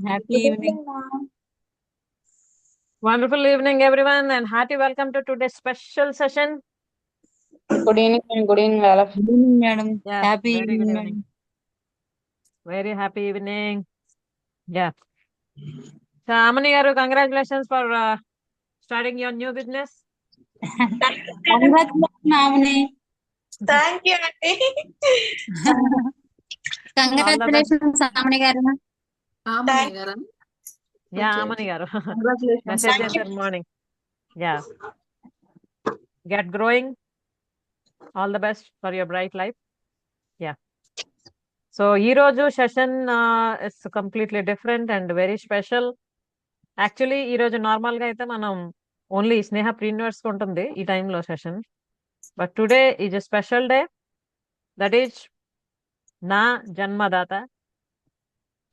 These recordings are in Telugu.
Happy Good evening. evening, ma'am. Wonderful evening, everyone, and hearty welcome to today's special session. Good evening and good evening, all of Good evening, madam. Yes, Happy very good evening, evening. madam. Very happy evening. Yeah. So, Amani garu, congratulations for starting your new business. Congratulations, Amini. Thank you, aunty. All the best. Congratulations, Amini garu. Thank, Yeah, Amani garu. Congratulations. Message thank you. చేశారు morning. Yeah. Get growing. All the best for your bright life. Yeah. So, ఈ రోజు session is completely different and very special. Actually ఈ రోజు నార్మల్ గా అయితే మనం ఓన్లీ స్నేహ ప్రీన్యూర్స్ ఉంటుంది ఈ టైంలో session. But today is a special day. That is నా జన్మదాత.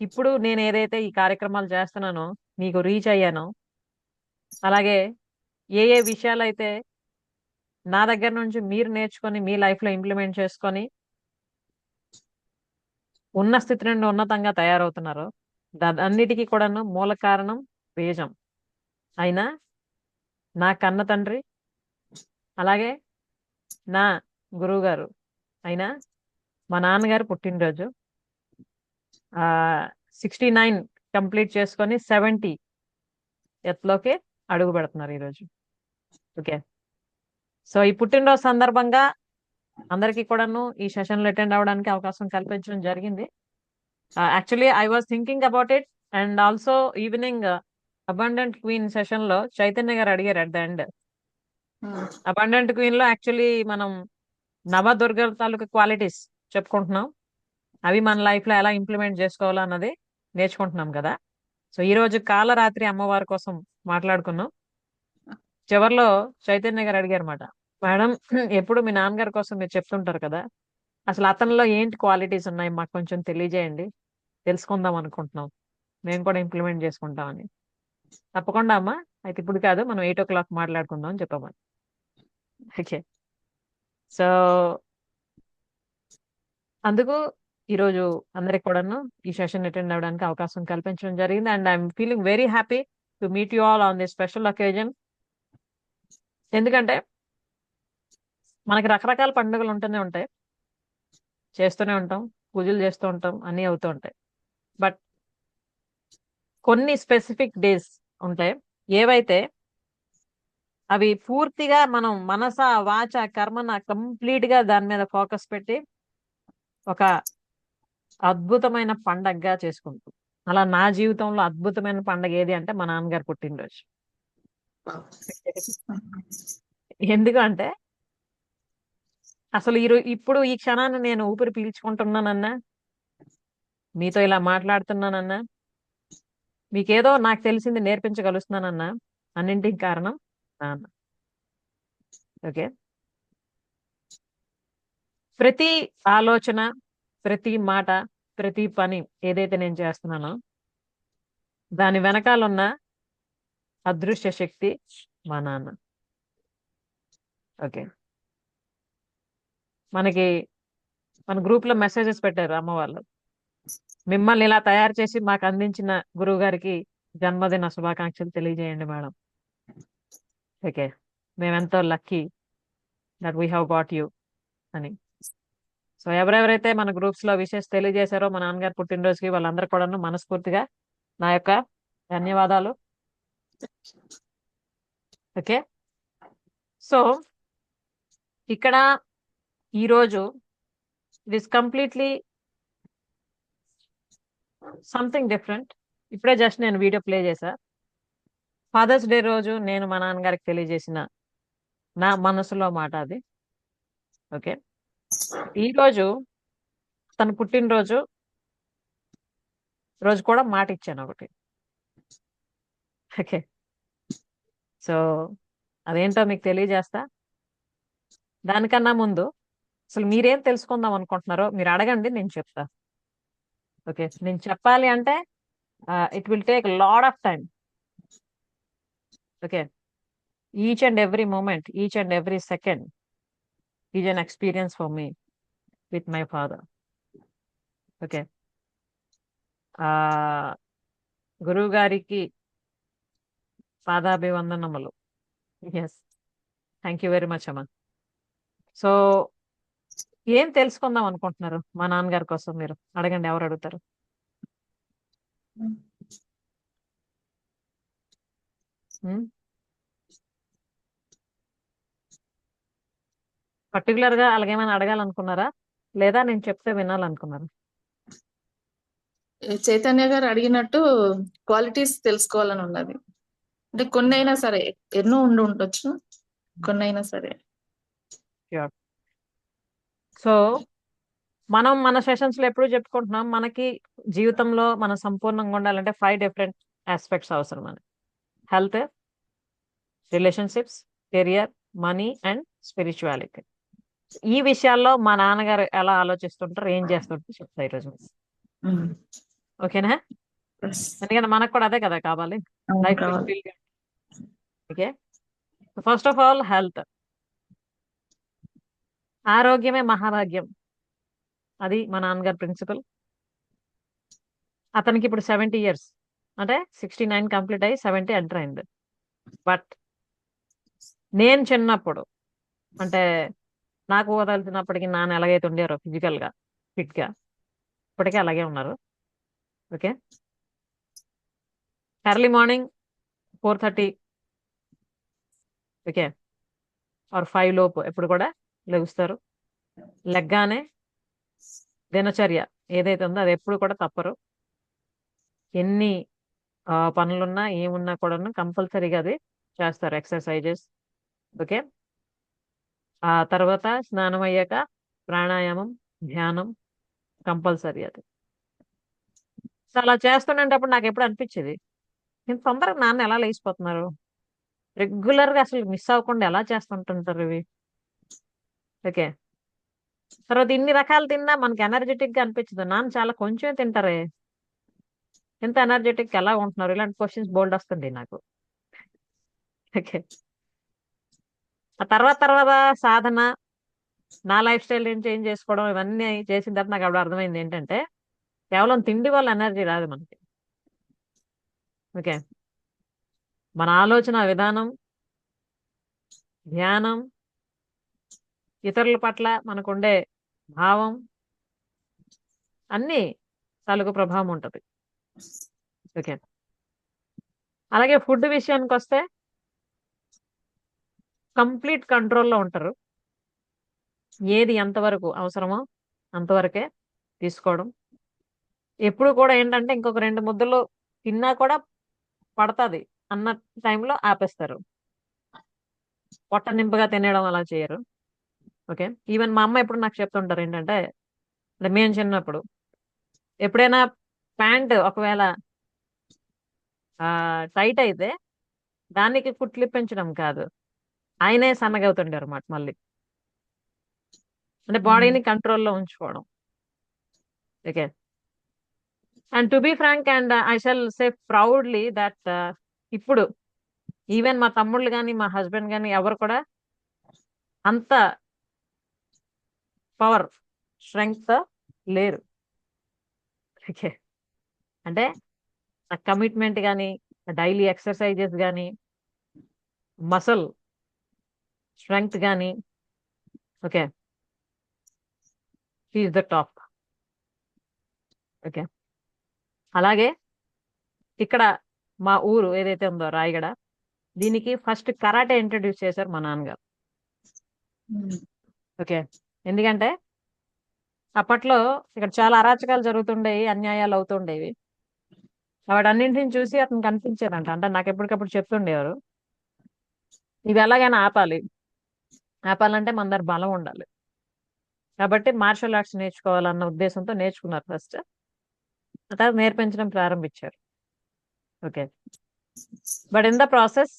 ఇప్పుడు నేను ఏదైతే ఈ కార్యక్రమాలు చేస్తున్నానో మీకు రీచ్ అయ్యానో, అలాగే ఏ ఏ విషయాలు అయితే నా దగ్గర నుంచి మీరు నేర్చుకొని మీ లైఫ్ లో ఇంప్లిమెంట్ చేసుకొని ఉన్న స్థితి నుండి ఉన్నతంగా తయారవుతున్నారో, అన్నిటికీ కూడాను మూల కారణం బీజం అయినా నా కన్న తండ్రి, అలాగే నా గురువు గారు అయినా మా నాన్నగారు పుట్టినరోజు 69 కంప్లీట్ చేసుకొని 70 ఎత్లోకి అడుగు పెడుతున్నారు ఈరోజు. ఓకే. సో ఈ పుట్టినరోజు సందర్భంగా అందరికీ కూడాను ఈ సెషన్లో అటెండ్ అవ్వడానికి అవకాశం కల్పించడం జరిగింది. Actually I was thinking about it and also evening abundant queen session లో చైతన్య గారు అడిగారు at the end. Abundant queen లో యాక్చువల్లీ మనం నవదుర్గ తాలూకు క్వాలిటీస్ చెప్పుకుంటున్నాం. అవి మన లైఫ్ లో ఎలా ఇంప్లిమెంట్ చేసుకోవాలో అన్నది నేర్చుకుంటున్నాం కదా. సో ఈ రోజు కాలరాత్రి అమ్మవారి కోసం మాట్లాడుకున్నాం. చివరిలో చైతన్య గారు అడిగారు అనమాట, మేడం ఎప్పుడు మీ నాన్నగారి కోసం మీరు చెప్తుంటారు కదా, అసలు అతనిలో ఏంటి క్వాలిటీస్ ఉన్నాయి మాకు కొంచెం తెలియజేయండి, తెలుసుకుందాం అనుకుంటున్నాం, మేము కూడా ఇంప్లిమెంట్ చేసుకుంటామని. తప్పకుండా అమ్మా, అయితే ఇప్పుడు కాదు, మనం 8 o'clock మాట్లాడుకుందాం అని చెప్పామని. ఓకే. సో అందుకు ఈరోజు అందరికి కూడాను ఈ సెషన్ అటెండ్ అవ్వడానికి అవకాశం కల్పించడం జరిగింది. And I'm feeling very happy to meet you all on this special అకేజన్. ఎందుకంటే మనకి రకరకాల పండుగలు ఉంటూనే ఉంటాయి, చేస్తూనే ఉంటాం, పూజలు చేస్తూ ఉంటాం, అన్నీ అవుతూ ఉంటాయి. బట్ కొన్ని స్పెసిఫిక్ డేస్ ఉంటాయి, ఏవైతే అవి పూర్తిగా మనం మనస వాచ కర్మన కంప్లీట్ గా దాని మీద ఫోకస్ పెట్టి ఒక అద్భుతమైన పండగగా చేసుకుంటాం. అలా నా జీవితంలో అద్భుతమైన పండగ ఏది అంటే మా నాన్నగారు పుట్టినరోజు. ఎందుకంటే అసలు ఇప్పుడు ఈ క్షణాన్ని నేను ఊపిరి పీల్చుకుంటున్నానన్నా, మీతో ఇలా మాట్లాడుతున్నానన్నా, మీకేదో నాకు తెలిసింది నేర్పించగలుగుతున్నానన్నా, అన్నింటికి కారణం నాన్న. ఓకే. ప్రతి ఆలోచన, ప్రతి మాట, ప్రతి పని ఏదైతే నేను చేస్తున్నానో దాని వెనకాలన్న అదృశ్య శక్తి మా నాన్న. ఓకే. మనకి మన గ్రూప్ లో మెసేజెస్ పెట్టారు అమ్మ వాళ్ళు, మిమ్మల్ని ఇలా తయారు చేసి మాకు అందించిన గురువు గారికి జన్మదిన శుభాకాంక్షలు తెలియజేయండి మేడం. ఓకే. మేమెంతో lucky that we have got you అని. సో ఎవరెవరైతే మన గ్రూప్స్ లో విషెస్ తెలియజేశారో మా నాన్నగారు పుట్టినరోజుకి, వాళ్ళందరూ కూడా మనస్ఫూర్తిగా నా యొక్క ధన్యవాదాలు. ఓకే. సో ఇక్కడ ఈరోజు it is completely something different. ఇప్పుడే జస్ట్ నేను వీడియో ప్లే చేశా. ఫాదర్స్ డే రోజు నేను మా నాన్నగారికి తెలియజేసిన నా మనసులో మాట అది. ఓకే. ఈరోజు తన పుట్టినరోజు రోజు కూడా మాట ఇచ్చాను ఒకటి. ఓకే. సో అదేంటో మీకు తెలియజేస్తా. దానికన్నా ముందు అసలు మీరేం తెలుసుకుందాం అనుకుంటున్నారో మీరు అడగండి, నేను చెప్తా. ఓకే. నేను చెప్పాలి అంటే it will take lot of time. Okay. Each and every moment, each and every second is an experience for me with my father. Okay. గురువు గారికి పాదాభివందనములు. Yes, thank you very much అమ్మా. సో ఏం తెలుసుకుందాం అనుకుంటున్నారు మా నాన్నగారి కోసం? మీరు అడగండి, ఎవరు అడుగుతారు? పర్టికులర్ గా అలాగేమైనా అడగాలనుకున్నారా, లేదా నేను చెప్తే వినాలనుకున్నారా? చైతన్య గారు అడిగినట్టు క్వాలిటీస్ తెలుసుకోవాలని ఉన్నది. అంటే కొన్ని అయినా సరే, ఎన్నో ఉండొచ్చు, కొన్ని అయినా సరే. సో మనం మన సెషన్స్ లో ఎప్పుడు చెప్పుకుంటున్నాం, మనకి జీవితంలో మనం సంపూర్ణంగా ఉండాలంటే 5 డిఫరెంట్ ఆస్పెక్ట్స్ అవసరం అని. Health, relationships, career, money and spirituality. ఈ విషయాల్లో మా నాన్నగారు ఎలా ఆలోచిస్తుంటారు, ఏం చేస్తుంటారు చెప్తా ఈరోజు. ఓకేనా? ఎందుకంటే మనకు కూడా అదే కదా కావాలి, life. Okay, first of all health. ఆరోగ్యమే మహాభాగ్యం, అది మా నాన్నగారి ప్రిన్సిపల్. అతనికి ఇప్పుడు 70 ఇయర్స్, అంటే 69 కంప్లీట్ అయ్యి 70 ఎంటర్ అయింది. బట్ నేను చిన్నప్పుడు, అంటే నాకు వదలుతున్నప్పటికీ నాన్న ఎలాగైతే ఉండేవారో ఫిజికల్ గా ఫిట్ గా, ఇప్పటికే అలాగే ఉన్నారు. Okay, early morning 4:30, okay, or 5 లోపు ఎప్పుడు కూడా లెగుస్తారు. లెగ్గానే దినచర్య ఏదైతే ఉందో అది ఎప్పుడు కూడా తప్పరు. ఎన్ని పనులున్నా ఏమున్నా కూడా కంపల్సరీగా అది చేస్తారు, ఎక్సర్సైజెస్. ఓకే, ఆ తర్వాత స్నానం అయ్యాక ప్రాణాయామం, ధ్యానం కంపల్సరీ అది. సో అలా చేస్తుండేటప్పుడు నాకు ఎప్పుడు అనిపించేది, ఇంత తొందరగా నాన్న ఎలా లేచిపోతున్నారు, రెగ్యులర్ గా అసలు మిస్ అవ్వకుండా ఎలా చేస్తుంటుంటారు ఇవి. ఓకే, తర్వాత ఇన్ని రకాలు తిన్నా మనకి ఎనర్జెటిక్ గా అనిపించదు. నాన్న చాలా కొంచెం తింటారే, ఎంత ఎనర్జెటిక్ ఎలా ఉంటున్నారు, ఇలాంటి క్వశ్చన్స్ బోల్డ్ వస్తుంది నాకు. ఓకే, ఆ తర్వాత తర్వాత సాధన, నా లైఫ్ స్టైల్ నేను చేంజ్ చేసుకోవడం, ఇవన్నీ చేసిన తర్వాత నాకు అప్పుడు అర్థమైంది ఏంటంటే, కేవలం తిండి వల్ల ఎనర్జీ రాదు మనకి. ఓకే, మన ఆలోచన విధానం, ధ్యానం, ఇతరుల పట్ల మనకుండే భావం, అన్ని తాలూకు ప్రభావం ఉంటుంది. ఓకే, అలాగే ఫుడ్ విషయానికి వస్తే కంప్లీట్ కంట్రోల్లో ఉంటారు. ఏది ఎంతవరకు అవసరమో అంతవరకే తీసుకోవడం. ఎప్పుడు కూడా ఏంటంటే ఇంకొక 2 ముద్దలు తిన్నా కూడా పడుతుంది అన్న టైంలో ఆపేస్తారు, పొట్ట నింపుగా తినడం అలా చేయరు. ఓకే, ఈవెన్ మా అమ్మ ఎప్పుడు నాకు చెప్తుంటారు ఏంటంటే, అంటే మేము చిన్నప్పుడు ఎప్పుడైనా ప్యాంట్ ఒకవేళ టైట్ అయితే దానికి కుట్లు పెంచడం కాదు, ఆయనే సన్నగా అవుతుండారు అన్నమాట మళ్ళీ, అంటే బాడీని కంట్రోల్లో ఉంచుకోవడం. Okay, and to be frank and I shall say proudly that ఇప్పుడు ఈవెన్ మా తమ్ముళ్ళు కానీ మా హస్బెండ్ కానీ ఎవరు కూడా అంత పవర్ స్ట్రెంగ్త్ లేరు. ఓకే, అంటే కమిట్మెంట్ కానీ, డైలీ ఎక్సర్సైజెస్ కానీ, మసల్ స్ట్రెంగ్త్ కానీ, okay, is the top. Okay, అలాగే ఇక్కడ మా ఊరు ఏదైతే ఉందో రాయగడ, దీనికి ఫస్ట్ కరాటే ఇంట్రడ్యూస్ చేశారు మా నాన్నగారు. ఓకే, ఎందుకంటే అప్పట్లో ఇక్కడ చాలా అరాచకాలు జరుగుతుండేవి, అన్యాయాలు అవుతుండేవి. వాటన్నింటిని చూసి అతనికి కనిపించేదంట, అంటే నాకు ఎప్పటికప్పుడు చెప్తుండేవారు, ఇవి ఎలాగైనా ఆపాలి, ఆపాలంటే మన దగ్గర బలం ఉండాలి. కాబట్టి మార్షల్ ఆర్ట్స్ నేర్చుకోవాలన్న ఉద్దేశంతో నేర్చుకున్నారు ఫస్ట్, తర్వాత నేర్పించడం ప్రారంభించారు. Okay, but in the process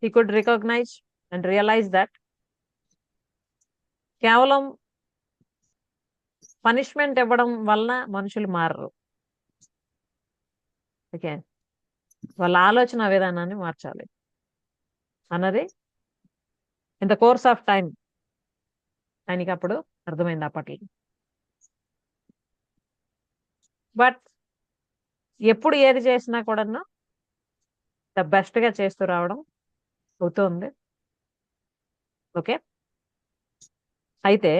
he could recognise and realise that కేవలం పనిష్మెంట్ ఇవ్వడం వలన మనుషులు మారరు. ఓకే, వాళ్ళ ఆలోచన విధానాన్ని మార్చాలి అన్నది in the course of time ఆయనకి అప్పుడు అర్థమైంది అప్పట్లో. బట్ ఎప్పుడు ఏది చేసినా కూడాను ద బెస్ట్ గా చేస్తూ రావడం అవుతుంది. ఓకే, అయితే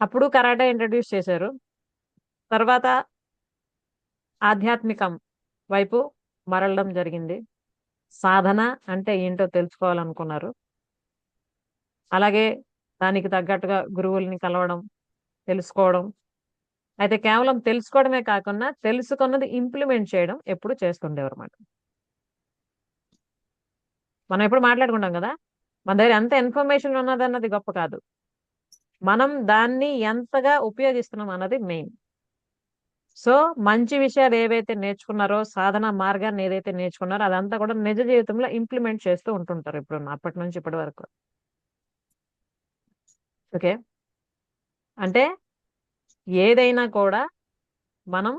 అప్పుడు కరాటే ఇంట్రడ్యూస్ చేశారు. తర్వాత ఆధ్యాత్మికం వైపు మరలడం జరిగింది. సాధన అంటే ఏంటో తెలుసుకోవాలనుకున్నారు. అలాగే దానికి తగ్గట్టుగా గురువుల్ని కలవడం, తెలుసుకోవడం. అయితే కేవలం తెలుసుకోవడమే కాకుండా తెలుసుకున్నది ఇంప్లిమెంట్ చేయడం ఎప్పుడు చేస్తుండేవారు అన్నమాట. మనం ఎప్పుడు మాట్లాడుకుంటాం కదా, మన దగ్గర ఎంత ఇన్ఫర్మేషన్ ఉన్నదన్నది గొప్ప కాదు, మనం దాన్ని ఎంతగా ఉపయోగిస్తున్నాం అన్నది మెయిన్. సో మంచి విషయాలు ఏవైతే నేర్చుకున్నారో, సాధన మార్గాన్ని ఏదైతే నేర్చుకున్నారో అదంతా కూడా నిజ జీవితంలో ఇంప్లిమెంట్ చేస్తూ ఉంటుంటారు ఇప్పుడు అప్పటి నుంచి ఇప్పటి వరకు. ఓకే, అంటే ఏదైనా కూడా మనం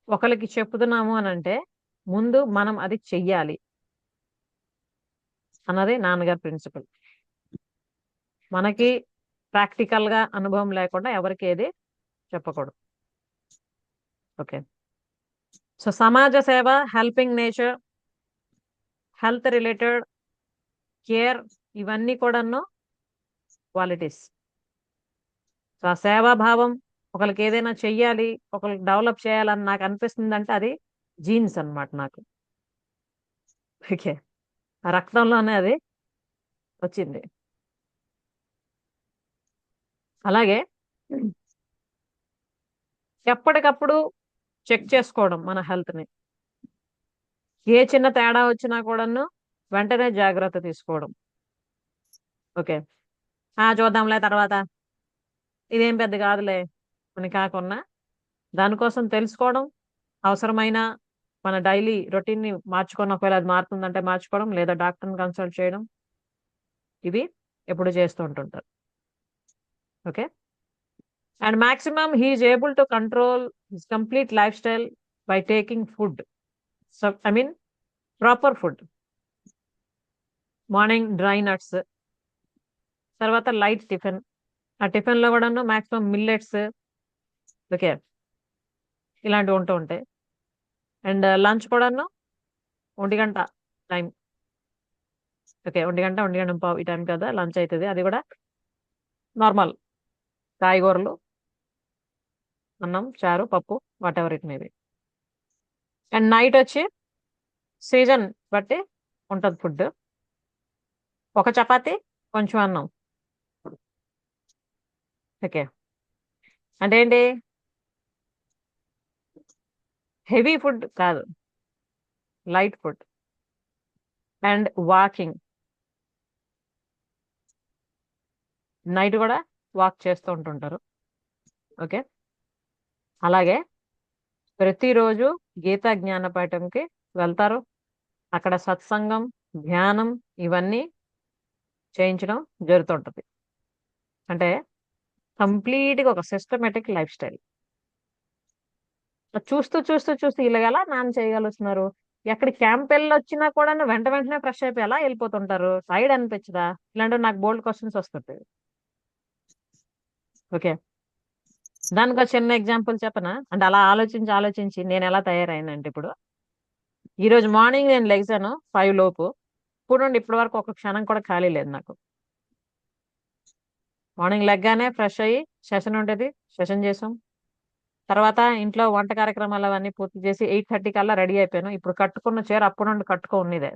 ఒకరికి చెప్తున్నాము అని అంటే ముందు మనం అది చెయ్యాలి అన్నది నాన్నగారి ప్రిన్సిపల్. మనకి ప్రాక్టికల్ గా అనుభవం లేకుండా ఎవరికి ఏది చెప్పకూడదు. ఓకే, సో సమాజ సేవ, helping nature, health related care, ఇవన్నీ కూడాను క్వాలిటీస్. సో ఆ సేవాభావం, ఒకరికి ఏదైనా చెయ్యాలి, ఒకరికి డెవలప్ చేయాలని నాకు అనిపిస్తుంది అంటే అది జీన్స్ అన్నమాట నాకు. ఓకే, ఆ రక్తంలోనే అది వచ్చింది. అలాగే ఎప్పటికప్పుడు చెక్ చేసుకోవడం మన హెల్త్ ని. ఏ చిన్న తేడా వచ్చినా కూడాను వెంటనే జాగ్రత్త తీసుకోవడం. ఓకే, చూద్దాంలే తర్వాత, ఇదేం పెద్ద కాదులే అని కాకుండా దానికోసం తెలుసుకోవడం, అవసరమైన మన డైలీ రొటీన్ ని మార్చుకొని, ఒకవేళ అది మారుతుందంటే మార్చుకోవడం, లేదా డాక్టర్ని కన్సల్ట్ చేయడం, ఇవి ఎప్పుడు చేస్తూ ఉంటుంటారు. Okay, and maximum he's able to control his complete life style by taking food. So I mean proper food. Morning dry nuts, తర్వాత లైట్ టిఫిన్. ఆ టిఫిన్ లో కూడాను మాక్సిమం మిల్లెట్స్, ఓకే, ఇలాంటివి ఉంటూ ఉంటాయి. అండ్ లంచ్ కూడాను 1 గంట టైం. ఓకే, 1 గంట 1 గంట పావు ఈ టైం కదా లంచ్ అవుతుంది. అది కూడా నార్మల్ కాయగూరలు, అన్నం, చారు, పప్పు, what ever it may be. And night వచ్చి సీజన్ బట్టి ఉంటుంది ఫుడ్. ఒక చపాతి, కొంచెం అన్నం. ఓకే, అంటే ఏంటి, హెవీ ఫుడ్ కాదు, light food. And walking, night కూడా వాక్ చేస్తూ ఉంటుంటారు. ఓకే, అలాగే ప్రతిరోజు గీతా జ్ఞానపీఠంకి వెళ్తారు. అక్కడ సత్సంగం, ధ్యానం, ఇవన్నీ చేయించడం జరుగుతుంటది. అంటే కంప్లీట్ గా ఒక సిస్టమేటిక్ లైఫ్ స్టైల్. చూస్తూ చూస్తూ చూస్తూ ఇలాగలా నాన్న చేయగలుగుతున్నారు. ఎక్కడ క్యాంప్ వెళ్ళి వచ్చినా కూడా వెంట వెంటనే ఫ్రెష్ అయిపోయి ఎలా వెళ్ళిపోతుంటారు, టైర్డ్ అనిపించదా? ఇలాంటివి నాకు బోల్డ్ క్వశ్చన్స్ వస్తుంటాయి. ఓకే, దానికి ఒక చిన్న ఎగ్జాంపుల్ చెప్పనా? అంటే అలా ఆలోచించి ఆలోచించి నేను ఎలా తయారైనంటే, ఇప్పుడు ఈ రోజు మార్నింగ్ నేను లెగ్సాను 5 లోపు. ఇప్పుడు నుండి ఇప్పటి వరకు ఒక క్షణం కూడా ఖాళీ లేదు నాకు. మార్నింగ్ లెగ్గానే ఫ్రెష్ అయ్యి సెషన్ ఉండేది, సెషన్ చేసాం. తర్వాత ఇంట్లో వంట కార్యక్రమాలు అవన్నీ పూర్తి చేసి 8:30 కల్లా రెడీ అయిపోయాను. ఇప్పుడు కట్టుకున్న చీర అప్పుడు నుండి కట్టుకో ఉన్నదే.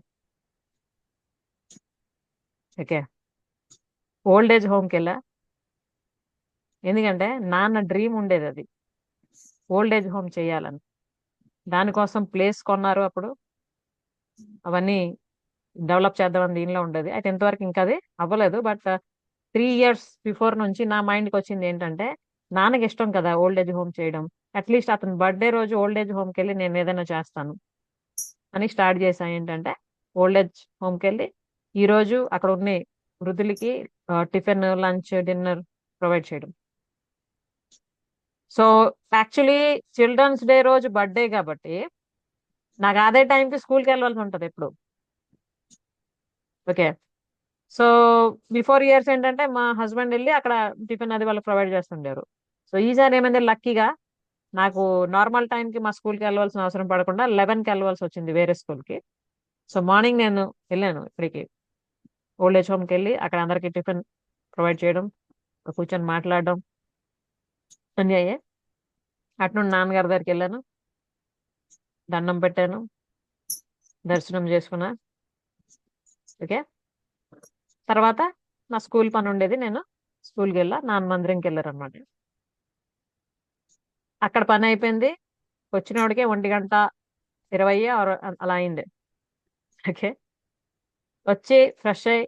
ఓకే, ఓల్డ్ ఏజ్ హోమ్కి వెళ్ళా. ఎందుకంటే నాన్న డ్రీమ్ ఉండేది అది, ఓల్డ్ ఏజ్ హోమ్ చేయాలని. దానికోసం ప్లేస్ కొన్నారు అప్పుడు, అవన్నీ డెవలప్ చేద్దామని దీనిలో ఉండేది. అయితే ఇంతవరకు ఇంకా అది అవ్వలేదు. బట్ 3 years బిఫోర్ నుంచి నా మైండ్కి వచ్చింది ఏంటంటే, నాన్నకి ఇష్టం కదా ఓల్డ్ ఏజ్ హోమ్ చేయడం, అట్లీస్ట్ అతని బర్త్డే రోజు ఓల్డ్ ఏజ్ హోమ్కి వెళ్ళి నేను ఏదైనా చేస్తాను అని స్టార్ట్ చేశాను. ఏంటంటే ఓల్డ్ ఏజ్ హోమ్కి వెళ్ళి ఈ రోజు అక్కడ ఉన్న వృద్ధులకి టిఫిన్, లంచ్, డిన్నర్ ప్రొవైడ్ చేయడం. సో యాక్చువల్లీ చిల్డ్రన్స్ డే రోజు బర్త్డే కాబట్టి నాకు అదే టైంకి స్కూల్కి వెళ్ళాల్సి ఉంటుంది ఎప్పుడు. ఓకే, సో బిఫోర్ ఇయర్స్ ఏంటంటే మా హస్బెండ్ వెళ్ళి అక్కడ టిఫిన్ అది వాళ్ళకి ప్రొవైడ్ చేస్తుండారు. సో ఈసారి ఏమైంది, లక్కీగా నాకు నార్మల్ టైంకి మా స్కూల్కి వెళ్ళవలసిన అవసరం పడకుండా 11కి వెళ్ళవలసి వచ్చింది వేరే స్కూల్కి. సో మార్నింగ్ నేను వెళ్ళాను ఇక్కడికి ఓల్డ్ ఏజ్ హోమ్కి వెళ్ళి అక్కడ అందరికి టిఫిన్ ప్రొవైడ్ చేయడం, కూర్చొని మాట్లాడడం అన్నీ అయ్యాయి. అటు నుండి నాన్నగారి దగ్గరికి వెళ్ళాను, దండం పెట్టాను, దర్శనం చేసుకున్నా. ఓకే, తర్వాత నా స్కూల్ పని ఉండేది, నేను స్కూల్కి వెళ్ళా, నాన్న మందిరంకి వెళ్ళారు అనమాట. అక్కడ పని అయిపోయింది, వచ్చినవాడికే 1:20 అలా అయింది. ఓకే, వచ్చి ఫ్రెష్ అయ్యి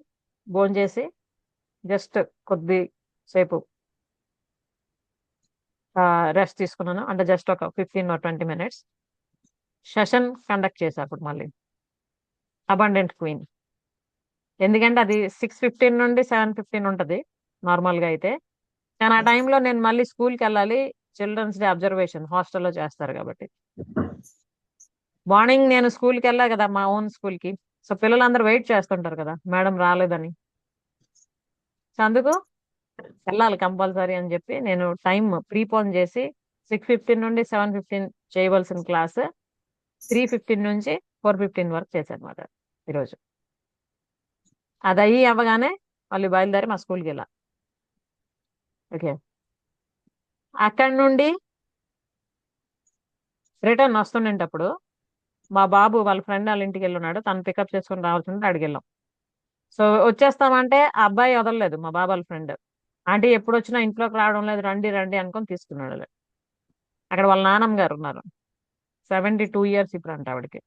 భోంచేసి జస్ట్ కొద్ది సేపు రెస్ట్ తీసుకున్నాను, అంటే జస్ట్ ఒక 15 or 20 minutes సెషన్ కండక్ట్ చేశా అప్పుడు మళ్ళీ అబండెంట్ క్వీన్. ఎందుకంటే అది 6:15 నుండి 7:15 ఉంటుంది నార్మల్గా అయితే, కానీ ఆ టైంలో నేను మళ్ళీ స్కూల్కి వెళ్ళాలి, చిల్డ్రన్స్ డే అబ్జర్వేషన్ హాస్టల్లో చేస్తారు కాబట్టి. మార్నింగ్ నేను స్కూల్కి వెళ్ళా కదా, మా ఓన్ స్కూల్కి. సో పిల్లలందరూ వెయిట్ చేస్తుంటారు కదా మేడం రాలేదని. సో అందుకు వెళ్ళాలి కంపల్సరీ అని చెప్పి నేను టైం ప్రీపోన్ చేసి 6:15 నుండి 7:15 చేయవలసిన క్లాస్ 3:15 నుంచి 4:15 వరకు చేశాను అనమాట ఈరోజు. అది అయ్యి అవ్వగానే మళ్ళీ బయలుదేరి మా స్కూల్కి వెళ్ళా. ఓకే, అక్కడి నుండి రిటర్న్ వస్తుండేటప్పుడు మా బాబు వాళ్ళ ఫ్రెండ్ వాళ్ళ ఇంటికి వెళ్ళి ఉన్నాడు, తను పికప్ చేసుకుని రావాల్సింటే అడిగి వెళ్ళాం. సో వచ్చేస్తామంటే ఆ అబ్బాయి వదలలేదు, మా బాబు వాళ్ళ ఫ్రెండ్. ఆంటీ ఎప్పుడు వచ్చినా ఇంట్లోకి రావడం లేదు, రండి రండి అనుకొని తీసుకున్నాడు. అక్కడ వాళ్ళ నాన్నమ్మ గారు ఉన్నారు, 72 years ఇప్పుడు అంట ఆవిడకి.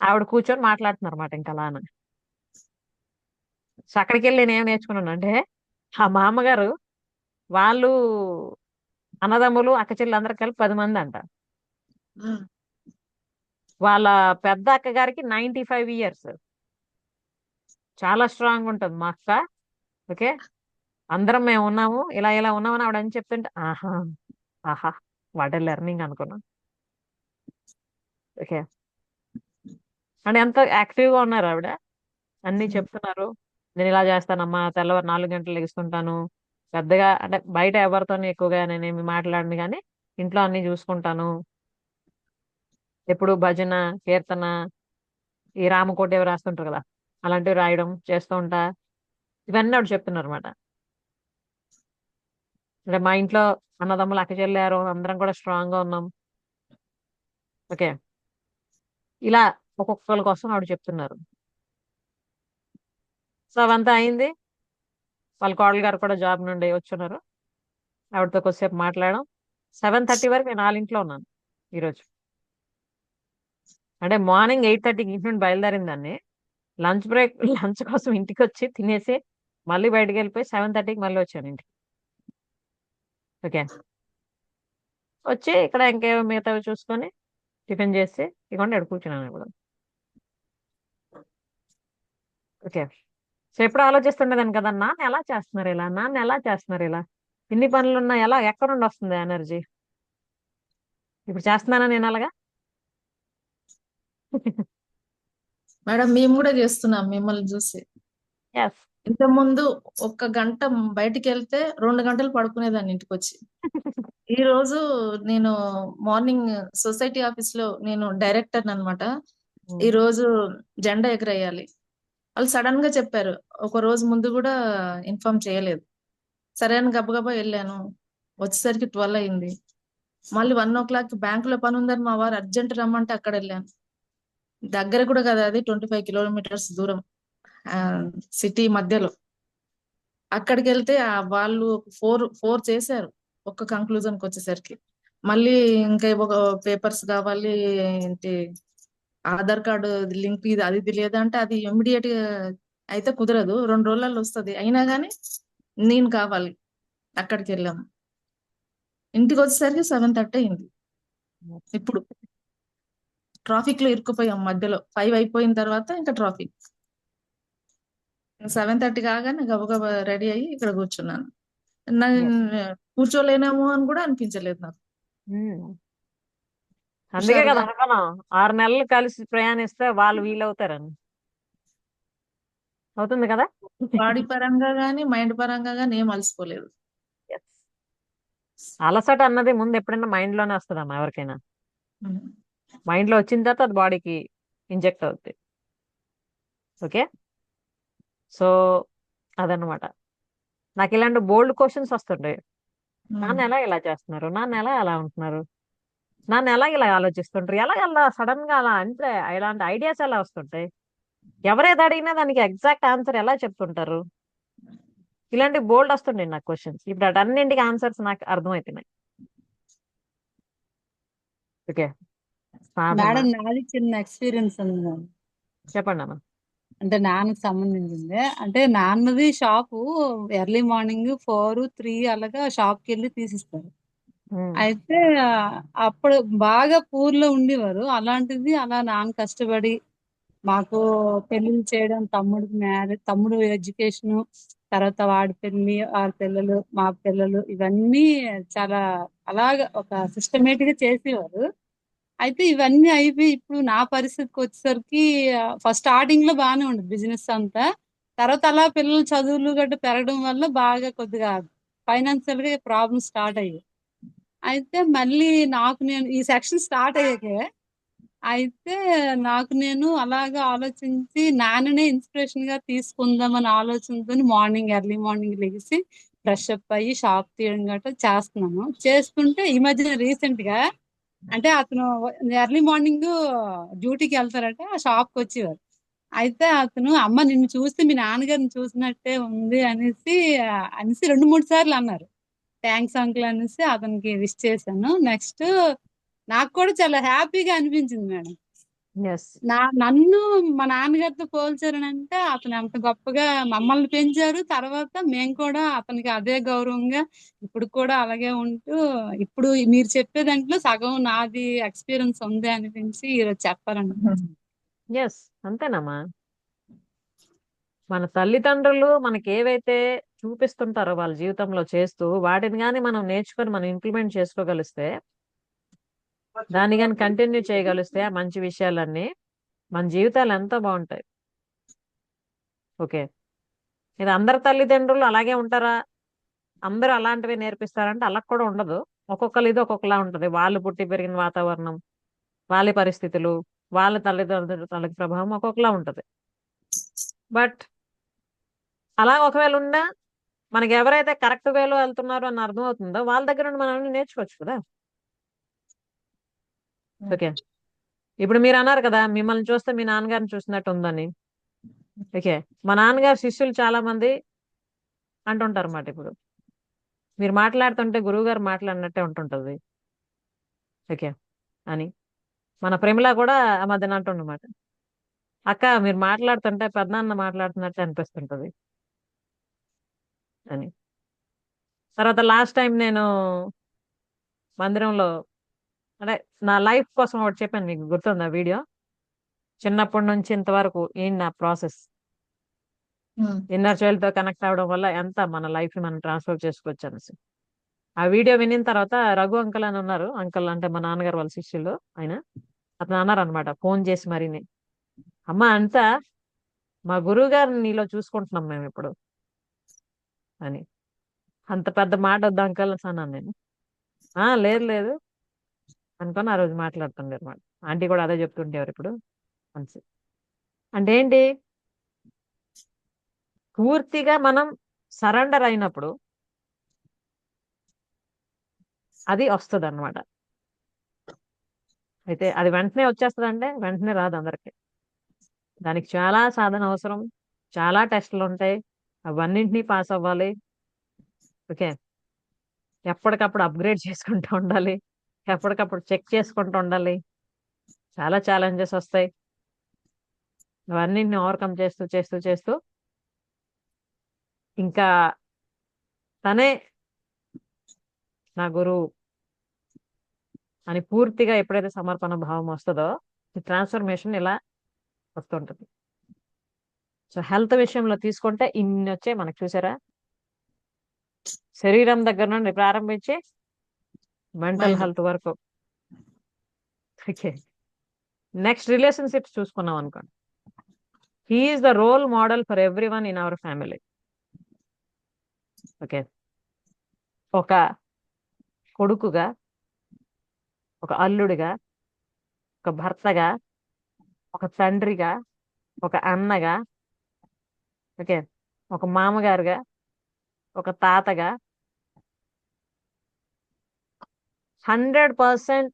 ఆవిడ కూర్చొని మాట్లాడుతున్నారు అన్నమాట ఇంకా అలానే. సో అక్కడికి వెళ్ళి నేను ఏం నేర్చుకున్నాను అంటే, ఆ మా అమ్మగారు వాళ్ళు అన్నదమ్ములు అక్క చెల్లి అందరు కలిపి 10 మంది అంట. వాళ్ళ పెద్ద అక్క గారికి 95 years, చాలా స్ట్రాంగ్ ఉంటుంది మా అక్క. ఓకే, అందరం మేము ఉన్నాము, ఇలా ఇలా ఉన్నామని ఆవిడ అని చెప్తుంటే ఆహా ఆహా వాట్ ఏ లెర్నింగ్ అనుకున్నాను. ఓకే, అంటే ఎంత యాక్టివ్ గా ఉన్నారు ఆవిడ, అన్ని చెప్తున్నారు. నేను ఇలా చేస్తానమ్మా, తెల్లవారు 4 గంటలు లెగుస్తుంటాను, పెద్దగా అంటే బయట ఎవరితో ఎక్కువగా నేనేమి మాట్లాడను కానీ ఇంట్లో అన్ని చూసుకుంటాను, ఎప్పుడు భజన కీర్తన ఈ రామకోటి ఎవరు రాస్తుంటారు కదా అలాంటివి రాయడం చేస్తూ ఉంటా. ఇవన్నీ ఆవిడ చెప్తున్నారు అనమాట. అంటే మా ఇంట్లో అన్నదమ్ములు అక్క చెల్లారు అందరం కూడా స్ట్రాంగ్ గా ఉన్నాం. ఓకే, ఇలా ఒక్కొక్కరి కోసం ఆవిడ చెప్తున్నారు. సో అవంతా అయింది, వాళ్ళ కోడలు గారు కూడా జాబ్ నుండి వచ్చున్నారు, ఆవిడతో కొద్దిసేపు మాట్లాడడం. 7:30 వరకు నేను వాళ్ళ ఇంట్లో ఉన్నాను ఈరోజు. అంటే మార్నింగ్ 8:30కి ఇంటి నుండి బయలుదేరిన దాన్ని, లంచ్ కోసం ఇంటికి వచ్చి తినేసి మళ్ళీ బయటకు వెళ్ళిపోయి 7:30కి మళ్ళీ వచ్చాను ఇంటికి. ఓకే, వచ్చి ఇక్కడ ఇంకేమో మిగతావి చూసుకొని టిఫిన్ చేసి ఇవ్వండి ఇక్కడ కూర్చున్నాను ఇప్పుడు. ఓకే, సో ఎప్పుడు ఆలోచిస్తుండేదాన్ని కదా, నాన్న ఎలా చేస్తున్నారు ఇలా, నాన్న ఎలా చేస్తున్నారు ఇలా, ఇన్ని పనులు ఉన్నా ఎలా, ఎక్కడ నుండి వస్తుంది ఎనర్జీ. ఇప్పుడు చేస్తున్నానా నేను అలాగా. మేడం మేము కూడా చేస్తున్నాం మిమ్మల్ని చూసి. ఎస్. ఇంత ముందు 1 గంట బయటికి వెళ్తే 2 గంటలు పడుకునేదాన్ని ఇంటికి వచ్చి. ఈ రోజు నేను మార్నింగ్ సొసైటీ ఆఫీస్ లో నేను డైరెక్టర్ అన్నమాట. ఈ రోజు జెండా ఎగరేయాలి. వాళ్ళు సడన్ గా చెప్పారు, ఒక రోజు ముందు కూడా ఇన్ఫార్మ్ చేయలేదు. సరే అని గబగబా వెళ్ళాను, వచ్చేసరికి 12 అయింది. మళ్ళీ 1 o'clock బ్యాంకులో పని ఉందని మా వారు అర్జెంట్ రమ్మంటే అక్కడ వెళ్ళాను. దగ్గర కూడా కదా, అది 25 kilometers దూరం, సిటీ మధ్యలో. అక్కడికి వెళ్తే వాళ్ళు ఫోర్ చేశారు ఒక్క కంక్లూజన్కి వచ్చేసరికి. మళ్ళీ ఇంకా ఒక పేపర్స్ కావాలి, ఏంటి ఆధార్ కార్డు లింక్, ఇది అది ఇది లేదంటే అది ఇమ్మీడియట్ గా అయితే కుదరదు, 2 రోజులలో వస్తుంది. అయినా కానీ నేను కావాలి. అక్కడికి వెళ్ళాము, ఇంటికి వచ్చేసరికి 7:30 అయింది. ఇప్పుడు ట్రాఫిక్ లో ఇరుక్కుపోయాం మధ్యలో, 5 అయిపోయిన తర్వాత ఇంకా ట్రాఫిక్. 7:30 కాగానే గబగబా రెడీ అయ్యి ఇక్కడ కూర్చున్నాను. కూర్చోలేనేమో అని కూడా అనిపించలేదు నాకు. అందుకే కదా హుషారుగా అనుకున్నాం 6 నెలలు కలిసి ప్రయాణిస్తే వాళ్ళు వీలవుతారని. అవుతుంది కదా. బాడీ పరంగా గానీ మైండ్ పరంగా గానీ ఏం అలసిపోలేదు. Yes. అలసట అన్నది ముందు ఎప్పుడైనా మైండ్ లోనే వస్తుందమ్మా ఎవరికైనా. ఉమ్. మైండ్ లో వచ్చిన తర్వాత అది బాడీకి ఇంజెక్ట్ అవుతుంది. ఓకే, సో అదనమాట. నాకు ఇలాంటి బోల్డ్ క్వశ్చన్స్ వస్తుంటాయి. నాన్న ఎలా ఇలా చేస్తున్నారు, నాన్న ఎలా అలా ఉంటున్నారు, నాన్న ఎలా ఇలా ఆలోచిస్తుంటారు, ఎలా ఎలా సడన్ గా అలా అంటే ఇలాంటి ఐడియాస్ ఎలా వస్తుంటాయి, ఎవరేది అడిగినా దానికి ఎగ్జాక్ట్ ఆన్సర్ ఎలా చెప్తుంటారు, ఇలాంటి బోల్డ్ వస్తుంటాయి నాకు క్వశ్చన్స్. ఇప్పుడు అటన్నింటికి ఆన్సర్స్ నాకు అర్థమవుతున్నాయి. ఓకే, సాధన. మేడం నాది చిన్న ఎక్స్పీరియన్స్ ఉంది మేడం. చెప్పండి అన్న. అంటే నాన్నకి సంబంధించింది. అంటే నాన్నది షాపు ఎర్లీ మార్నింగ్ 4-3 అలాగా షాప్కి వెళ్ళి తీసిస్తారు. ఉమ్, అయితే అప్పుడు బాగా పూర్లో ఉండేవారు. అలాంటిది అలా నాన్న కష్టపడి మాకు పెళ్లిళ్ళు చేయడం, తమ్ముడికి మ్యారేజ్, తమ్ముడు ఎడ్యుకేషను, తర్వాత వాడి పెళ్లి, వాడి పిల్లలు, మా పిల్లలు ఇవన్నీ చాలా అలాగా ఒక సిస్టమేటిక్ గా చేసేవారు. అయితే ఇవన్నీ అయిపోయి ఇప్పుడు నా పరిస్థితికి వచ్చేసరికి ఫస్ట్ స్టార్టింగ్ లో బాగానే ఉండదు బిజినెస్ అంతా. తర్వాత అలా పిల్లలు చదువులు గట్రా పెరగడం వల్ల బాగా కొద్దిగా ఫైనాన్షియల్ గా ప్రాబ్లమ్ స్టార్ట్ అయ్యాయి. అయితే మళ్ళీ నాకు నేను ఈ సెక్షన్ స్టార్ట్ అయ్యాకే అయితే నాకు నేను అలాగా ఆలోచించి నాన్ననే ఇన్స్పిరేషన్ గా తీసుకుందామని ఆలోచనతో మార్నింగ్ ఎర్లీ మార్నింగ్ లెగిసి ఫ్రెష్ అప్ అయ్యి షాప్ తీయడం గట్రా చేస్తున్నాను. చేస్తుంటే ఈ మధ్యన రీసెంట్ గా అంటే అతను ఎర్లీ మార్నింగ్ డ్యూటీకి వెళ్తారట, ఆ షాప్ కి వచ్చేవారు. అయితే అతను అమ్మ నిన్ను చూస్తే మీ నాన్నగారిని చూసినట్టే ఉంది అనేసి 2-3 సార్లు అన్నారు. థ్యాంక్స్ అంకుల్ అనేసి అతనికి విష్ చేశాను. నెక్స్ట్ నాకు కూడా చాలా హ్యాపీగా అనిపించింది మేడం. ఎస్, నన్ను మా నాన్నగారితో పోల్చారనంటే అతను ఎంత గొప్పగా మమ్మల్ని పెంచారు. తర్వాత మేము కూడా అతనికి అదే గౌరవంగా ఇప్పుడు కూడా అలాగే ఉంటూ, ఇప్పుడు మీరు చెప్పే దాంట్లో సగం నాది ఎక్స్పీరియన్స్ ఉంది అనిపించి ఈరోజు చెప్పాలనిపించింది. ఎస్, అంతేనమ్మా. మన తల్లిదండ్రులు మనకి ఏవైతే చూపిస్తుంటారో వాళ్ళ జీవితంలో చేస్తూ వాటిని కానీ మనం నేర్చుకొని మనం ఇంప్లిమెంట్ చేసుకోగలిస్తే, దాన్ని కానీ కంటిన్యూ చేయగలిస్తే ఆ మంచి విషయాలన్నీ, మన జీవితాలు ఎంతో బాగుంటాయి. ఓకే, ఇది అందరి తల్లిదండ్రులు అలాగే ఉంటారా, అందరూ అలాంటివి నేర్పిస్తారంటే అలా కూడా ఉండదు. ఒక్కొక్కరు ఇది ఒక్కొక్కలా ఉంటది. వాళ్ళు పుట్టి పెరిగిన వాతావరణం, వాళ్ళ పరిస్థితులు, వాళ్ళ తల్లిదండ్రుల తల్లి ప్రభావం ఒక్కొక్కలా ఉంటది. బట్ అలా ఒకవేళ ఉన్నా మనకి ఎవరైతే కరెక్ట్ వేలో వెళ్తున్నారో అని అర్థమవుతుందో వాళ్ళ దగ్గర నుండి మనం అన్ని నేర్చుకోవచ్చు కదా. ఓకే, ఇప్పుడు మీరు అన్నారు కదా మిమ్మల్ని చూస్తే మీ నాన్నగారిని చూసినట్టు ఉందని. ఓకే, మా నాన్నగారు శిష్యులు చాలా మంది అంటుంటారు అన్నమాట. ఇప్పుడు మీరు మాట్లాడుతుంటే గురువు గారు మాట్లాడినట్టే ఉంటుంటది. ఓకే అని మన ప్రేమలా కూడా ఆ మధ్యన అంటుండమాట, అక్క మీరు మాట్లాడుతుంటే పెద్దనాన్న మాట్లాడుతున్నట్టు అనిపిస్తుంటది అని. తర్వాత లాస్ట్ టైం నేను మందిరంలో, అంటే నా లైఫ్ కోసం ఒకటి చెప్పాను, మీకు గుర్తుందా వీడియో? చిన్నప్పటి నుంచి ఇంతవరకు ఏంటి నా ప్రాసెస్, ఉమ్. ఇన్నర్ చైల్డ్ తో కనెక్ట్ అవ్వడం వల్ల ఎంత మన లైఫ్ మనం ట్రాన్స్ఫర్ చేసుకోవచ్చు అనేసి. ఆ వీడియో వినిన తర్వాత రఘు అంకుల్ అని ఉన్నారు, అంకుల్ అంటే మా నాన్నగారు వాళ్ళ శిష్యులు ఆయన, అతను అన్నారు అనమాట ఫోన్ చేసి మరిని, అమ్మ అంతా మా గురువు గారిని నీలో చూసుకుంటున్నాం మేము ఇప్పుడు అని. అంత పెద్ద మాట వద్దు అంకుల్ అన్నాను నేను. లేదు లేదు అనుకొని ఆ రోజు మాట్లాడుతుండే అనమాట. ఆంటీ కూడా అదే చెప్తుంటేవారు ఇప్పుడు అని. అంటే ఏంటి, పూర్తిగా మనం సరెండర్ అయినప్పుడు అది వస్తుంది అనమాట. అయితే అది వెంటనే వచ్చేస్తుంది అంటే వెంటనే రాదు అందరికి, దానికి చాలా సాధన అవసరం, చాలా టెస్టులు ఉంటాయి, అవన్నింటినీ పాస్ అవ్వాలి. ఓకే, ఎప్పటికప్పుడు అప్గ్రేడ్ చేసుకుంటూ ఉండాలి, ఎప్పటికప్పుడు చెక్ చేసుకుంటూ ఉండాలి, చాలా ఛాలెంజెస్ వస్తాయి. అవన్నింటిని ఓవర్కమ్ చేస్తూ చేస్తూ చేస్తూ ఇంకా తనే నా గురువు అని పూర్తిగా ఎప్పుడైతే సమర్పణ భావం వస్తుందో ఈ ట్రాన్స్ఫర్మేషన్ ఇలా వస్తుంటుంది. సో హెల్త్ విషయంలో తీసుకుంటే ఇన్ని వచ్చాయి మనకు, చూసారా? శరీరం దగ్గర నుండి ప్రారంభించి మెంటల్ మైండ్. హెల్త్ వరకు. ఓకే, నెక్స్ట్ రిలేషన్షిప్స్ చూసుకున్నాం అనుకోండి. He's the role model for everyone in our family. Okay, ఒక కొడుకుగా, ఒక అల్లుడిగా, ఒక భర్తగా, ఒక తండ్రిగా, ఒక అన్నగా, ఓకే, ఒక మామగారుగా, ఒక తాతగా 100%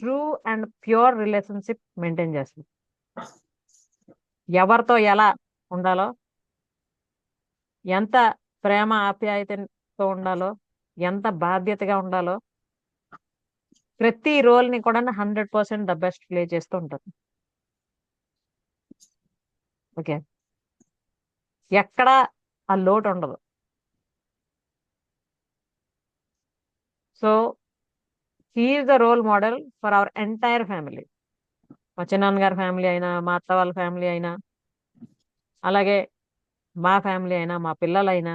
true and pure relationship maintain చేస్తుంది. ఎవరితో ఎలా ఉండాలో, ఎంత ప్రేమ ఆప్యాయతతో ఉండాలో, ఎంత బాధ్యతగా ఉండాలో, ప్రతి రోల్ని కూడా 100% ద బెస్ట్ ప్లే చేస్తూ ఉంటుంది. ఓకే, ఎక్కడ ఆ లోటు ఉండదు. So he's the role model for our entire family. మా చిన్నాన్నగారి ఫ్యామిలీ అయినా, మా అత్త వాళ్ళ ఫ్యామిలీ అయినా, అలాగే మా ఫ్యామిలీ అయినా, మా పిల్లలైనా,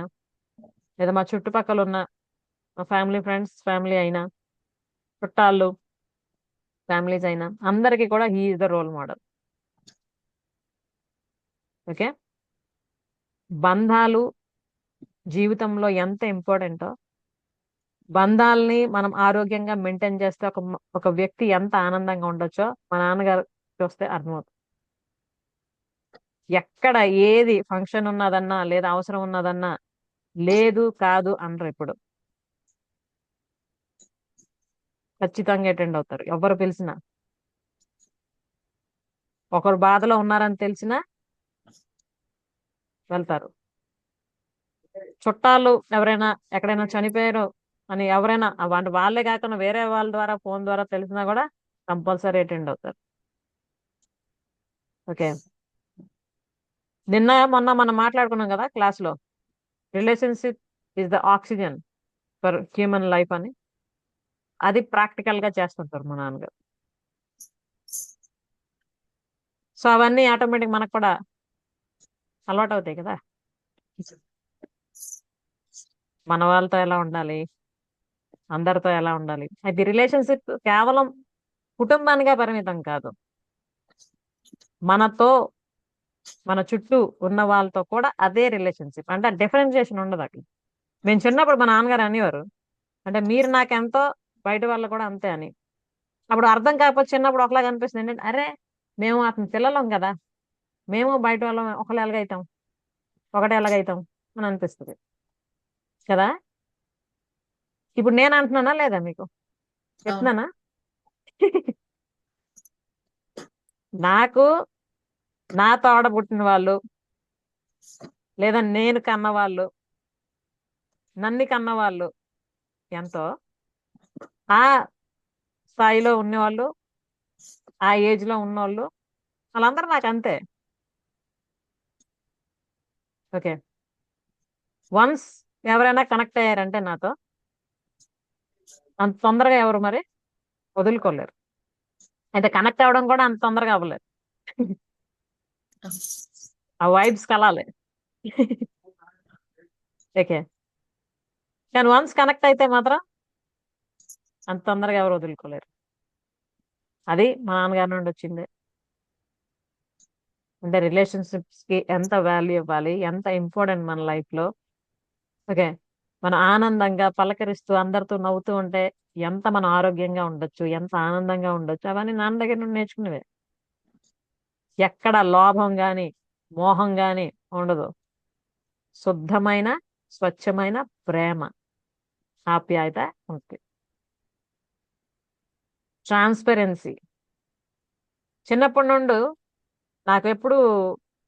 లేదా మా చుట్టుపక్కల ఉన్న మా ఫ్యామిలీ ఫ్రెండ్స్ ఫ్యామిలీ అయినా, చుట్టాలు ఫ్యామిలీస్ అయినా, అందరికీ కూడా he's the role model. Okay, బంధాలు జీవితంలో ఎంత ఇంపార్టెంటో, బంధాలని మనం ఆరోగ్యంగా మెయింటైన్ చేస్తే ఒక వ్యక్తి ఎంత ఆనందంగా ఉండొచ్చో మా నాన్నగారు చూస్తే అర్థమవుతుంది. ఎక్కడ ఏది ఫంక్షన్ ఉన్నదన్నా లేదా అవసరం ఉన్నదన్నా లేదు కాదు అనరు. ఇప్పుడు ఖచ్చితంగా అటెండ్ అవుతారు. ఎవరు పిలిచినా, ఒకరు బాధలో ఉన్నారని తెలిసినా వెళ్తారు. చుట్టాలు ఎవరైనా ఎక్కడైనా చనిపోయారు అని ఎవరైనా వాళ్ళే కాకుండా వేరే వాళ్ళ ద్వారా ఫోన్ ద్వారా తెలిసినా కూడా కంపల్సరీ అటెండ్ అవుతారు. ఓకే, నిన్న మొన్న మనం మాట్లాడుకున్నాం కదా క్లాస్లో, relationship is the oxygen for human life అని. అది ప్రాక్టికల్ గా చేస్తుంటారు మా నాన్నగారు. సో అవన్నీ ఆటోమేటిక్ మనకు కూడా అలవాటు అవుతాయి కదా. మన వాళ్ళతో ఎలా ఉండాలి, అందరితో ఎలా ఉండాలి. అది రిలేషన్షిప్ కేవలం కుటుంబానిగా పరిమితం కాదు, మనతో మన చుట్టూ ఉన్న వాళ్ళతో కూడా అదే రిలేషన్షిప్. అంటే డిఫరెన్షియేషన్ ఉండదు అక్కడ. మేము చిన్నప్పుడు మా నాన్నగారు అనేవారు, అంటే మీరు నాకెంతో బయట వాళ్ళు కూడా అంతే అని. అప్పుడు అర్థం కాకపోతే చిన్నప్పుడు ఒకలాగా అనిపిస్తుంది. ఏంటంటే అరే మేము అతని పిల్లలం కదా, మేము బయట వాళ్ళం ఒకళ్ళు ఎలాగైతాం, ఒకటే ఎలాగైతాం అని అనిపిస్తుంది కదా. ఇప్పుడు నేను అంటున్నానా లేదా మీకు అవును. చెప్తున్నానా? నాకు నా తోడ పుట్టిన వాళ్ళు లేదా నేను కన్నవాళ్ళు, నన్ను కన్నవాళ్ళు ఎంతో, ఆ స్థాయిలో ఉన్నవాళ్ళు, ఆ ఏజ్ లో ఉన్నోళ్ళు, వాళ్ళందరూ నాకు అంతే. ఓకే, వన్స్ ఎవరైనా కనెక్ట్ అయ్యారంటే నాతో, అంత తొందరగా ఎవరు మరి వదులుకోలేరు. అయితే కనెక్ట్ అవ్వడం కూడా అంత తొందరగా అవ్వలేదు. ఆ వైబ్స్ కలాలి. ఓకే, కానీ వన్స్ కనెక్ట్ అయితే మాత్రం అంత తొందరగా ఎవరు వదులుకోలేరు. అది మా నాన్నగారి నుండి వచ్చింది. అంటే రిలేషన్షిప్స్ కి ఎంత వాల్యూ ఇవ్వాలి, ఎంత ఇంపార్టెంట్ మన లైఫ్ లో. ఓకే, మనం ఆనందంగా పలకరిస్తూ అందరితో నవ్వుతూ ఉంటే ఎంత మనం ఆరోగ్యంగా ఉండొచ్చు, ఎంత ఆనందంగా ఉండొచ్చు, అవన్నీ నాన్న దగ్గర నుండి నేర్చుకునేవే. ఎక్కడ లోభం గాని మోహం గాని ఉండదు. శుద్ధమైన స్వచ్ఛమైన ప్రేమ ఆప్యాయత ఉంటుంది. ట్రాన్స్పరెన్సీ చిన్నప్పటి నుండి నాకు ఎప్పుడు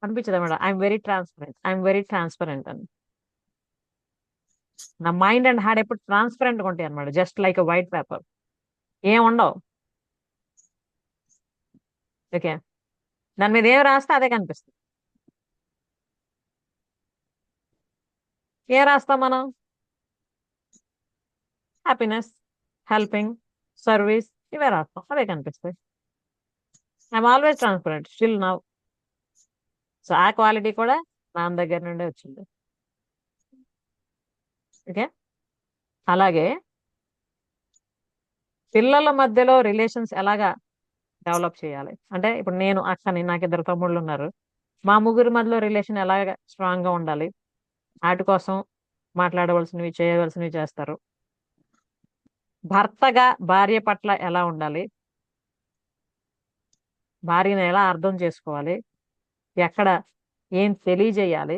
అనిపించదు అనమాట, ఐఎమ్ వెరీ ట్రాన్స్పరెంట్ అని. నా మైండ్ అండ్ హార్ట్ ఎప్పుడు ట్రాన్స్పరెంట్ గా ఉంటాయి అనమాట, జస్ట్ లైక్ వైట్ పేపర్. ఏం ఉండవు. ఓకే, దాని మీద ఏం రాస్తే అదే కనిపిస్తుంది. ఏం రాస్తాం మనం? హ్యాపీనెస్, హెల్పింగ్, సర్వీస్, ఇవే రాస్తాం, అవే కనిపిస్తాయి. I'm always transparent still now. So ఆ క్వాలిటీ కూడా నాన్న దగ్గర నుండే వచ్చింది. ఓకే, అలాగే పిల్లల మధ్యలో రిలేషన్స్ ఎలాగా డెవలప్ చేయాలి అంటే, ఇప్పుడు నేను అక్కని, నాకు ఇద్దరు తమ్ముళ్ళు ఉన్నారు, మా ముగ్గురి మధ్యలో రిలేషన్ ఎలాగ స్ట్రాంగ్ గా ఉండాలి, వాటి కోసం మాట్లాడవలసినవి చేయవలసినవి చేస్తారు. భర్తగా భార్య పట్ల ఎలా ఉండాలి, భార్యను ఎలా అర్థం చేసుకోవాలి, ఎక్కడ ఏం తెలియజేయాలి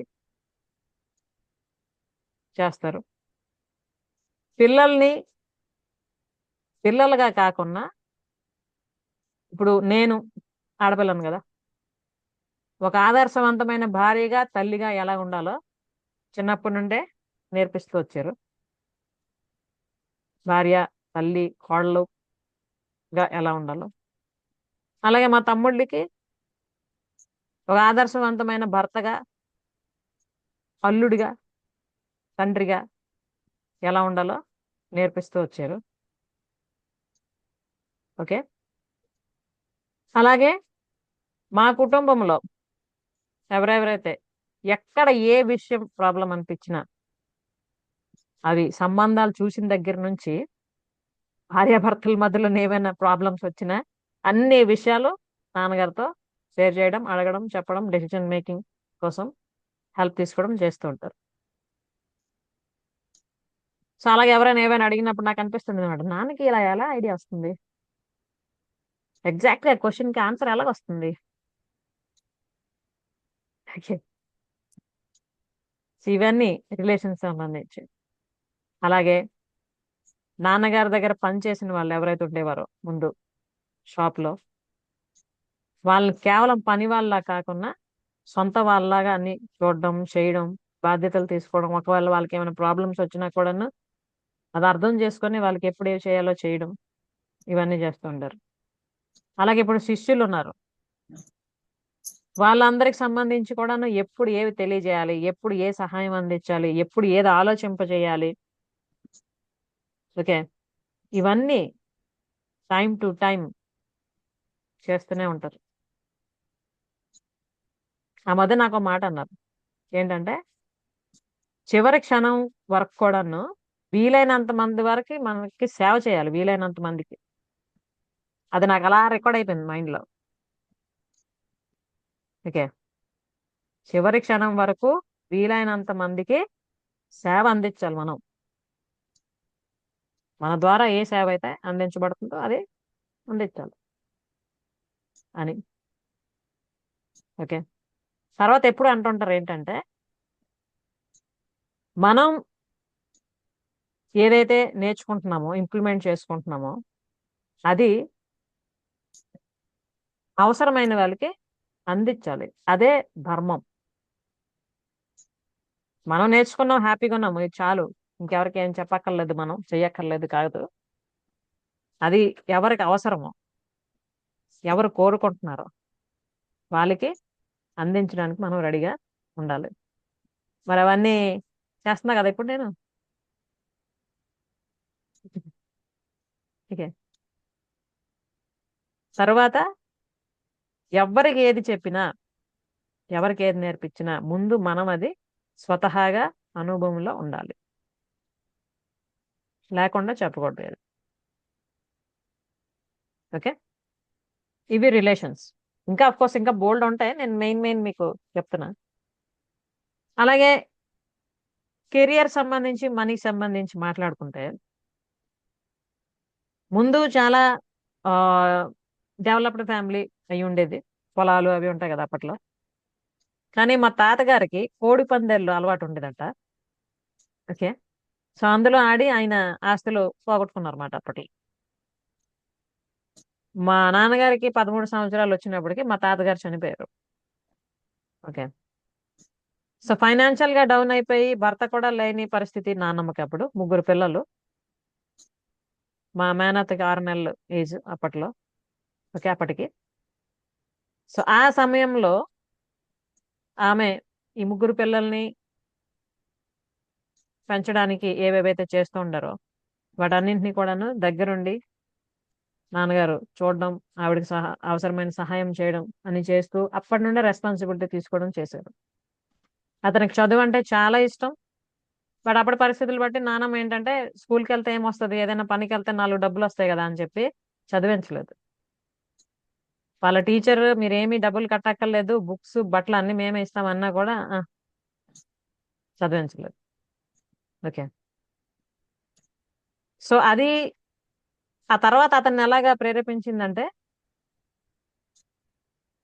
చేస్తారు. పిల్లల్ని పిల్లలుగా కాకుండా, ఇప్పుడు నేను ఆడపిల్లను కదా, ఒక ఆదర్శవంతమైన భార్యగా తల్లిగా ఎలా ఉండాలో చిన్నప్పటి నుండే నేర్పిస్తూ వచ్చారు. భార్య, తల్లి, కోడలుగా ఎలా ఉండాలో. అలాగే మా తమ్ముళ్ళకి ఒక ఆదర్శవంతమైన భర్తగా, అల్లుడిగా, తండ్రిగా ఎలా ఉండాలో నేర్పిస్తూ వచ్చారు. ఓకే. అలాగే మా కుటుంబంలో ఎవరెవరైతే ఎక్కడ ఏ విషయం ప్రాబ్లం అనిపించినా, అవి సంబంధాలు చూసిన దగ్గర నుంచి భార్యాభర్తల మధ్యలో ఏమైనా ప్రాబ్లమ్స్ వచ్చినా అన్ని విషయాలు నాన్నగారితో షేర్ చేయడం, అడగడం, చెప్పడం, డెసిషన్ మేకింగ్ కోసం హెల్ప్ తీసుకోవడం చేస్తూ ఉంటారు. సో అలాగే ఎవరైనా ఏమైనా అడిగినప్పుడు నాకు అనిపిస్తుంది అనమాట, నాన్నకి ఇలా ఎలా ఐడియా వస్తుంది, ఎగ్జాక్ట్గా క్వశ్చన్కి ఆన్సర్ ఎలాగ వస్తుంది. ఓకే. సో ఇవన్నీ రిలేషన్స్ సంబంధించి. అలాగే నాన్నగారి దగ్గర పనిచేసిన వాళ్ళు ఎవరైతే ఉండేవారో ముందు షాప్లో, వాళ్ళని కేవలం పని వాళ్ళ కాకుండా సొంత వాళ్ళలాగా అన్ని చూడడం, చేయడం, బాధ్యతలు తీసుకోవడం, ఒకవేళ వాళ్ళకి ఏమైనా ప్రాబ్లమ్స్ వచ్చినా కూడాను అది అర్థం చేసుకొని వాళ్ళకి ఎప్పుడు ఏం చేయాలో చేయడం, ఇవన్నీ చేస్తూ ఉంటారు. అలాగే ఇప్పుడు శిష్యులు ఉన్నారు, వాళ్ళందరికి సంబంధించి కూడాను ఎప్పుడు ఏవి తెలియజేయాలి, ఎప్పుడు ఏ సహాయం అందించాలి, ఎప్పుడు ఏది ఆలోచింపజేయాలి. ఓకే. ఇవన్నీ టైం టు టైం చేస్తూనే ఉంటారు. ఆ మధ్య నాకు ఒక మాట అన్నారు, ఏంటంటే చివరి క్షణం వరకు కూడాను వీలైనంత మంది వరకు మనకి సేవ చేయాలి, వీలైనంత మందికి. అది నాకు అలా రికార్డ్ అయిపోయింది మైండ్లో. ఓకే. చివరి క్షణం వరకు వీలైనంత మందికి సేవ అందించాలి మనం. మన ద్వారా ఏ సేవ అయితే అందించబడుతుందో అది అందించాలి అని. ఓకే. తర్వాత ఎప్పుడు అంటుంటారు ఏంటంటే, మనం ఏదైతే నేర్చుకుంటున్నామో, ఇంప్లిమెంట్ చేసుకుంటున్నామో అది అవసరమైన వాళ్ళకి అందించాలి. అదే ధర్మం. మనం నేర్చుకున్నాం, హ్యాపీగా ఉన్నాము, ఇది చాలు, ఇంకెవరికి ఏం చెప్పక్కర్లేదు, మనం చెయ్యక్కర్లేదు కాదు. అది ఎవరికి అవసరమో, ఎవరు కోరుకుంటున్నారో వాళ్ళకి అందించడానికి మనం రెడీగా ఉండాలి. మరి అవన్నీ చేస్తున్నా కదా ఇప్పుడు నేను. ఓకే. తర్వాత ఎవరికి ఏది చెప్పినా, ఎవరికి ఏది నేర్పించినా ముందు మనం అది స్వతహాగా అనుభవంలో ఉండాలి, లేకుండా చెప్పకూడదు ఏది. ఓకే. ఇవి రిలేషన్స్. ఇంకా అఫ్ కోర్స్ ఇంకా బోల్డ్ ఉంటాయి, నేను మెయిన్ మీకు చెప్తున్నా. అలాగే కెరియర్ సంబంధించి, మనీకి సంబంధించి మాట్లాడుకుంటే, ముందు చాలా డెవలప్డ్ ఫ్యామిలీ అయి ఉండేది, పొలాలు అవి ఉంటాయి కదా అప్పట్లో. కానీ మా తాతగారికి కోడి పందేళ్ళు అలవాటు ఉండేదట. ఓకే. సో అందులో ఆడి ఆయన ఆస్తులు పోగొట్టుకున్నారన్నమాట అప్పట్లో. మా నాన్నగారికి 13 సంవత్సరాలు వచ్చినప్పటికి మా తాతగారు చనిపోయారు. ఓకే. సో ఫైనాన్షియల్ గా డౌన్ అయిపోయి భర్త కూడా లేని పరిస్థితి నాన్నమ్మకి. అప్పుడు 3 పిల్లలు, మా మేనత్తకి 6 నెలలు ఏజ్ అప్పట్లో. ఓకే. అప్పటికి. సో ఆ సమయంలో ఆమె ఈ 3 పిల్లల్ని పెంచడానికి ఏవేవైతే చేస్తూ ఉండారో వాటన్నింటినీ కూడాను దగ్గరుండి నాన్నగారు చూడడం, ఆవిడకి అవసరమైన సహాయం చేయడం అని చేస్తూ అప్పటి నుండే రెస్పాన్సిబిలిటీ తీసుకోవడం చేశారు. అతనికి చదువు అంటే చాలా ఇష్టం. బట్ అప్పటి పరిస్థితులు బట్టి నాన్నమ్మ ఏంటంటే, స్కూల్కి వెళ్తే ఏమొస్తుంది, ఏదైనా పనికి వెళ్తే 4 డబ్బులు వస్తాయి కదా అని చెప్పి చదివించలేదు. వాళ్ళ టీచర్ మీరేమీ డబ్బులు కట్టక్కర్లేదు, బుక్స్, బట్టలు అన్ని మేమే ఇస్తామన్నా కూడా చదివించలేదు. ఓకే. సో అది ఆ తర్వాత అతన్ని ఎలాగా ప్రేరేపించిందంటే,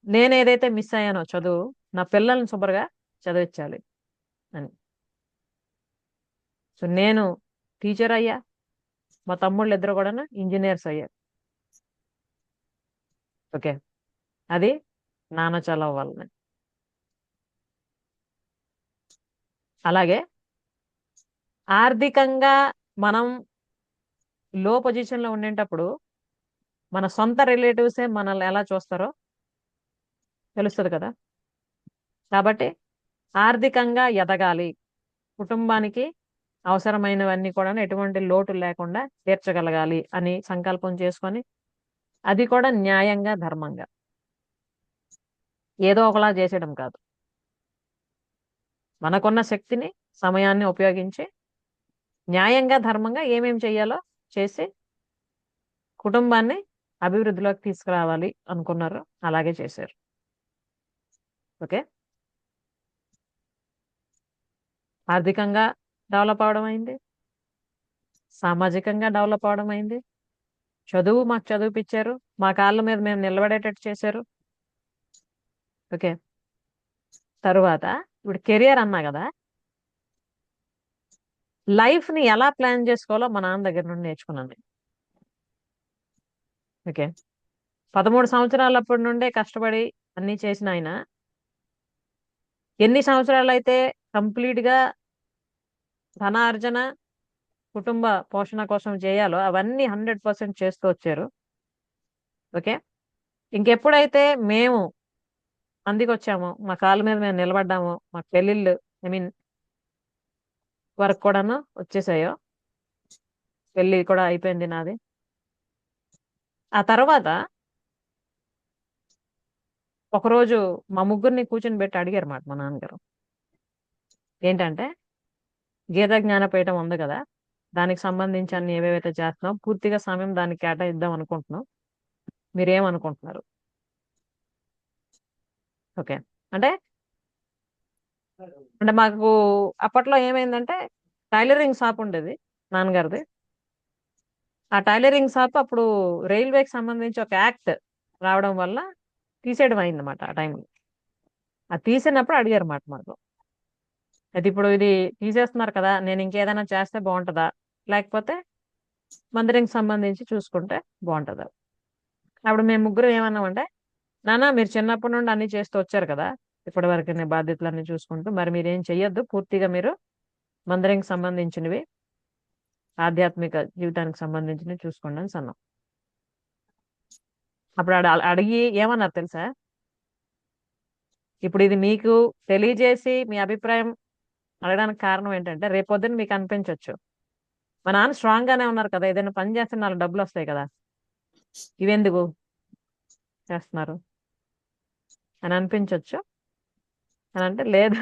నేను ఏదైతే మిస్ అయ్యానో చదువు, నా పిల్లల్ని శుభ్రంగా చదివించాలి అని. సో నేను టీచర్ అయ్యా, మా తమ్ముళ్ళు ఇద్దరు కూడా ఇంజనీర్స్ అయ్యారు. ఓకే, అది నాన్న చలవ వల్లనే. అలాగే ఆర్థికంగా మనం లో పొజిషన్ లో ఉండేటప్పుడు మన సొంత రిలేటివ్సే మనల్ని ఎలా చూస్తారో తెలుస్తుంది కదా. కాబట్టి ఆర్థికంగా ఎదగాలి, కుటుంబానికి అవసరమైనవన్నీ కూడా ఎటువంటి లోటు లేకుండా తీర్చగలగాలి అని సంకల్పం చేసుకొని, అది కూడా న్యాయంగా ధర్మంగా, ఏదో ఒకలా చేసేయడం కాదు. మనకున్న శక్తిని సమయాన్ని ఉపయోగించి న్యాయంగా ధర్మంగా ఏమేం చెయ్యాలో చేసి కుటుంబాన్ని అభివృద్ధిలోకి తీసుకురావాలి అనుకున్నారు, అలాగే చేశారు. ఓకే, ఆర్థికంగా డెవలప్ అవడం అయింది, సామాజికంగా డెవలప్ అవడం అయింది, చదువు మాకు చదివిపించారు, మా కాళ్ళ మీద మేము నిలబడేటట్టు చేశారు. ఓకే, తరువాత ఇప్పుడు కెరియర్ అన్నా కదా, లైఫ్ ని ఎలా ప్లాన్ చేసుకోవాలో మా నాన్న దగ్గర నుండి నేర్చుకున్నాను. ఓకే, 13 సంవత్సరాలప్పటి నుండే కష్టపడి అన్ని చేసిన ఆయన ఎన్ని సంవత్సరాలు అయితే కంప్లీట్ గా ధనార్జన, కుటుంబ పోషణ కోసం చేయాలో అవన్నీ 100% చేస్తూ వచ్చారు. ఓకే, ఇంకెప్పుడైతే మేము అందుకు వచ్చామో, మా కాళ్ళ మీద మేము నిలబడ్డామో, మా పెళ్ళిళ్ళు వరకు కూడాను వచ్చేసాయో, పెళ్ళి కూడా అయిపోయింది నాది. ఆ తర్వాత ఒకరోజు మా ముగ్గురిని కూర్చొని పెట్టి అడిగారు మాట మా నాన్నగారు, ఏంటంటే గీత జ్ఞానపీఠం ఉంది కదా, దానికి సంబంధించి అన్ని ఏవేవైతే చేస్తున్నాం పూర్తిగా సమయం దానికి కేటాయిద్దాం అనుకుంటున్నాం, మీరేమనుకుంటున్నారు? ఓకే, అంటే అంటే మాకు అప్పట్లో ఏమైందంటే టైలరింగ్ షాప్ ఉండేది నాన్నగారిది. ఆ టైలరింగ్ షాప్ అప్పుడు రైల్వేకి సంబంధించి ఒక యాక్ట్ రావడం వల్ల తీసేయడం అయిందన్నమాట ఆ టైంలో. అది తీసినప్పుడు అడిగారు మాట మాకు, అది ఇప్పుడు ఇది తీసేస్తున్నారు కదా, నేను ఇంకేదైనా చేస్తే బాగుంటుందా, లేకపోతే మందిరంకి సంబంధించి చూసుకుంటే బాగుంటుందా? అప్పుడు మేము ముగ్గురు ఏమన్నామంటే, నాన్న మీరు చిన్నప్పటి నుండి అన్ని చేస్తూ వచ్చారు కదా, ఇప్పటి వరకు నేను బాధ్యతలన్నీ చూసుకుంటూ, మరి మీరేం చెయ్యొద్దు, పూర్తిగా మీరు మందిరంకి సంబంధించినవి, ఆధ్యాత్మిక జీవితానికి సంబంధించినవి చూసుకోండి అని అన్నాం. అప్పుడు అడిగి ఏమన్నారు తెలుసా, ఇప్పుడు ఇది మీకు తెలియజేసి మీ అభిప్రాయం అడగడానికి కారణం ఏంటంటే, రేపొద్దున మీకు అనిపించవచ్చు మా నాన్న స్ట్రాంగ్ గానే ఉన్నారు కదా, ఏదైనా పని చేస్తే 4 డబ్బులు వస్తాయి కదా, ఇవెందుకు చేస్తున్నారు అని అనిపించవచ్చు అని అంటే, లేదు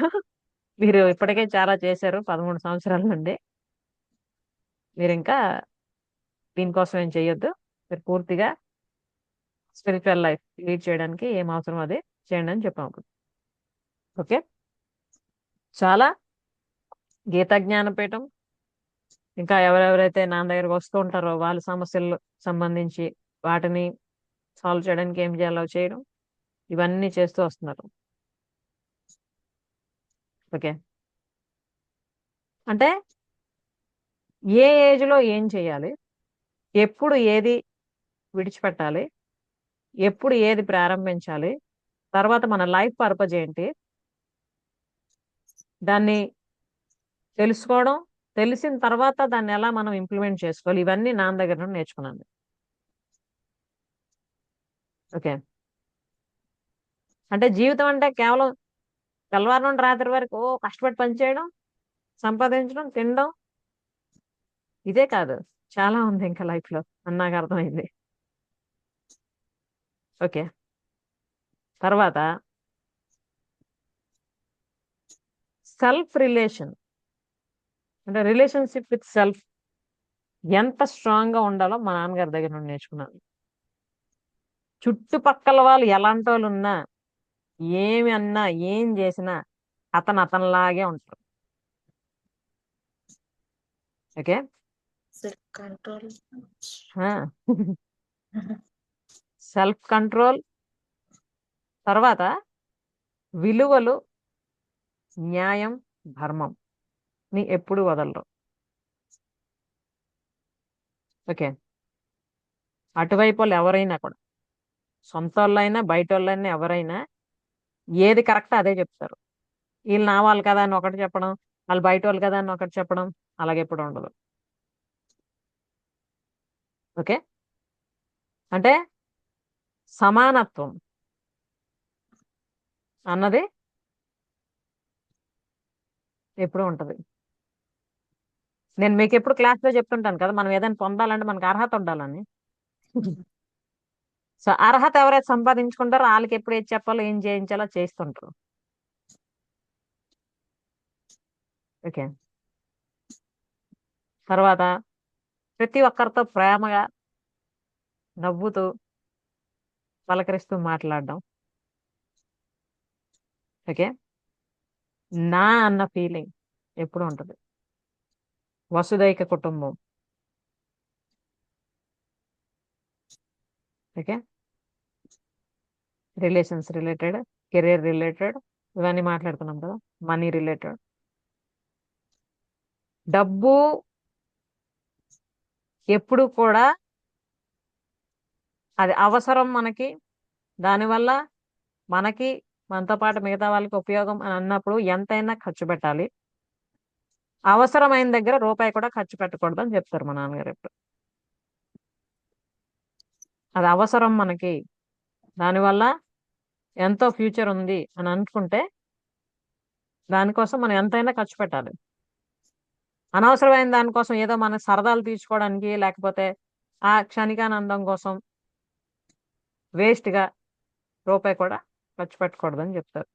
మీరు ఇప్పటికే చాలా చేశారు 13 సంవత్సరాల నుండి, మీరు ఇంకా దీనికోసం ఏం చెయ్యొద్దు, మీరు పూర్తిగా స్పిరిచువల్ లైఫ్ లీడ్ చేయడానికి ఏం అవసరం అది చేయండి అని చెప్పాము అప్పుడు. ఓకే, చాలా గీతా జ్ఞానపీఠం, ఇంకా ఎవరెవరైతే నా దగ్గరకు వస్తూ ఉంటారో వాళ్ళ సమస్యలు సంబంధించి వాటిని సాల్వ్ చేయడానికి ఏం చేయాలో చేయడం, ఇవన్నీ చేస్తూ వస్తున్నారు. ఓకే, అంటే ఏ ఏజ్ లో ఏం చేయాలి, ఎప్పుడు ఏది విడిచిపెట్టాలి, ఎప్పుడు ఏది ప్రారంభించాలి, తర్వాత మన లైఫ్ పర్పస్ ఏంటి, దాన్ని తెలుసుకోవడం, తెలిసిన తర్వాత దాన్ని ఎలా మనం ఇంప్లిమెంట్ చేసుకోవాలి, ఇవన్నీ నాన్న దగ్గర నుండి నేర్చుకున్నాను. ఓకే, అంటే జీవితం అంటే కేవలం తెల్లవారు నుండి రాత్రి వరకు కష్టపడి పనిచేయడం, సంపాదించడం, తినడం, ఇదే కాదు, చాలా ఉంది ఇంకా లైఫ్ లో అని నాకు అర్థమైంది. ఓకే, తర్వాత సెల్ఫ్ రిలేషన్, అంటే రిలేషన్షిప్ విత్ సెల్ఫ్ ఎంత స్ట్రాంగ్ గా ఉండాలో మా నాన్నగారి దగ్గర నుండి నేర్చుకున్నాను. చుట్టుపక్కల వాళ్ళు ఎలాంటి వాళ్ళు ఉన్నా, ఏమి అన్నా, ఏం చేసినా అతను అతనిలాగే ఉంటారు. Okay, self control. Self control, తర్వాత విలువలు, న్యాయం, ధర్మం ని ఎప్పుడు వదలరు. ఓకే, అటువైపు వాళ్ళు ఎవరైనా కూడా, సొంత వాళ్ళైనా బయట వాళ్ళైనా ఎవరైనా ఏది కరెక్ట్ అదే చెప్తారు. వీళ్ళు నా వాళ్ళు కదా అని ఒకటి చెప్పడం, వాళ్ళు బయట వాళ్ళు కదా అని ఒకటి చెప్పడం, అలాగే ఎప్పుడు ఉండదు. ఓకే, అంటే సమానత్వం అన్నది ఎప్పుడు ఉంటది. నేను మీకు ఎప్పుడు క్లాస్లో చెప్తుంటాను కదా, మనం ఏదైనా పొందాలంటే మనకు అర్హత ఉండాలని. సో అర్హత ఎవరైతే సంపాదించుకుంటారో వాళ్ళకి ఎప్పుడు ఏది చెప్పాలో ఏం చేయించాలో చేస్తుంటారు. ఓకే, తర్వాత ప్రతి ఒక్కరితో ప్రేమగా నవ్వుతూ పలకరిస్తూ మాట్లాడడం. ఓకే, నా అన్న ఫీలింగ్ ఎప్పుడు ఉంటుంది. వసుదైక కుటుంబం. Okay, relations related, career related, ఇవన్నీ మాట్లాడుకున్నాం కదా. మనీ రిలేటెడ్, డబ్బు ఎప్పుడు కూడా అది అవసరం మనకి, దానివల్ల మనకి మనతో పాటు మిగతా వాళ్ళకి ఉపయోగం అని అన్నప్పుడు ఎంతైనా ఖర్చు పెట్టాలి. అవసరమైన దగ్గర రూపాయి కూడా ఖర్చు పెట్టకూడదు అని చెప్తారు మా నాన్నగారు ఎప్పుడు. అది అవసరం మనకి, దానివల్ల ఎంతో ఫ్యూచర్ ఉంది అని అనుకుంటే దానికోసం మనం ఎంతైనా ఖర్చు పెట్టాలి. అనవసరమైన దానికోసం ఏదో మన సరదాలు తీర్చుకోవడానికి లేకపోతే ఆ క్షణికానందం కోసం వేస్ట్గా రూపాయి కూడా ఖర్చు పెట్టకూడదు అని చెప్తారు.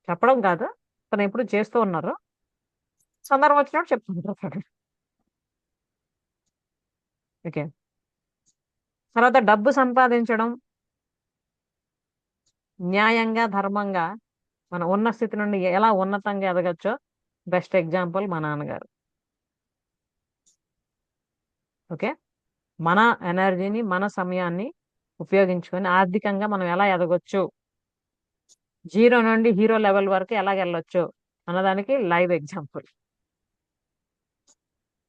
చెప్పడం కాదు, తను ఎప్పుడు చేస్తూ ఉన్నారు, సందర్భం వచ్చినప్పుడు చెప్తుంటారు. ఓకే, తర్వాత డబ్బు సంపాదించడం న్యాయంగా ధర్మంగా మన ఉన్న స్థితి నుండి ఎలా ఉన్నతంగా ఎదగచ్చో బెస్ట్ ఎగ్జాంపుల్ మా నాన్నగారు. ఓకే, మన ఎనర్జీని మన సమయాన్ని ఉపయోగించుకొని ఆర్థికంగా మనం ఎలా ఎదగొచ్చు, జీరో నుండి హీరో లెవెల్ వరకు ఎలా వెళ్ళొచ్చు అన్నదానికి లైవ్ ఎగ్జాంపుల్.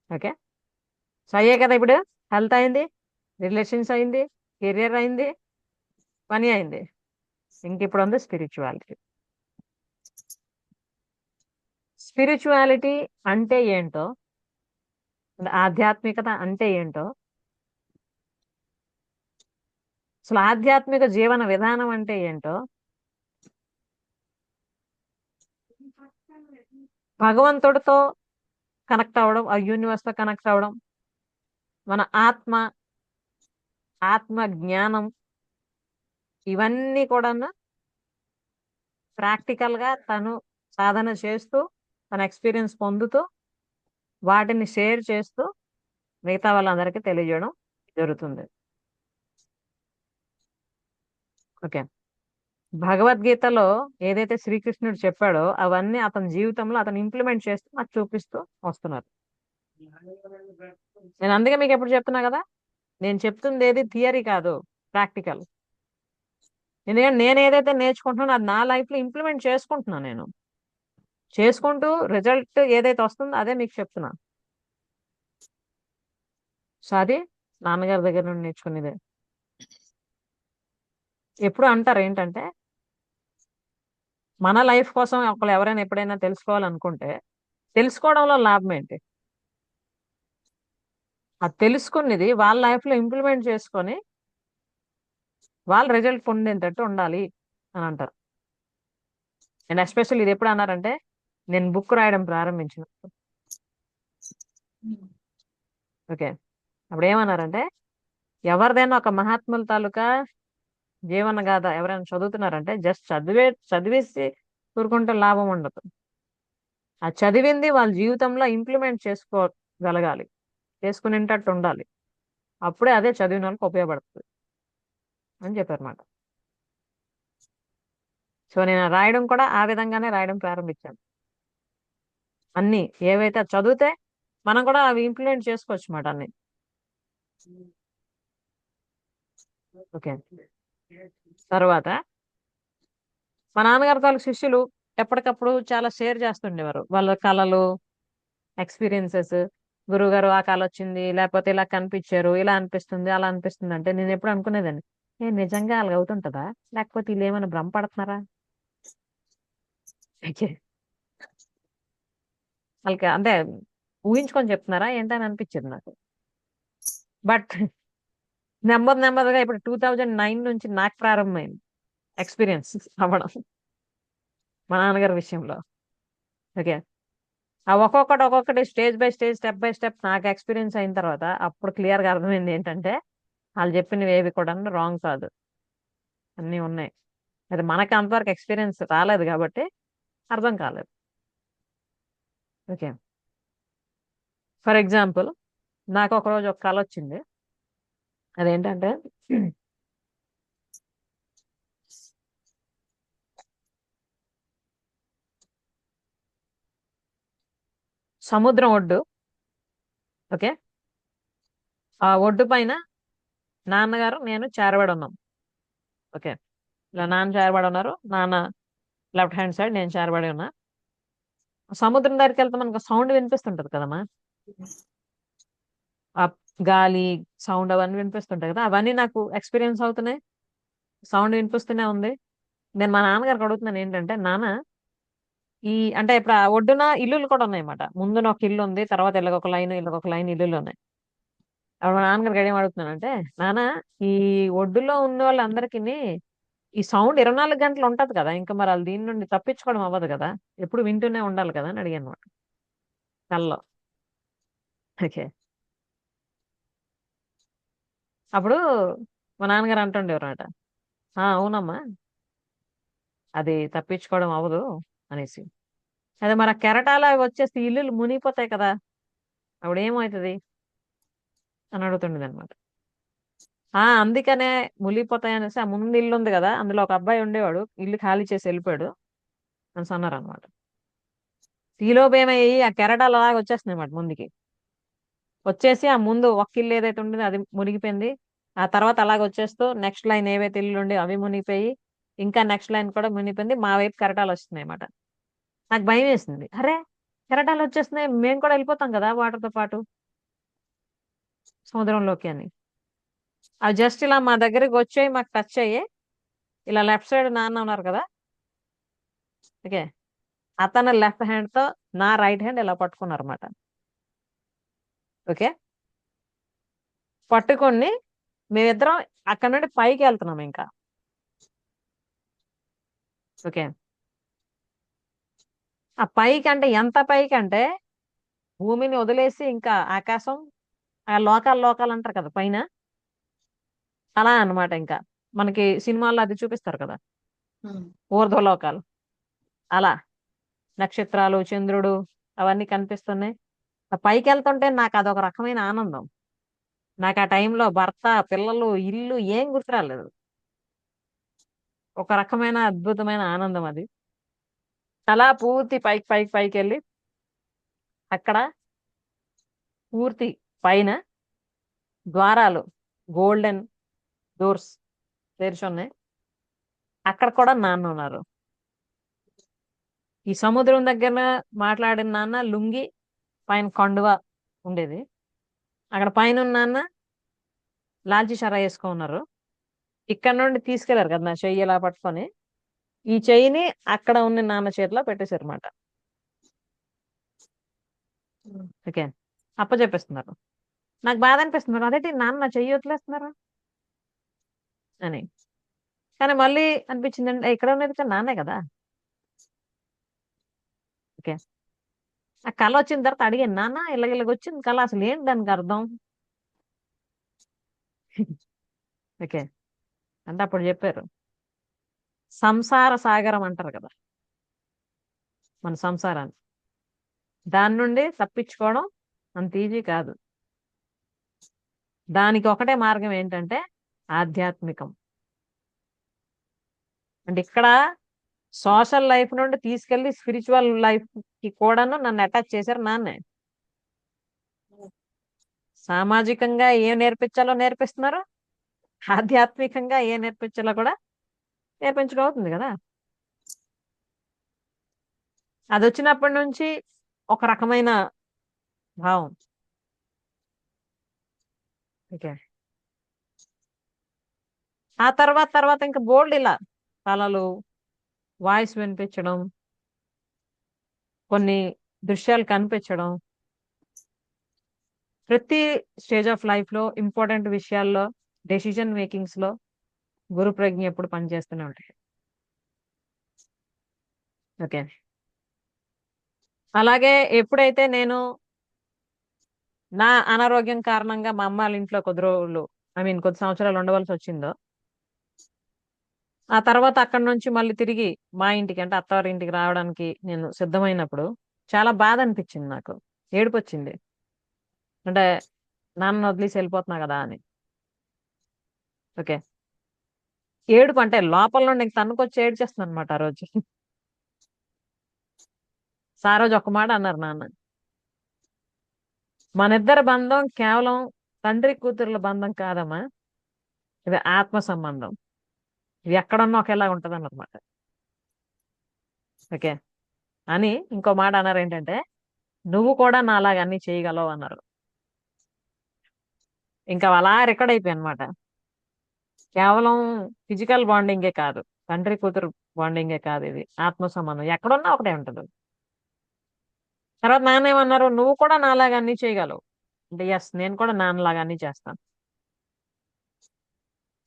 ఓకే, సో అయ్యే కదా ఇప్పుడు హెల్త్ అయింది, రిలేషన్స్ అయింది, కెరియర్ అయింది, పని అయింది, ఇంక ఇప్పుడు ఉంది స్పిరిచువాలిటీ. స్పిరిచువాలిటీ అంటే ఏంటో, ఆధ్యాత్మికత అంటే ఏంటో, అసలు ఆధ్యాత్మిక జీవన విధానం అంటే ఏంటో, భగవంతుడితో కనెక్ట్ అవ్వడం, ఆ యూనివర్స్ తో కనెక్ట్ అవ్వడం, మన ఆత్మ జ్ఞానం, ఇవన్నీ కూడా ప్రాక్టికల్ గా తను సాధన చేస్తూ తన ఎక్స్పీరియన్స్ పొందుతూ వాటిని షేర్ చేస్తూ మిగతా వాళ్ళందరికీ తెలియజేయడం జరుగుతుంది. ఓకే, భగవద్గీతలో ఏదైతే శ్రీకృష్ణుడు చెప్పాడో అవన్నీ అతని జీవితంలో అతను ఇంప్లిమెంట్ చేస్తూ నాకు చూపిస్తూ వస్తున్నారు. నేను అందుకే మీకు ఎప్పుడు చెప్తున్నా కదా, నేను చెప్తుంది ఏది థియరీ కాదు, ప్రాక్టికల్. ఎందుకంటే నేను ఏదైతే నేర్చుకుంటున్నానో అది నా లైఫ్ లో ఇంప్లిమెంట్ చేసుకుంటున్నాను. నేను చేసుకుంటూ రిజల్ట్ ఏదైతే వస్తుందో అదే మీకు చెప్తున్నా. సో అది నాన్నగారి దగ్గర నుండి నేర్చుకునేదే. ఎప్పుడు అంటారు ఏంటంటే, మన లైఫ్ కోసం ఒకళ్ళు ఎవరైనా ఎప్పుడైనా తెలుసుకోవాలనుకుంటే తెలుసుకోవడంలో లాభం ఏంటి, అది తెలుసుకున్నది వాళ్ళ లైఫ్ లో ఇంప్లిమెంట్ చేసుకొని వాళ్ళ రిజల్ట్ పొందేటట్టు ఉండాలి అని అంటారు. అండ్ ఎస్పెషల్ ఇది ఎప్పుడు అన్నారంటే, నేను బుక్ రాయడం ప్రారంభించిన. ఓకే, అప్పుడు ఏమన్నారంటే, ఎవరిదైనా ఒక మహాత్ముల తాలూకా జీవన గాథ ఎవరైనా చదువుతున్నారంటే జస్ట్ చదివేసి ఊరుకుంటే లాభం ఉండదు. ఆ చదివింది వాళ్ళ జీవితంలో ఇంప్లిమెంట్ చేసుకోగలగాలి, చేసుకునేటట్టు ఉండాలి. అప్పుడే అదే చదివిన వాళ్ళకి ఉపయోగపడుతుంది అని చెప్పారన్నమాట. సో నేను రాయడం కూడా ఆ విధంగానే రాయడం ప్రారంభించాను. అన్ని ఏవైతే చదివితే మనం కూడా అవి ఇంప్లిమెంట్ చేసుకోవచ్చు అన్నమాట అన్ని. ఓకే. తర్వాత మా నాన్నగారి తాలూకు శిష్యులు ఎప్పటికప్పుడు చాలా షేర్ చేస్తుండేవారు వాళ్ళ కళలు, ఎక్స్పీరియన్సెస్. గురువుగారు ఆ కళ వచ్చింది, లేకపోతే ఇలా కనిపించారు, ఇలా అనిపిస్తుంది, అలా అనిపిస్తుంది అంటే నేను ఎప్పుడు అనుకునేదాన్ని, నిజంగా అలాగ అవుతుంటదా, లేకపోతే వీళ్ళు ఏమైనా భ్రమ పడుతున్నారా, ఓకే, వాళ్ళకి అంటే ఊహించుకొని చెప్తున్నారా ఏంటని అనిపించింది నాకు. బట్ నెమ్మదిగా ఇప్పుడు 2009 నుంచి నాకు ప్రారంభమైంది ఎక్స్పీరియన్స్ అవ్వడం మా నాన్నగారి విషయంలో. ఓకే. ఆ ఒక్కొక్కటి stage by stage, step by step నాకు ఎక్స్పీరియన్స్ అయిన తర్వాత అప్పుడు క్లియర్ గా అర్థమైంది ఏంటంటే వాళ్ళు చెప్పినవి ఏవి కూడా రాంగ్ కాదు, అన్నీ ఉన్నాయి. అది మనకి అంతవరకు ఎక్స్పీరియన్స్ రాలేదు కాబట్టి అర్థం కాలేదు. ఓకే. ఫర్ ఎగ్జాంపుల్ నాకు ఒక రోజు ఒక కళ వచ్చింది. అదేంటంటే సముద్రం ఒడ్డు. ఓకే. ఆ ఒడ్డు పైన నాన్నగారు నేను చేరబడి ఉన్నాం. ఓకే. ఇలా నాన్న చేరబడి ఉన్నారు, నాన్న లెఫ్ట్ హ్యాండ్ సైడ్, నేను చేరబడి ఉన్నా. సముద్రం దగ్గరికి వెళ్తే మనకు సౌండ్ వినిపిస్తుంటది కదమ్మా, ఆ గాలి సౌండ్ అవన్నీ వినిపిస్తుంటాయి కదా, అవన్నీ నాకు ఎక్స్పీరియన్స్ అవుతున్నాయి, సౌండ్ వినిపిస్తూనే ఉంది. నేను మా నాన్నగారికి అడుగుతున్నాను ఏంటంటే, నాన్న ఈ అంటే ఇప్పుడు ఆ ఒడ్డున ఇల్లులు కూడా ఉన్నాయన్నమాట. ముందున ఒక ఇల్లు ఉంది, తర్వాత ఇళ్ళకొక లైన్ ఇల్లులు ఉన్నాయి. అప్పుడు మా నాన్నగారికి ఏం అడుగుతున్నానంటే, నాన్న ఈ ఒడ్డులో ఉన్న వాళ్ళందరికీ ఈ సౌండ్ 24 గంటలు ఉంటది కదా, ఇంకా మరి వాళ్ళు దీని నుండి తప్పించుకోవడం అవ్వదు కదా, ఎప్పుడు వింటూనే ఉండాలి కదా అని అడిగాను అనమాట కల్లో. ఓకే. అప్పుడు మా నాన్నగారు అంటుండేవారు అనమాట, అవునమ్మా, అది తప్పించుకోవడం అవ్వదు అనేసి. అదే మరి ఆ కెరటాలు అవి వచ్చేసి ఇల్లులు మునిగిపోతాయి కదా, అప్పుడు ఏమవుతుంది అని అడుగుతుండేది అనమాట. అందుకనే మునిగిపోతాయి అనేసి ఆ ముందు ఇల్లు ఉంది కదా, అందులో ఒక అబ్బాయి ఉండేవాడు, ఇల్లు ఖాళీ చేసి వెళ్ళిపోయాడు అని అన్నారు అనమాట. ఈలోపు ఏమయ్యి ఆ కెరటాలు అలాగ వచ్చేస్తున్నాయి అన్నమాట ముందుకి. వచ్చేసి ఆ ముందు ఒక్క ఇల్లు ఏదైతే ఉండేదో అది మునిగిపోయింది. ఆ తర్వాత అలాగ వచ్చేస్తూ నెక్స్ట్ లైన్ ఏవైతే ఇల్లు ఉండే అవి మునిగిపోయి, ఇంకా నెక్స్ట్ లైన్ కూడా మునిగిపోయింది. మా వైపు కెరటాలు వస్తున్నాయి అన్నమాట. నాకు భయం వేసింది, అరే కెరటాలు వచ్చేస్తున్నాయి, మేము కూడా వెళ్ళిపోతాం కదా వాటర్తో పాటు సముద్రంలోకి అని. అవి జస్ట్ ఇలా మా దగ్గరికి వచ్చాయి, మాకు టచ్ అయ్యి, ఇలా లెఫ్ట్ సైడ్ నాన్న ఉన్నారు కదా, ఓకే, అతను లెఫ్ట్ హ్యాండ్ తో నా రైట్ హ్యాండ్ ఇలా పట్టుకున్నారు అనమాట. ఓకే. పట్టుకొని మేమిద్దరం అక్కడ నుండి పైకి వెళ్తున్నాం ఇంకా. ఓకే. ఆ పైకి అంటే ఎంత పైకి అంటే భూమిని వదిలేసి ఇంకా ఆకాశం, ఆ లోకాలు అంటారు కదా పైన, అలా అన్నమాట. ఇంకా మనకి సినిమాల్లో అది చూపిస్తారు కదా, ఊర్ధ్వలోకాలు, అలా నక్షత్రాలు, చంద్రుడు అవన్నీ కనిపిస్తున్నాయి. ఆ పైకి వెళ్తుంటే నాకు అదొక రకమైన ఆనందం. నాకు ఆ టైంలో భర్త, పిల్లలు, ఇల్లు ఏం గుర్తురాలేదు. ఒక రకమైన అద్భుతమైన ఆనందం అది. అలా పూర్తి పైకి పైకి పైకి వెళ్ళి అక్కడ పూర్తి పైన ద్వారాలు, గోల్డెన్ డోర్స్ తెరిచి ఉన్నాయి. అక్కడ కూడా నాన్న ఉన్నారు. ఈ సముద్రం దగ్గర మాట్లాడిన నాన్న లుంగి పైన కండువ ఉండేది. అక్కడ పైన ఉన్న నాన్న లాల్చి షరా వేసుకో ఉన్నారు. ఇక్కడ నుండి తీసుకెళ్లారు కదా నా చెయ్యి ఇలా పట్టుకొని, ఈ చెయ్యిని అక్కడ ఉన్న నాన్న చేతిలో పెట్టేశారు అనమాట. ఓకే. అప్పచెప్పేస్తున్నారు. నాకు బాధ అనిపిస్తున్నారు, అదేంటి నాన్న నా చెయ్యి వదిలేస్తున్నారు అని. కానీ మళ్ళీ అనిపించింది, అంటే ఇక్కడ ఉన్నది కదా నాన్నే కదా. ఓకే. ఆ కళ వచ్చిన తర్వాత అడిగాను, నాన్న ఇలాగ వచ్చింది కళ, అసలు ఏంటి దానికి అర్థం. ఓకే. అంటే అప్పుడు చెప్పారు, సంసార సాగరం అంటారు కదా మన సంసారాన్ని, దాని నుండి తప్పించుకోవడం అంత ఈజీ కాదు. దానికి ఒకటే మార్గం ఏంటంటే ఆధ్యాత్మికం. అంటే ఇక్కడ సోషల్ లైఫ్ నుండి తీసుకెళ్లి స్పిరిచువల్ లైఫ్ కి కూడాను నన్ను అటాచ్ చేశారు నాన్నే. సామాజికంగా ఏం నేర్పించాలో నేర్పిస్తున్నారు, ఆధ్యాత్మికంగా ఏం నేర్పించాలో కూడా నేర్పించడం అవుతుంది కదా. అది వచ్చినప్పటి నుంచి ఒక రకమైన భావం. ఓకే. ఆ తర్వాత తర్వాత ఇంకా బోల్డ్ ఇలా కళలు, వాయిస్ వినిపించడం, కొన్ని దృశ్యాలు కనిపించడం, ప్రతి స్టేజ్ ఆఫ్ లైఫ్ లో ఇంపార్టెంట్ విషయాల్లో డెసిజన్ మేకింగ్స్ లో గురు ప్రజ్ఞ ఎప్పుడు పనిచేస్తూనే ఉంటాయి. ఓకే. అలాగే ఎప్పుడైతే నేను నా అనారోగ్యం కారణంగా మా అమ్మ వాళ్ళ ఇంట్లో కొద్ది రోజులు, కొద్ది సంవత్సరాలు ఉండవలసి వచ్చిందో, ఆ తర్వాత అక్కడి నుంచి మళ్ళీ తిరిగి మా ఇంటికి అంటే అత్తవారి ఇంటికి రావడానికి నేను సిద్ధమైనప్పుడు చాలా బాధ అనిపించింది, నాకు ఏడుపు వచ్చింది. అంటే నాన్న వదిలేసి వెళ్ళిపోతున్నా కదా అని. ఓకే. ఏడుపు అంటే లోపల నుండి ఇంక తన్నుకొచ్చి ఏడ్చేస్తుంది అనమాట ఆ రోజు. ఆ రోజు ఒక మాట అన్నారు నాన్న, మనిద్దరి బంధం కేవలం తండ్రి కూతుర్ల బంధం కాదమ్మా, ఇది ఆత్మ సంబంధం, ఇది ఎక్కడున్నా ఒకేలా ఉంటది అన్నమాట. ఓకే. అని ఇంకో మాట అన్నారు ఏంటంటే, నువ్వు కూడా నాలాగా అన్ని చేయగలవు అన్నారు. ఇంకా అలా రికార్డ్ అయిపోయి అనమాట. కేవలం ఫిజికల్ బాండింగే కాదు, తండ్రి కూతురు బాండింగే కాదు, ఇది ఆత్మ సంబంధం ఎక్కడున్నా ఒకటే ఉంటది. తర్వాత నాన్న ఏమన్నారు, నువ్వు కూడా నాలాగా అన్ని చేయగలవు అంటే, ఎస్ నేను కూడా నాన్నలాగా అన్ని చేస్తాను.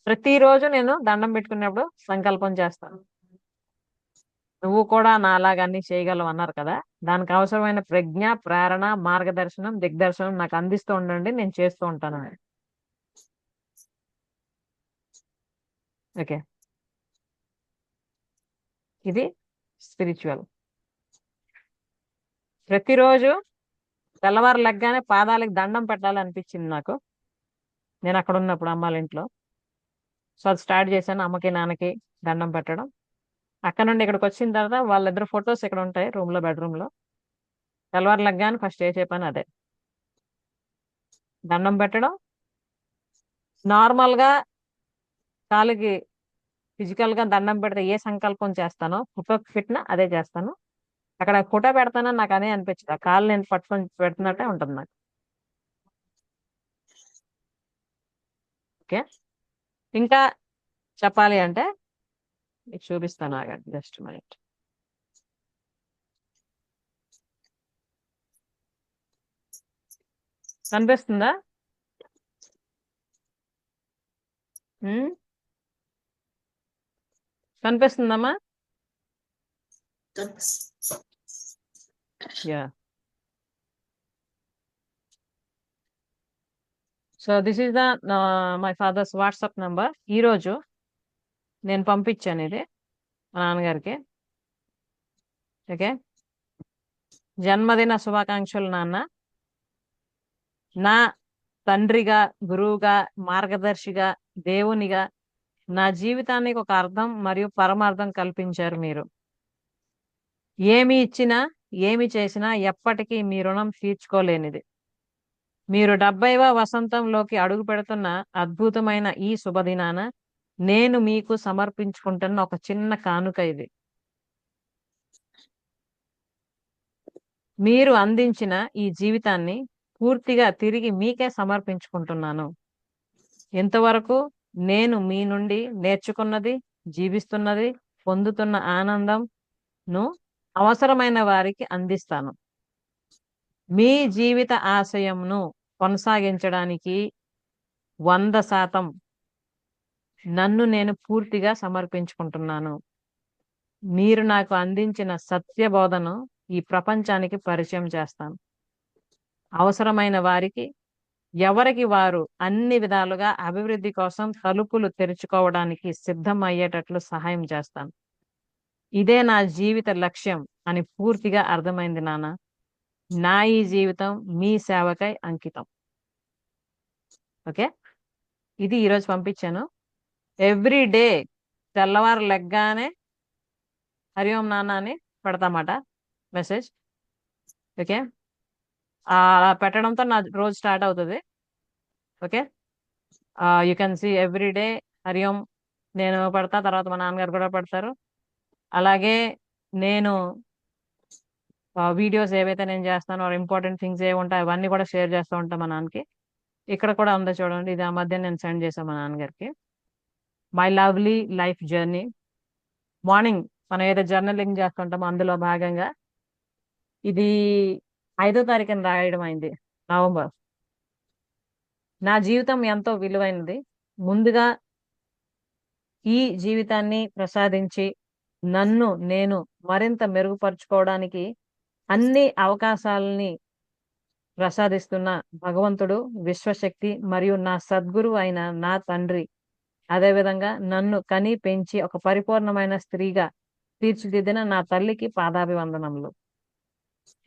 ప్రతిరోజు నేను దండం పెట్టుకున్నప్పుడు సంకల్పం చేస్తాను, నువ్వు కూడా నాలాగా అన్ని చేయగలవు అన్నారు కదా, దానికి అవసరమైన ప్రజ్ఞ, ప్రేరణ, మార్గదర్శనం, దిగ్దర్శనం నాకు అందిస్తూ ఉండండి, నేను చేస్తూ ఉంటాను. ఓకే. ఇది స్పిరిచువల్. ప్రతిరోజు తెల్లవారు లెగ్గానే పాదాలకు దండం పెట్టాలనిపించింది నాకు, నేను అక్కడ ఉన్నప్పుడు అమ్మాళ్ళ ఇంట్లో. సో అది స్టార్ట్ చేశాను, అమ్మకి నాన్నకి దండం పెట్టడం. అక్కడ నుండి ఇక్కడికి వచ్చిన తర్వాత వాళ్ళిద్దరు ఫొటోస్ ఇక్కడ ఉంటాయి రూమ్ లో, బెడ్రూమ్ లో. తెల్లవారు లెగ్గానే ఫస్ట్ ఏ చెప్పాను అదే, దండం పెట్టడం. నార్మల్ గా కాలుకి ఫిజికల్ గా దండం పెడితే ఏ సంకల్పం చేస్తానో ఫోటోకి పెట్టినా అదే చేస్తాను. అక్కడ ఫోటో పెడతానని నాకు అదే అనిపించింది, ఆ కాళ్ళు నేను పట్టుకొని పెడుతున్నట్టే ఉంటుంది నాకు. ఓకే. ఇంకా చెప్పాలి అంటే మీకు చూపిస్తాను, ఆగండి జస్ట్ మినిట్. కనిపిస్తుందా? ఉమ్, కనిపిస్తుందమ్మా? Yeah. So this is the my father's WhatsApp number. ఈరోజు నేను పంపించాను ఇది మా నాన్నగారికి. ఓకే. జన్మదిన శుభాకాంక్షలు నాన్న. నా తండ్రిగా, గురువుగా, మార్గదర్శిగా, దేవునిగా నా జీవితానికి ఒక అర్థం మరియు పరమార్థం కల్పించారు మీరు. ఏమి ఇచ్చినా, ఏమి చేసినా ఎప్పటికీ మీ రుణం తీర్చుకోలేనిది. మీరు 70వ వసంతంలోకి అడుగు పెడుతున్న అద్భుతమైన ఈ శుభదినాన నేను మీకు సమర్పించుకుంటున్న ఒక చిన్న కానుక ఇది. మీరు అందించిన ఈ జీవితాన్ని పూర్తిగా తిరిగి మీకే సమర్పించుకుంటున్నాను. ఇంతవరకు నేను మీ నుండి నేర్చుకున్నది, జీవిస్తున్నది, పొందుతున్న ఆనందంను అవసరమైన వారికి అందిస్తాను. మీ జీవిత ఆశయంను కొనసాగించడానికి 100% నన్ను నేను పూర్తిగా సమర్పించుకుంటున్నాను. మీరు నాకు అందించిన సత్య బోధను ఈ ప్రపంచానికి పరిచయం చేస్తాను. అవసరమైన వారికి, ఎవరికి వారు అన్ని విధాలుగా అభివృద్ధి కోసం తలుపులు తెరుచుకోవడానికి సిద్ధం అయ్యేటట్లు సహాయం చేస్తాను. ఇదే నా జీవిత లక్ష్యం అని పూర్తిగా అర్థమైంది నాన్న. నా ఈ జీవితం మీ సేవకై అంకితం. ఓకే. ఇది ఈరోజు పంపించాను. ఎవ్రీ డే తెల్లవారు లెగ్గానే హరి ఓం నాన్న అని పెడతామాట మెసేజ్. ఓకే. అలా పెట్టడంతో నా రోజు స్టార్ట్ అవుతుంది. Okay. You can see every day Hari Om నేను పడతా, తర్వాత మా నాన్నగారు కూడా పడతారు. అలాగే నేను వీడియోస్ ఏవైతే నేను చేస్తానో ఇంపార్టెంట్ థింగ్స్ ఏవి ఉంటాయి అవన్నీ కూడా షేర్ చేస్తూ ఉంటాను మా నాన్నకి. ఇక్కడ కూడా ఉందో చూడండి, ఇది ఆ మధ్య నేను సెండ్ చేశాను మా నాన్నగారికి. My lovely life journey. Morning మనం ఏదో జర్నలింగ్ చేస్తుంటామో అందులో భాగంగా ఇది 5వ తారీఖున రాయడం అయింది, నవంబర్. నా జీవితం ఎంతో విలువైనది. ముందుగా ఈ జీవితాన్ని ప్రసాదించి నన్ను నేను మరింత మెరుగుపరుచుకోవడానికి అన్ని అవకాశాలని ప్రసాదిస్తున్న భగవంతుడు, విశ్వశక్తి మరియు నా సద్గురు అయిన నా తండ్రి, అదేవిధంగా నన్ను కని పెంచి ఒక పరిపూర్ణమైన స్త్రీగా తీర్చిదిద్దిన నా తల్లికి పాదాభివందనములు.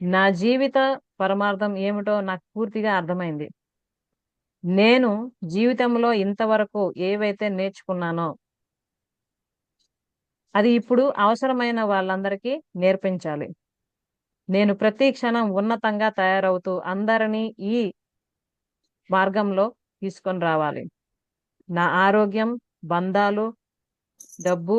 నా జీవిత పరమార్థం ఏమిటో నాకు పూర్తిగా అర్థమైంది. నేను జీవితంలో ఇంతవరకు ఏవైతే నేర్చుకున్నానో అది ఇప్పుడు అవసరమైన వాళ్ళందరికీ నేర్పించాలి. నేను ప్రతి క్షణం ఉన్నతంగా తయారవుతూ అందరినీ ఈ మార్గంలో తీసుకొని రావాలి. నా ఆరోగ్యం, బంధాలు, డబ్బు,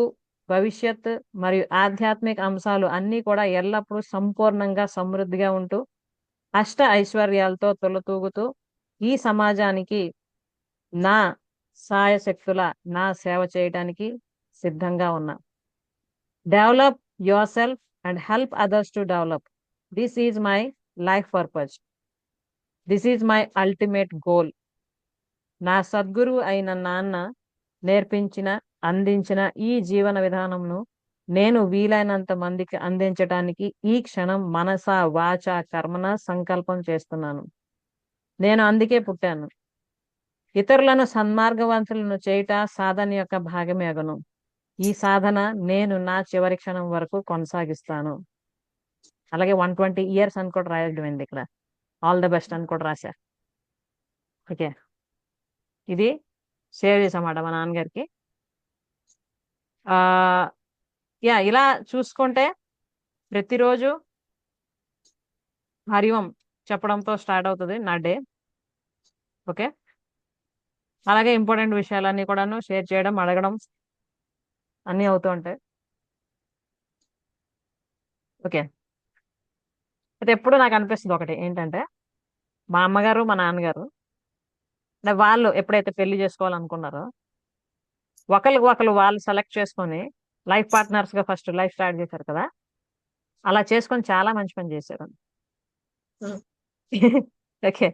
భవిష్యత్ మరియు ఆధ్యాత్మిక అంశాలు అన్నీ కూడా ఎల్లప్పుడూ సంపూర్ణంగా సమృద్ధిగా ఉంటూ అష్ట ఐశ్వర్యాలతో తొలతూగుతూ ఈ సమాజానికి నా సాయశక్తుల నా సేవ చేయడానికి సిద్ధంగా ఉన్నా. Develop your self and help others to develop. This is my life purpose. This is my ultimate goal. నా సద్గురువు అయిన నాన్న నేర్పించిన, అందించిన ఈ జీవన విధానంను నేను వీలైనంత మందికి అందించడానికి ఈ క్షణం మనస, వాచ, కర్మన సంకల్పం చేస్తున్నాను. నేను అందుకే పుట్టాను. ఇతరులను సన్మార్గవంతులను చేయుట సాధన యొక్క భాగమే అగును. ఈ సాధన నేను నా చివరి క్షణం వరకు కొనసాగిస్తాను. అలాగే 120 years అని కూడా రాయడం ఇక్కడ. ఆల్ ద బెస్ట్ అని కూడా రాశా. ఓకే, ఇది షేర్ చేసామాట మా నాన్నగారికి. ఇలా చూసుకుంటే ప్రతిరోజు హరి ఓం చెప్పడంతో స్టార్ట్ అవుతుంది నా డే. ఓకే, అలాగే ఇంపార్టెంట్ విషయాలన్నీ కూడాను షేర్ చేయడం, అడగడం అన్నీ అవుతూ ఉంటాయి. ఓకే, అయితే ఎప్పుడు నాకు అనిపిస్తుంది ఒకటి ఏంటంటే, మా అమ్మగారు మా నాన్నగారు వాళ్ళు ఎప్పుడైతే పెళ్లి చేసుకోవాలనుకున్నారో ఒకరికి ఒకరు వాళ్ళు సెలెక్ట్ చేసుకొని లైఫ్ పార్ట్నర్స్ గా ఫస్ట్ లైఫ్ స్టార్ట్ చేశారు కదా. అలా చేసుకొని చాలా మంచి పని చేశారు. ఓకే,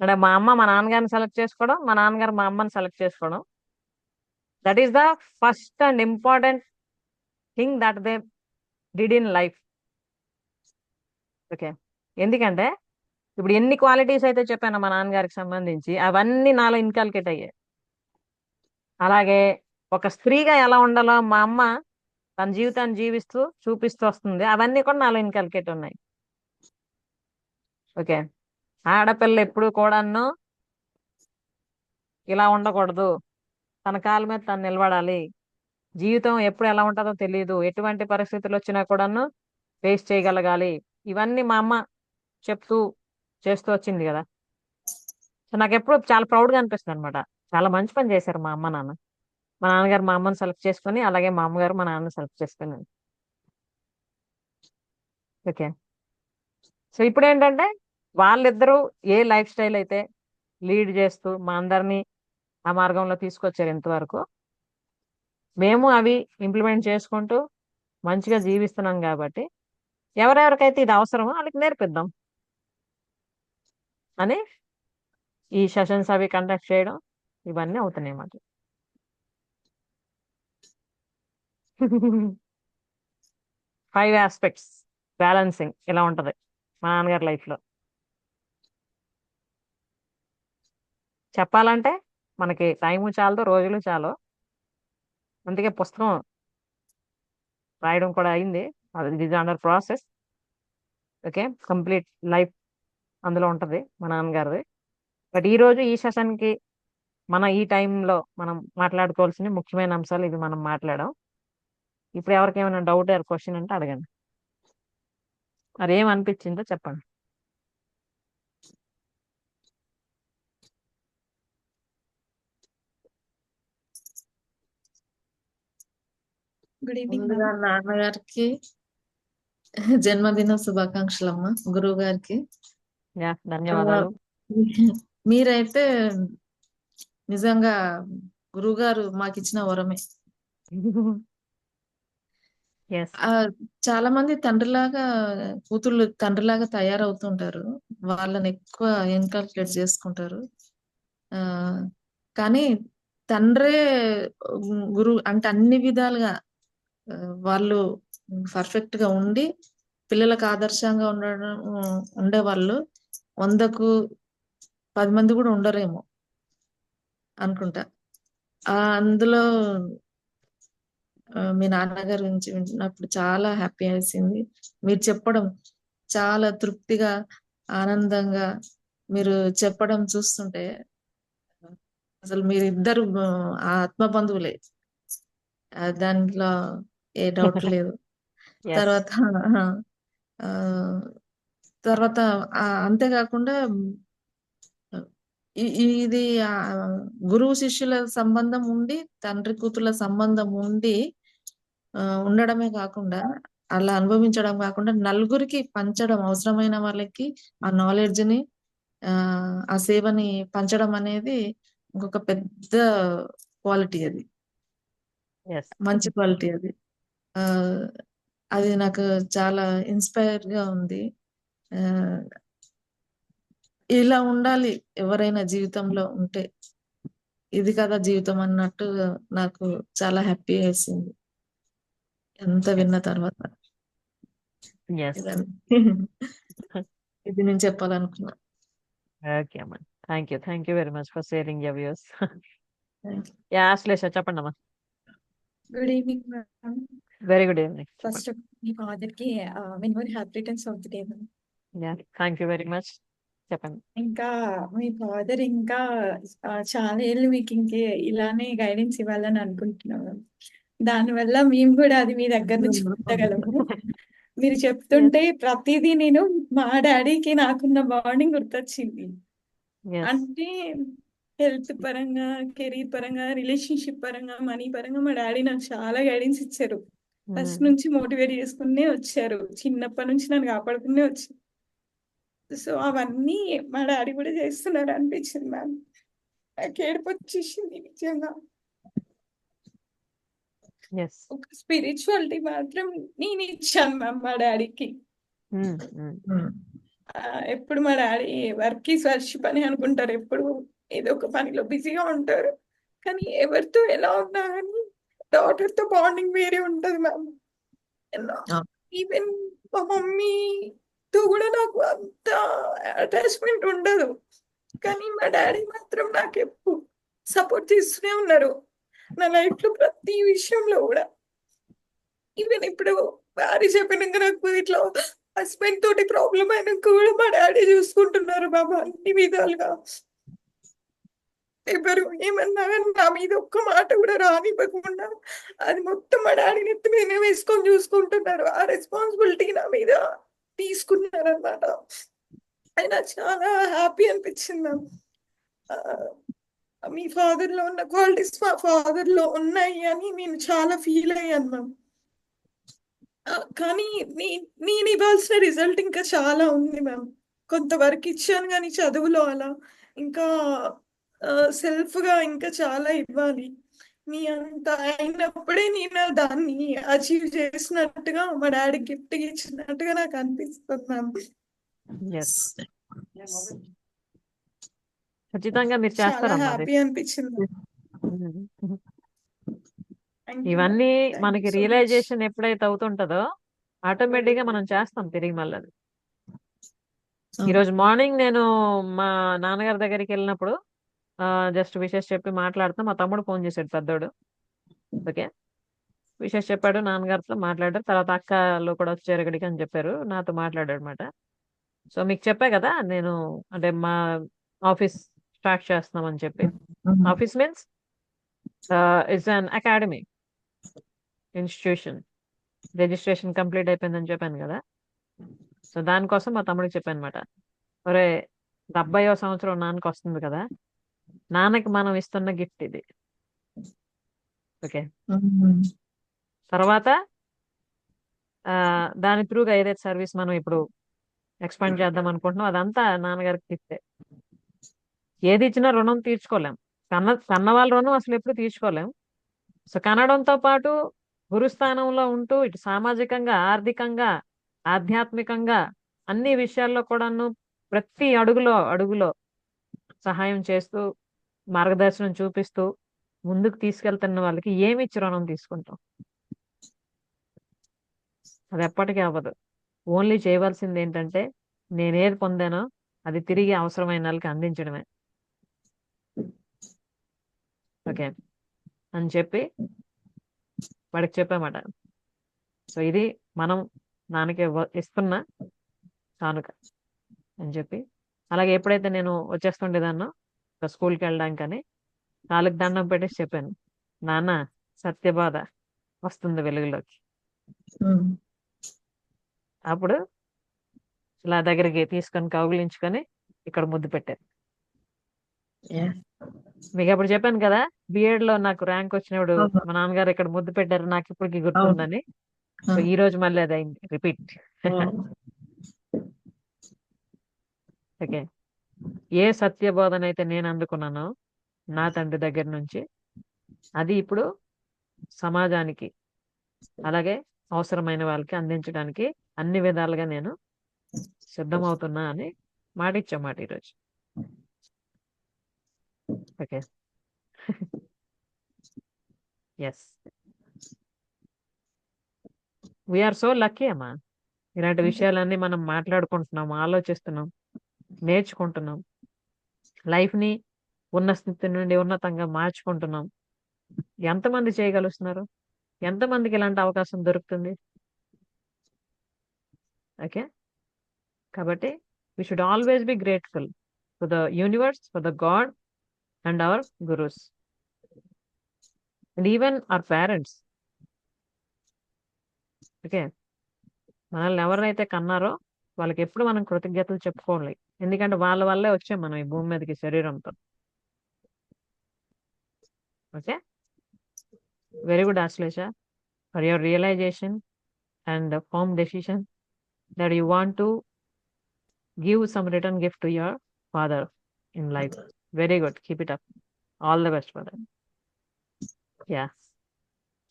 అంటే మా అమ్మ మా నాన్నగారిని సెలెక్ట్ చేసుకోవడం, మా నాన్నగారు మా అమ్మని సెలెక్ట్ చేసుకోవడం, that is the first and important thing that they did in life. Okay, ఎందుకంటే ఇప్పుడు ఎన్ని క్వాలిటీస్ అయితే చెప్పాను మా నాన్నగారికి సంబంధించి అవన్నీ నాలో ఇన్కల్కేట్ అయ్యాయి. అలాగే ఒక స్త్రీగా ఎలా ఉండాలో మా అమ్మ తన జీవితాన్ని జీవిస్తూ చూపిస్తూ వస్తుంది, అవన్నీ కూడా నాలో ఇన్కల్కేట్ ఉన్నాయి. ఓకే, ఆడపిల్ల ఎప్పుడు కూడాను ఇలా ఉండకూడదు, తన కాళ్ళ మీద తను నిలబడాలి, జీవితం ఎప్పుడు ఎలా ఉంటుందో తెలియదు, ఎటువంటి పరిస్థితులు వచ్చినా కూడాను ఫేస్ చేయగలగాలి, ఇవన్నీ మా అమ్మ చెప్తూ చేస్తూ వచ్చింది కదా. సో నాకు ఎప్పుడు చాలా ప్రౌడ్గా అనిపిస్తుంది అనమాట. చాలా మంచి పని చేశారు మా అమ్మ నాన్న. మా నాన్నగారు మా అమ్మని సెలెక్ట్ చేసుకొని, అలాగే మా అమ్మగారు మా నాన్న సెలెక్ట్ చేసుకుని. ఓకే, సో ఇప్పుడు ఏంటంటే వాళ్ళిద్దరూ ఏ లైఫ్ స్టైల్ అయితే లీడ్ చేస్తూ మా అందరినీ ఆ మార్గంలో తీసుకొచ్చారు ఇంతవరకు, మేము అవి ఇంప్లిమెంట్ చేసుకుంటూ మంచిగా జీవిస్తున్నాం కాబట్టి ఎవరెవరికైతే ఇది అవసరమో వాళ్ళకి నేర్పిద్దాం అని ఈ సెషన్స్ అవి కండక్ట్ చేయడం ఇవన్నీ అవుతున్నాయి అన్నమాట. 5 ఆస్పెక్ట్స్ బ్యాలెన్సింగ్ ఇలా ఉంటది మా నాన్నగారి లైఫ్ లో. చెప్పాలంటే మనకి టైము చాలదు, రోజులు చాలు. అందుకే పుస్తకం రాయడం కూడా అయింది, అది is under process. Okay, complete life అందులో ఉంటది మా నాన్నగారిది. బట్ ఈ రోజు ఈ సెషన్ కి మన ఈ టైంలో మనం మాట్లాడుకోవాల్సిన ముఖ్యమైన అంశాలు ఇవి మనం మాట్లాడాం. ఇప్పుడు ఎవరికి ఏమైనా డౌట్ ఆర్ క్వశ్చన్ అంటే అడగండి. మరి ఏం అనిపించిందో చెప్పండి. గుడ్ ఈవినింగ్ ముందుగా మ్యామ్. నాన్నగారికి జన్మదిన శుభాకాంక్షలమ్మా. గురువు గారికి యా ఆ, ధన్యవాదాలు. మీరైతే నిజంగా గురువు గారు మాకు ఇచ్చిన వరమే. ఎస్. ఆ చాలా మంది తండ్రిలాగా కూతుళ్ళు తండ్రిలాగా తయారవుతుంటారు. వాళ్ళని ఎక్కువ ఇన్కల్కేట్ చేసుకుంటారు. ఆ కానీ తండ్రే గురువు అంటే అన్ని విధాలుగా ఆ, వాళ్ళు పర్ఫెక్ట్ గా ఉండి పిల్లలకు ఆదర్శంగా ఉండే వాళ్ళు 100కు 10 మంది కూడా ఉండరేమో అనుకుంటా. అందులో మీ నాన్నగారి గురించి వింటున్నప్పుడు చాలా హ్యాపీ వేసింది. మీరు చెప్పడం చాలా తృప్తిగా, ఆనందంగా మీరు చెప్పడం చూస్తుంటే అసలు మీరిద్దరు ఆత్మ బంధువులే. దాంట్లో ఏ డౌట్ లేదు. ఎస్. తర్వాత ఆ, తర్వాత అంతేకాకుండా ఇది గురువు శిష్యుల సంబంధం ఉండి తండ్రి కూతుర్ల సంబంధం ఉండి ఉండడమే కాకుండా అలా అనుభవించడం కాకుండా నలుగురికి పంచడం, అవసరమైన వాళ్ళకి ఆ నాలెడ్జ్ ని ఆ సేవని పంచడం అనేది ఇంకొక పెద్ద క్వాలిటీ. అది ఎస్. మంచి క్వాలిటీ. అది ఆ అది నాకు చాలా ఇన్స్పైర్ గా ఉంది. ఆ ఇలా ఉండాలి ఎవరైనా జీవితంలో ఉంటే. ఇది కదా జీవితం అన్నట్టు నాకు చాలా హ్యాపీ వేసింది ఎంత విన్న తర్వాత. ఎస్. ఇది నేను చెప్పాలనుకున్నా. ఓకే అమ్మా. Thank you very much for sharing your views. Thank you. Yeah Ashlesha చెప్పండి అమ్మా. Good evening ma'am. Very good evening. First మీ ఫాదర్ కి many happy returns of the day ma'am. Yeah thank you very much. చెప్పండి. ఇంకా మీ ఫాదర్ ఇంకా చాలా ఏళ్ళు మీకు ఇంకే ఇలానే గైడెన్స్ ఇవ్వాలని అనుకుంటున్నాం మ్యామ్. దానివల్ల మేము కూడా అది మీ దగ్గర నుంచి పొందగలము. మీరు చెప్తుంటే ప్రతిదీ నేను మా డాడీకి నాకున్న బాండింగ్ గుర్తొచ్చింది. ఎస్. అంటే హెల్త్ పరంగా, కెరీర్ పరంగా, రిలేషన్షిప్ పరంగా, మనీ పరంగా మా డాడీ నాకు చాలా గైడెన్స్ ఇచ్చారు. ఫస్ట్ నుంచి మోటివేట్ చేసుకునే వచ్చారు. చిన్నప్పటి నుంచి నన్ను కాపాడుకునే వచ్చారు. సో అవన్నీ మా డాడీ కూడా చేస్తున్నారు అనిపించింది మ్యామ్. నాకు ఏడుపు వచ్చేసింది నిజంగా. ఎస్. ఒక స్పిరిచువాలిటీ మాత్రం నేను ఇచ్చాను మ్యామ్ మా డాడీకి. ఎప్పుడు మా డాడీ వర్క్ ఈజ్ వర్షిప్ అని అనుకుంటారు. ఎప్పుడు ఏదో ఒక పనిలో బిజీగా ఉంటారు. కానీ ఎవరితో ఎలా ఉన్నా కానీ డాటర్ తో బాండింగ్ వేరే ఉంటది మ్యామ్. ఈవెన్ మా మమ్మీతో కూడా నాకు అంత అటాచ్మెంట్ ఉండదు. కానీ మా డాడీ మాత్రం నాకు ఎప్పుడు సపోర్ట్ చేస్తూనే ఉన్నారు నా లైఫ్ లో ప్రతి విషయంలో కూడా. ఈవెన్ ఇప్పుడు భార్య చెప్పినాక నాకు ఇట్లా హస్బెండ్ తోటి ప్రాబ్లం అయినాక కూడా మా డాడీ చూసుకుంటున్నారు బాబా అన్ని విధాలుగా. ఎవరు ఏమన్నా కానీ నా మీద ఒక్క మాట కూడా రానివ్వకుండా అది మొత్తం మా డాడీ నెత్తి మీద వేసుకొని చూసుకుంటున్నారు. ఆ రెస్పాన్సిబిలిటీ నా మీద తీసుకున్నారు అన్నమాట. అది నాకు చాలా హ్యాపీ అనిపించింది మ్యామ్. మీ ఫాదర్ లో ఉన్న క్వాలిటీస్ మా ఫాదర్ లో ఉన్నాయి అని నేను చాలా ఫీల్ అయ్యాను మ్యామ్. కానీ నేను ఇవ్వాల్సిన రిజల్ట్ ఇంకా చాలా ఉంది మ్యామ్. కొంతవరకు ఇచ్చాను కానీ చదువులో అలా ఇంకా సెల్ఫ్ గా ఇంకా చాలా ఇవ్వాలి. మీ అంత అయినప్పుడే నేను దాన్ని అచీవ్ చేసినట్టుగా మా డాడీ గిఫ్ట్ ఇచ్చినట్టుగా నాకు అనిపిస్తుంది మ్యామ్. ఎస్. ఖచ్చితంగా మీరు చాలా చేస్తారమ్మా అది. హ్యాపీ అనిపించింది. ఇవన్నీ Thank మనకి you so much. రియలైజేషన్ ఎప్పుడైతే అవుతుంటుందో ఆటోమేటిక్ గా మనం చేస్తాం తిరిగి మళ్ళీ అది. ఈరోజు మార్నింగ్ నేను మా నాన్నగారి దగ్గరికి వెళ్ళినప్పుడు జస్ట్ విషెస్ చెప్పి మాట్లాడుతూ మా తమ్ముడు ఫోన్ చేశాడు పెద్దోడు. ఓకే, విషెస్ చెప్పాడు, నాన్నగారితో మాట్లాడారు. తర్వాత అక్కలు కూడా వచ్చారు ఇక్కడికి అని చెప్పారు, నాతో మాట్లాడాడు అనమాట. సో మీకు చెప్పా కదా నేను అంటే మా ఆఫీస్ స్టార్ట్ చేస్తున్నామని చెప్పి. Office means it's an academy institution. Registration complete అయిపోయిందని చెప్పాను కదా. సో దానికోసం మా తమ్ముడికి చెప్పాను అనమాట, ఒరే 70వ సంవత్సరం నాన్నకి వస్తుంది కదా, నాన్నకి మనం ఇస్తున్న గిఫ్ట్ ఇది. ఓకే, తర్వాత దాని త్రూగా ఏదైతే సర్వీస్ మనం ఇప్పుడు ఎక్స్పాండ్ చేద్దాం అనుకుంటున్నాం అదంతా నాన్నగారికి ఇస్తే ఏది ఇచ్చినా రుణం తీర్చుకోలేం. కన్న వాళ్ళ రుణం అసలు ఎప్పుడు తీర్చుకోలేం. సో కనడంతో పాటు గురుస్థానంలో ఉంటూ ఇటు సామాజికంగా, ఆర్థికంగా, ఆధ్యాత్మికంగా అన్ని విషయాల్లో కూడాను ప్రతి అడుగులో సహాయం చేస్తూ, మార్గదర్శనం చూపిస్తూ ముందుకు తీసుకెళ్తున్న వాళ్ళకి ఏమి ఇచ్చి రుణం తీసుకుంటాం? అది ఎప్పటికీ అవ్వదు. ఓన్లీ చేయవలసింది ఏంటంటే నేనేది పొందానో అది తిరిగి అవసరమైన వాళ్ళకి అందించడమే. ఓకే అని చెప్పి వాడికి చెప్పామాట. సో ఇది మనం నాన్నకి ఇస్తున్న కానుక అని చెప్పి, అలాగే ఎప్పుడైతే నేను వచ్చేస్తుండేదాన్నో స్కూల్కి వెళ్ళడానికని కాళ్ళకి దండం పెట్టేసి చెప్పాను, నాన్న సత్యబాధ వస్తుంది వెలుగులోకి. అప్పుడు ఇలా దగ్గరికి తీసుకొని కౌగిలించుకొని ఇక్కడ ముద్దు పెట్టారు. మీకు అప్పుడు చెప్పాను కదా బిఎడ్ లో నాకు ర్యాంక్ వచ్చినప్పుడు మా నాన్నగారు ఇక్కడ ముద్దు పెట్టారు, నాకు ఇప్పటికి గుర్తుందని. సో ఈ రోజు మళ్ళీ అది అయింది, రిపీట్. ఓకే, ఏ సత్యబోధన అయితే నేను అందుకున్నానో నా తండ్రి దగ్గర నుంచి అది ఇప్పుడు సమాజానికి అలాగే అవసరమైన వాళ్ళకి అందించడానికి అన్ని విధాలుగా నేను సిద్ధమవుతున్నా అని మాట ఇచ్చామాట ఈరోజు. Okay yes, we are so lucky అమ్మా. ఇలాంటి విషయాలన్నీ మనం మాట్లాడుకుంటున్నాం, ఆలోచిస్తున్నాం, నేర్చుకుంటున్నాం, లైఫ్ ని ఉన్న స్థితి నుండి ఉన్నతంగా మార్చుకుంటున్నాం. ఎంతమంది చేయగలుగుతున్నారు? ఎంతమందికి ఇలాంటి అవకాశం దొరుకుతుంది? ఓకే, కాబట్టి we should always be grateful for the universe, for the God and our gurus and even our parents. Okay, మనల్ని ఎవరైతే కన్నారో వాళ్ళకి ఎప్పుడు మనం కృతజ్ఞతలు చెప్పుకోవాలి. ఎందుకంటే వాళ్ళ వల్లే వచ్చాం మనం ఈ భూమి మీదకి శరీరంతో. Okay, very good Ashlesha for your realisation and a firm decision that you want to give some return gift to your father in life. Very good, keep it up. All the best for that. Yeah,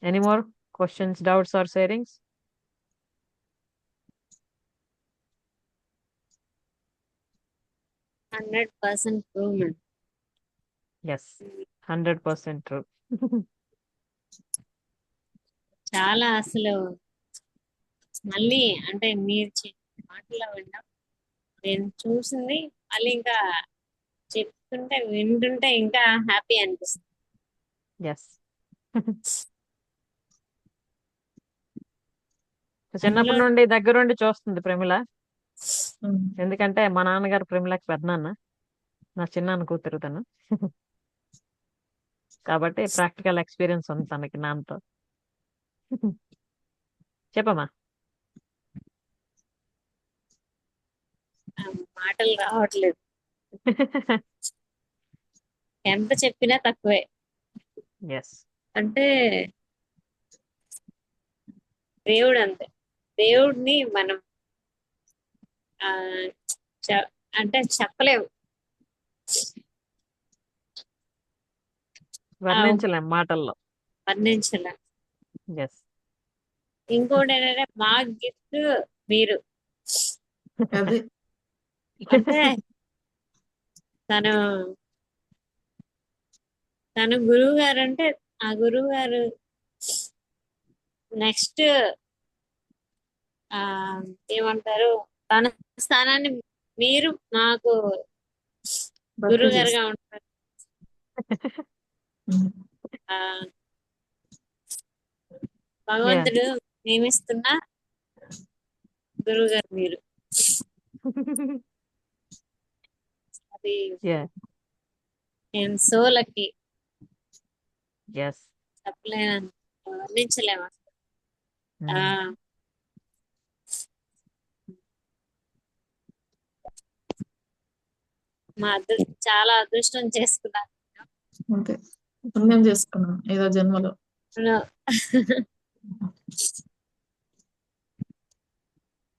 any more questions, doubts or sharings? Hundred percent true ma'am. Yes, 100% true. చాలా అసలు మళ్ళీ అంటే మీరు మాటలో విన్నాం, నేను చూసింది మళ్ళీ ఇంకా చెప్తుంటే వింటుంటే ఇంకా హ్యాపీ అనిపిస్తుంది. Yes. చిన్నప్పటి నుండి దగ్గరుండి చూస్తుంది ప్రమిళ. ఎందుకంటే మా నాన్నగారు ప్రమిళకి పెద్దనాన్న, నా చిన్నాన్న కూతురు తను. కాబట్టి ప్రాక్టికల్ ఎక్స్పీరియన్స్ ఉంది తనకి నాన్నతో. చెప్పమ్మా. మాటలు రావట్లేదు, ఎంత చెప్పినా తక్కువే. ఎస్, అంటే దేవుడు అంతే, దేవుడిని మనం అంటే చెప్పలేము, వర్ణించలేం మాటల్లో. వర్ణించలేం. ఎస్, ఇంకోటి ఏంటంటే మా గిఫ్ట్ మీరు. అదే అంటే తను గురువు గారు అంటే ఆ గురువు గారు నెక్స్ట్ ఏమంటారు తన స్థానాన్ని మీరు మాకు గురువు గారుగా ఉంటారు. భగవంతుడు నియమిస్తున్న గురువు గారు మీరు. అది నేను సో లక్కీ, ఎస్, చెప్పలేను, వర్ణించలేము అసలు. మా చాలా అదృష్టం చేసుకున్నాను. అంతే, పుణ్యం చేసుకున్నాం ఏదో జన్మలో.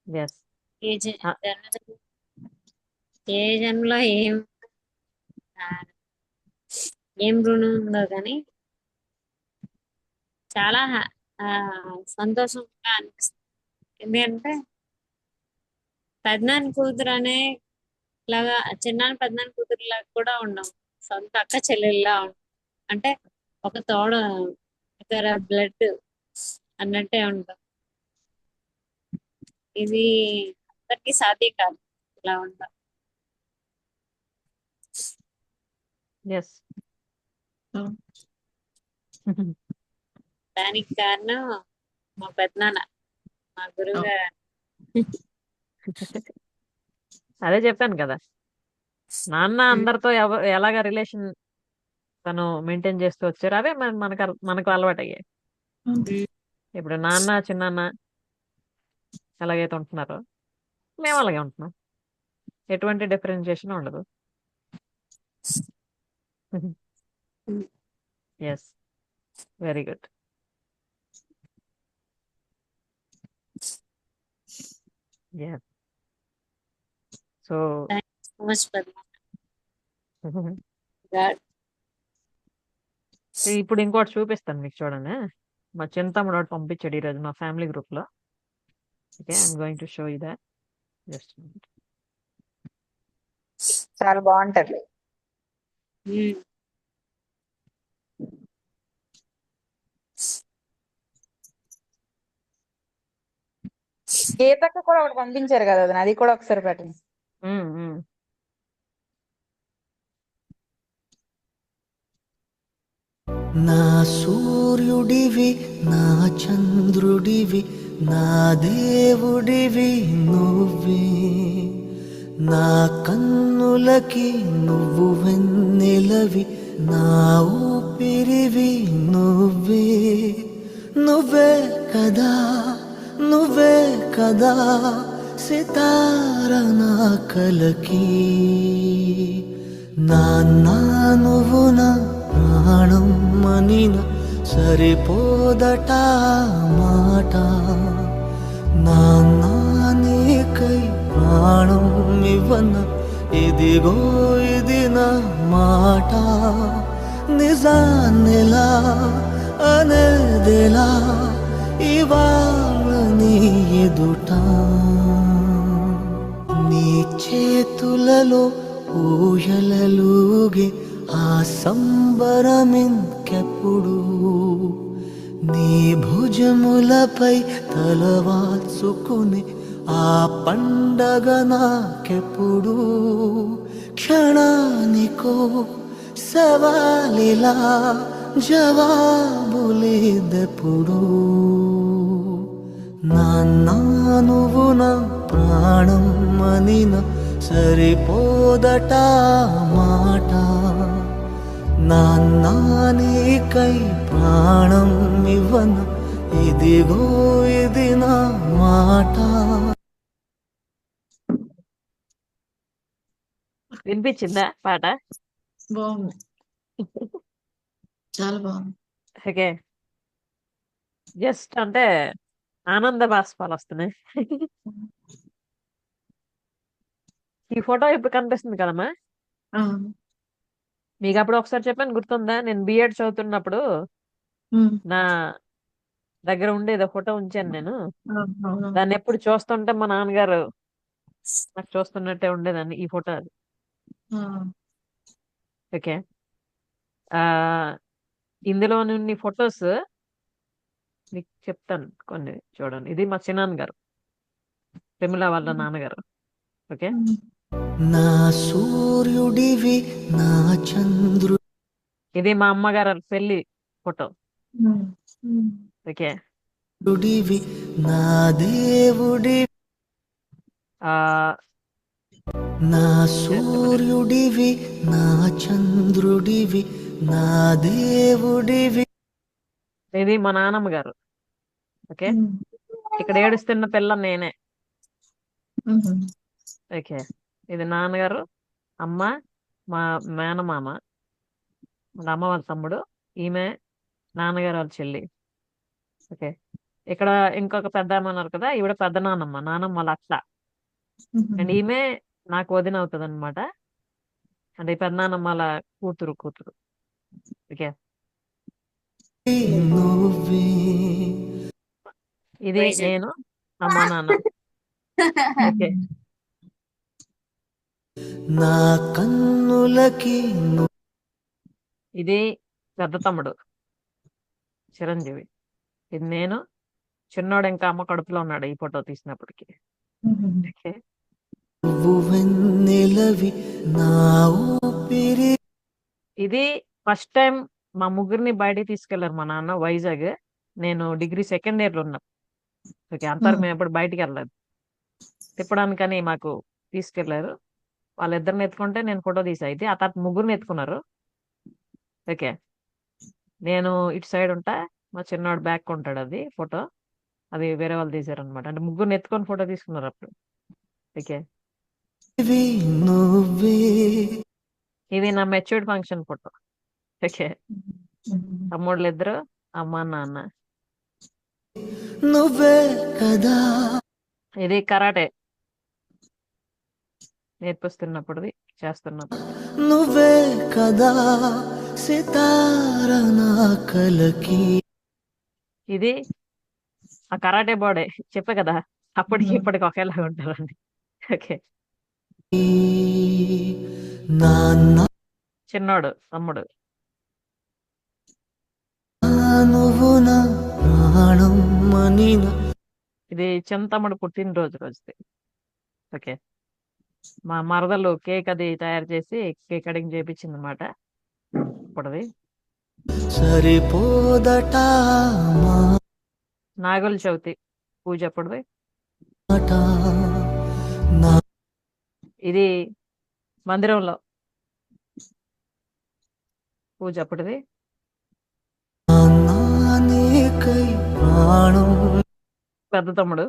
ఎస్. ఏ జన్మలో ఏ జన్మలో ఆ, ఏం రుణం ఉందో కానీ చాలా ఆ, సంతోషంగా అనిపిస్తుంది. ఎందుకంటే పెద్దనాన్న కూతురు అనే లాగా చిన్నాన్న పెద్దనాన్న కూతురు లాగా కూడా ఉన్నాం. సొంత అక్క చెల్లెల్లా ఉంటాం. అంటే ఒక తోడ ఇతర బ్లడ్ అన్నట్టే ఉంటాం. ఇది అందరికీ సాధ్యం కాదు ఇలా ఉంటాం. ఎస్. దానికి కారణం మా పెద్దనాన్న, మా గురువు గారు. అదే చెప్పాను కదా, నాన్న అందరితో ఎలాగ రిలేషన్ తను మెయింటైన్ చేస్తూ వచ్చారు, అవే మనకు అలవాటు అయ్యాయి. ఇప్పుడు నాన్న చిన్నాన్న ఎలాగైతే ఉంటున్నారో మేము అలాగే ఉంటున్నాం. ఎటువంటి డిఫరెన్షియేషన్ ఉండదు. Yes, very good. Yes. So thank you so much పెద్దనాన్న గాడ్. ఇప్పుడు ఇంకోటి చూపిస్తాను మీకు, చూడండి. మా చింతమ్ముడు ఒకటి పంపించాడు ఈరోజు మా ఫ్యామిలీ గ్రూప్ లో. Okay, I'm going to show you that. Just చాలా బాగుంటది. గీతక్క కూడా ఒకటి పంపించారు కదా, అది కూడా ఒకసారి పెట్టండి. నా సూర్యుడివి, నా చంద్రుడివి, నా దేవుడివి నువ్వే. నా కన్నులకి నువ్వు వెన్నెలవి, నా ఊపిరివి నువ్వే. నువ్వే కదా, నువ్వే కదా సితార నా కలకి. నాన్న నువ్వు నా ప్రాణం మనిన సరిపోదట మాట. నాన్న నీకై ప్రాణం ఇవ్వన ఇదిగో ఇది నా మాట. నిజాన్నెలా అనేదెలా ఇవాళ నీ ఎదుట. నీ చేతులలో ఊయలలుగే ఆ సంబరమింకెప్పుడు. నీ భుజములపై తలవాల్చుకుని ఆ పండగ నాకెప్పుడు. క్షణానికో సవాలిలా జవాబులేదెప్పుడు. నాన్న నువ్వు నా ప్రాణం మనిన సరిపోదట మాట. నాన్న నీకై ప్రాణం ఇవ్వన ఇదిగో ఇది నా మాట. వినిపించిందా పాట? బాగుంది, చాలా బాగుంది. ఓకే, జస్ట్ అంటే ఆనంద బాష్పాలు వస్తున్నాయి. ఈ ఫోటో ఇప్పుడు కనిపిస్తుంది కదమ్మా ఆ, మీకు? అప్పుడు ఒకసారి చెప్పాను, గుర్తుందా? నేను బిఎడ్ చదువుతున్నప్పుడు ఉమ్, నా దగ్గర ఉండేది ఫోటో ఉంచాను నేను. అవును. దాన్ని ఎప్పుడు చూస్తుంటే మా నాన్నగారు నాకు చూస్తున్నట్టే ఉండేదాన్ని. ఈ ఫోటో అది. ఆ, ఓకే, ఆ ఇందులో నుండి ఫొటోస్ మీకు చెప్తాను కొన్ని, చూడండి. ఇది మా చిన్నాన్న గారు, ప్రమిళ వాళ్ళ నాన్నగారు. ఓకే, ఉమ్, నా సూర్యుడివి, నా చంద్రు ఇది మా అమ్మగారు పెళ్లి ఫోటో. ఉమ్, ఉమ్, ఓకే, రుడివి, నా దేవుడి. ఆ నా సూర్యుడివి, నా చంద్రుడివి, నా దేవుడివి. ఇది మా నాన్నమ్మ గారు. ఓకే, ఉమ్, ఇక్కడ ఏడుస్తున్న పిల్ల నేనే. ఉమ్, ఓకే, ఇది నాన్నగారు, అమ్మ, మా మేనమామ, వాళ్ళ అమ్మ వాళ్ళ తమ్ముడు, ఈమె నాన్నగారు వాళ్ళ చెల్లి. ఓకే. ఇక్కడ ఇంకొక పెద్ద ఆమె ఉన్నారు కదా, ఈవిడ పెద్ద నానమ్మ, నానమ్మ వాళ్ళ అత్త. అండ్ ఈమె నాకు వదిన అవుతుంది అనమాట. అంటే ఈ పెద్ద నానమ్మ వాళ్ళ కూతురు. ఓకే. నువ్వే ఇది వైజాగ్. నేను, అమ్మ నాన్న. ఓకే. నా కన్నులకి ఇది పెద్ద తమ్ముడు చిరంజీవి. ఇది నేను, చిన్నోడు ఇంకా అమ్మ కడుపులో ఉన్నాడు ఈ ఫోటో తీసినప్పటికి. ఓకే. నువ్వు వెన్నెలవి నా ఊపిరి ఇది ఫస్ట్ టైం మా ముగ్గురిని బయటికి తీసుకెళ్లారు మా నాన్న వైజాగ్. నేను డిగ్రీ సెకండ్ ఇయర్ లో ఉన్నా. ఓకే. అంతవరకు మేము ఎప్పుడు బయటికి వెళ్ళలేదు. తిప్పడానికని మాకు తీసుకెళ్లారు. వాళ్ళిద్దరిని ఎత్తుకుంటే నేను ఫోటో తీసా. అయితే ఆ తర్వాత ముగ్గురిని ఎత్తుకున్నారు. ఓకే. నేను ఇటు సైడ్ ఉంటా, మా చిన్నవాడు బ్యాక్ ఉంటాడు. అది ఫోటో, అది వేరే వాళ్ళు తీసారు అనమాట. అంటే ముగ్గురిని ఎత్తుకొని ఫోటో తీసుకున్నారు అప్పుడు. ఓకే. నువ్వే ఇది నా మెచ్యూర్డ్ ఫంక్షన్ ఫోటో. ఓకే. తమ్ముళ్ళు ఇద్దరు, అమ్మ నాన్న. నువ్వే కదా ఇది కరాటే నేర్పిస్తున్నప్పుడు చేస్తున్నప్పుడు. నువ్వే కదా సితార నా కలకి ఇది ఆ కరాటే బాడీ చెప్పే కదా, అప్పటికి ఇప్పటికి ఒకేలాగా ఉంటారని. ఓకే. నాన్న చిన్నోడు తమ్ముడు. నువ్వు నా ప్రాణం మనిన ఇది చిన్న తమ్ముడు పుట్టినరోజు రోజుది. ఓకే. మా మరదలు కేక్ అది తయారు చేసి కేక్ కటింగ్ చేపించింది అనమాట. ఇప్పుడుది సరిపోదట నాగుల చవితి పూజ అప్పుడుది. మాట నా ఇది మందిరంలో పూజ అప్పుడుది. నాన్నకై ప్రాణం పెద్ద తమ్ముడు,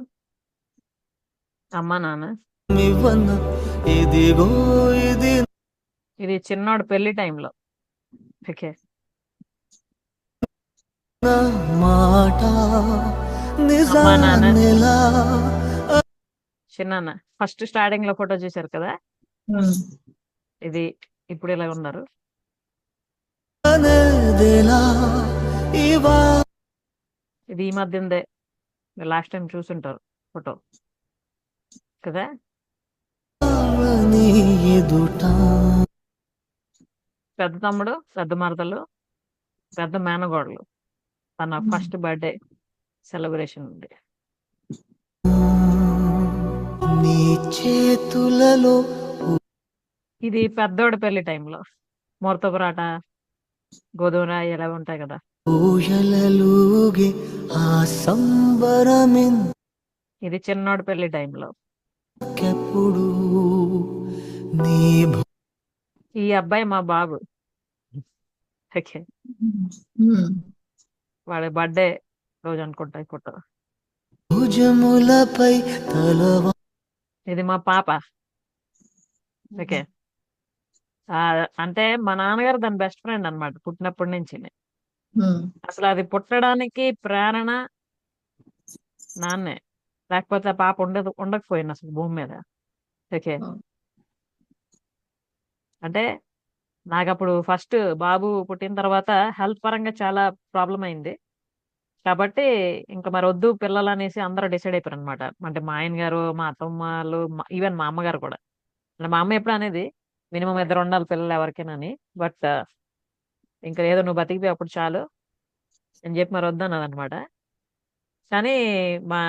అమ్మ నాన్న. ఇవ్వన ఇదిగో ఇది ఇది చిన్నోడు పెళ్లి టైంలో. ఓకే. నా మాట అమ్మా నాన్న, నిజాన్నిలా చిన్నాన్న. ఫస్ట్ స్టార్టింగ్ లో ఫోటో చూశారు కదా, ఇది ఇప్పుడు ఇలా ఉన్నారు. అనేదిలా ఇవా ఇది ఈ మధ్యందే, లాస్ట్ టైం చూసుంటారు ఫోటో కదా. నీ ఎదుట పెద్ద తమ్ముడు, పెద్ద మరదలు, పెద్ద మేనగోడలు. తన ఫస్ట్ బర్త్డే సెలబ్రేషన్ ఉంది. నీ చేతులలో ఇది పెద్దోడి పెళ్లి టైంలో ముహూర్త పరాట, గోధుమ రాయి ఇలా ఉంటాయి కదా. ఊయలలుగే ఆ సంబరమిన్ ఇది చిన్నోడి పెళ్లి టైంలో. కెప్పుడు నీ ఈ అబ్బాయి మా బాబు. ఓకే. వాడి బర్త్డే రోజు అనుకుంటా ఈ ఫోటో. భుజములపై తలవా ఇది మా పాప. ఓకే. అంటే మా నాన్నగారు దాని బెస్ట్ ఫ్రెండ్ అన్నమాట పుట్టినప్పటి నుంచి. అసలు అది పుట్టడానికి ప్రేరణ నాన్నే, లేకపోతే ఆ పాప ఉండకపోయింది అసలు భూమి మీద. ఓకే. అంటే నాకు అప్పుడు ఫస్ట్ బాబు పుట్టిన తర్వాత హెల్త్ పరంగా చాలా ప్రాబ్లం అయింది. కాబట్టి ఇంకా మరి వద్దు పిల్లలు అనేసి అందరూ డిసైడ్ అయిపోయారు అనమాట. అంటే మా ఆయన గారు, మా అత్తమ్మ వాళ్ళు, ఈవెన్ మా అమ్మగారు కూడా. అంటే మా అమ్మ ఎప్పుడు అనేది మినిమం ఇద్దరు ఉండాలి పిల్లలు ఎవరికైనా అని. బట్ ఇంకా ఏదో నువ్వు బతికిపోయి అప్పుడు చాలు అని చెప్పి మరి వద్దన్నది అనమాట. కానీ మా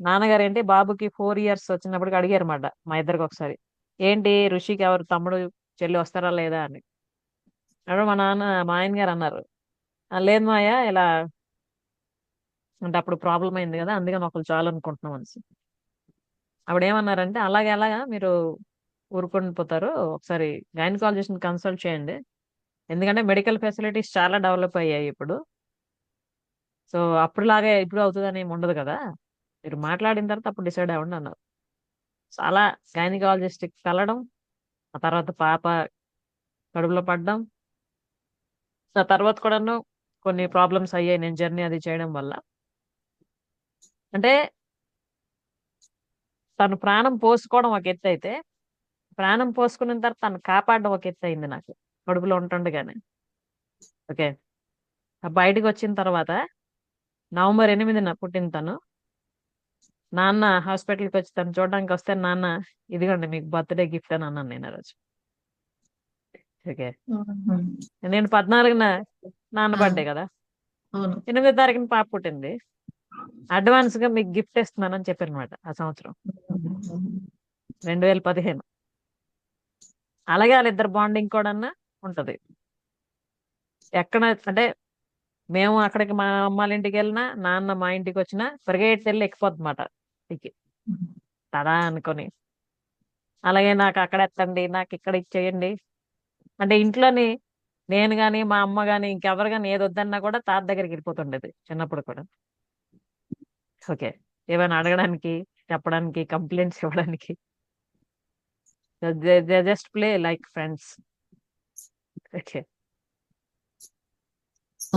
నాన్నగారు ఏంటి బాబుకి 4 years వచ్చినప్పటికి అడిగారు అన్నమాట మా ఇద్దరికి ఒకసారి, ఏంటి ఋషికి ఎవరు తమ్ముడు చెల్లి వస్తారా లేదా అని. అప్పుడు మా ఆయన గారు అన్నారు, "ఆ, లేదు మాయా ఇలా అంటే అప్పుడు ప్రాబ్లం అయింది కదా, అందుకని ఒకరు చాలు అనుకుంటున్నాం అనేసి." అప్పుడు ఏమన్నారంటే, అలాగే అలాగా మీరు ఊరుకొని పోతారు, ఒకసారి గైనకాలజిస్ట్ కన్సల్ట్ చేయండి. ఎందుకంటే మెడికల్ ఫెసిలిటీస్ చాలా డెవలప్ అయ్యాయి ఇప్పుడు. సో అప్పుడులాగే ఇప్పుడు అవుతుందని ఏమి ఉండదు కదా, మీరు మాట్లాడిన తర్వాత అప్పుడు డిసైడ్ అవ్వండి అన్నారు. సో అలా గైనకాలజిస్ట్ కలవడం, ఆ తర్వాత పాప కడుపులో పడ్డం, ఆ తర్వాత కూడాను కొన్ని ప్రాబ్లమ్స్ అయ్యాయి నేను జర్నీ అది చేయడం వల్ల. అంటే తను ప్రాణం పోసుకోవడం ఒక ఎత్తు అయితే, ప్రాణం పోసుకున్న తర్వాత తను కాపాడడం ఒక ఎత్తు అయింది నాకు కడుపులో ఉంటుండగానే. ఓకే. బయటకు వచ్చిన తర్వాత నవంబర్ 8న పుట్టిన తను. నాన్న హాస్పిటల్కి వచ్చి తను చూడడానికి వస్తే, నాన్న ఇదిగోండి మీకు బర్త్డే గిఫ్ట్ అని అన్నాను నేను ఆ రోజు. ఓకే. నేను 14న నాన్న బర్త్డే కదా, అవును 8వ తారీఖున పాప పుట్టింది. అడ్వాన్స్ గా మీకు గిఫ్ట్ ఇస్తున్నానని చెప్పాను అనమాట ఆ సంవత్సరం 2015. అలాగే వాళ్ళిద్దరు బాండింగ్ కూడా ఉంటది. ఎక్కడ అంటే మేము అక్కడికి మా అమ్మాళ్ళ ఇంటికి వెళ్ళినా, నాన్న మా ఇంటికి వచ్చినా పరిగెట్టి వెళ్ళి ఎక్కిపోద్ది మాట ఎక్కి తదా అనుకొని. అలాగే నాకు అక్కడ ఎత్తండి, నాకు ఇక్కడ ఇచ్చేయండి అంటే ఇంట్లోని నేను గాని మా అమ్మ గాని ఇంకెవరు గాని ఏది వద్దన్నా కూడా తాత దగ్గరికి వెళ్ళిపోతుండేది చిన్నప్పుడు కూడా. ఓకే. ఏమైనా అడగడానికి, చెప్పడానికి, కంప్లైంట్స్ ఇవ్వడానికి. Just play like friends. Okay.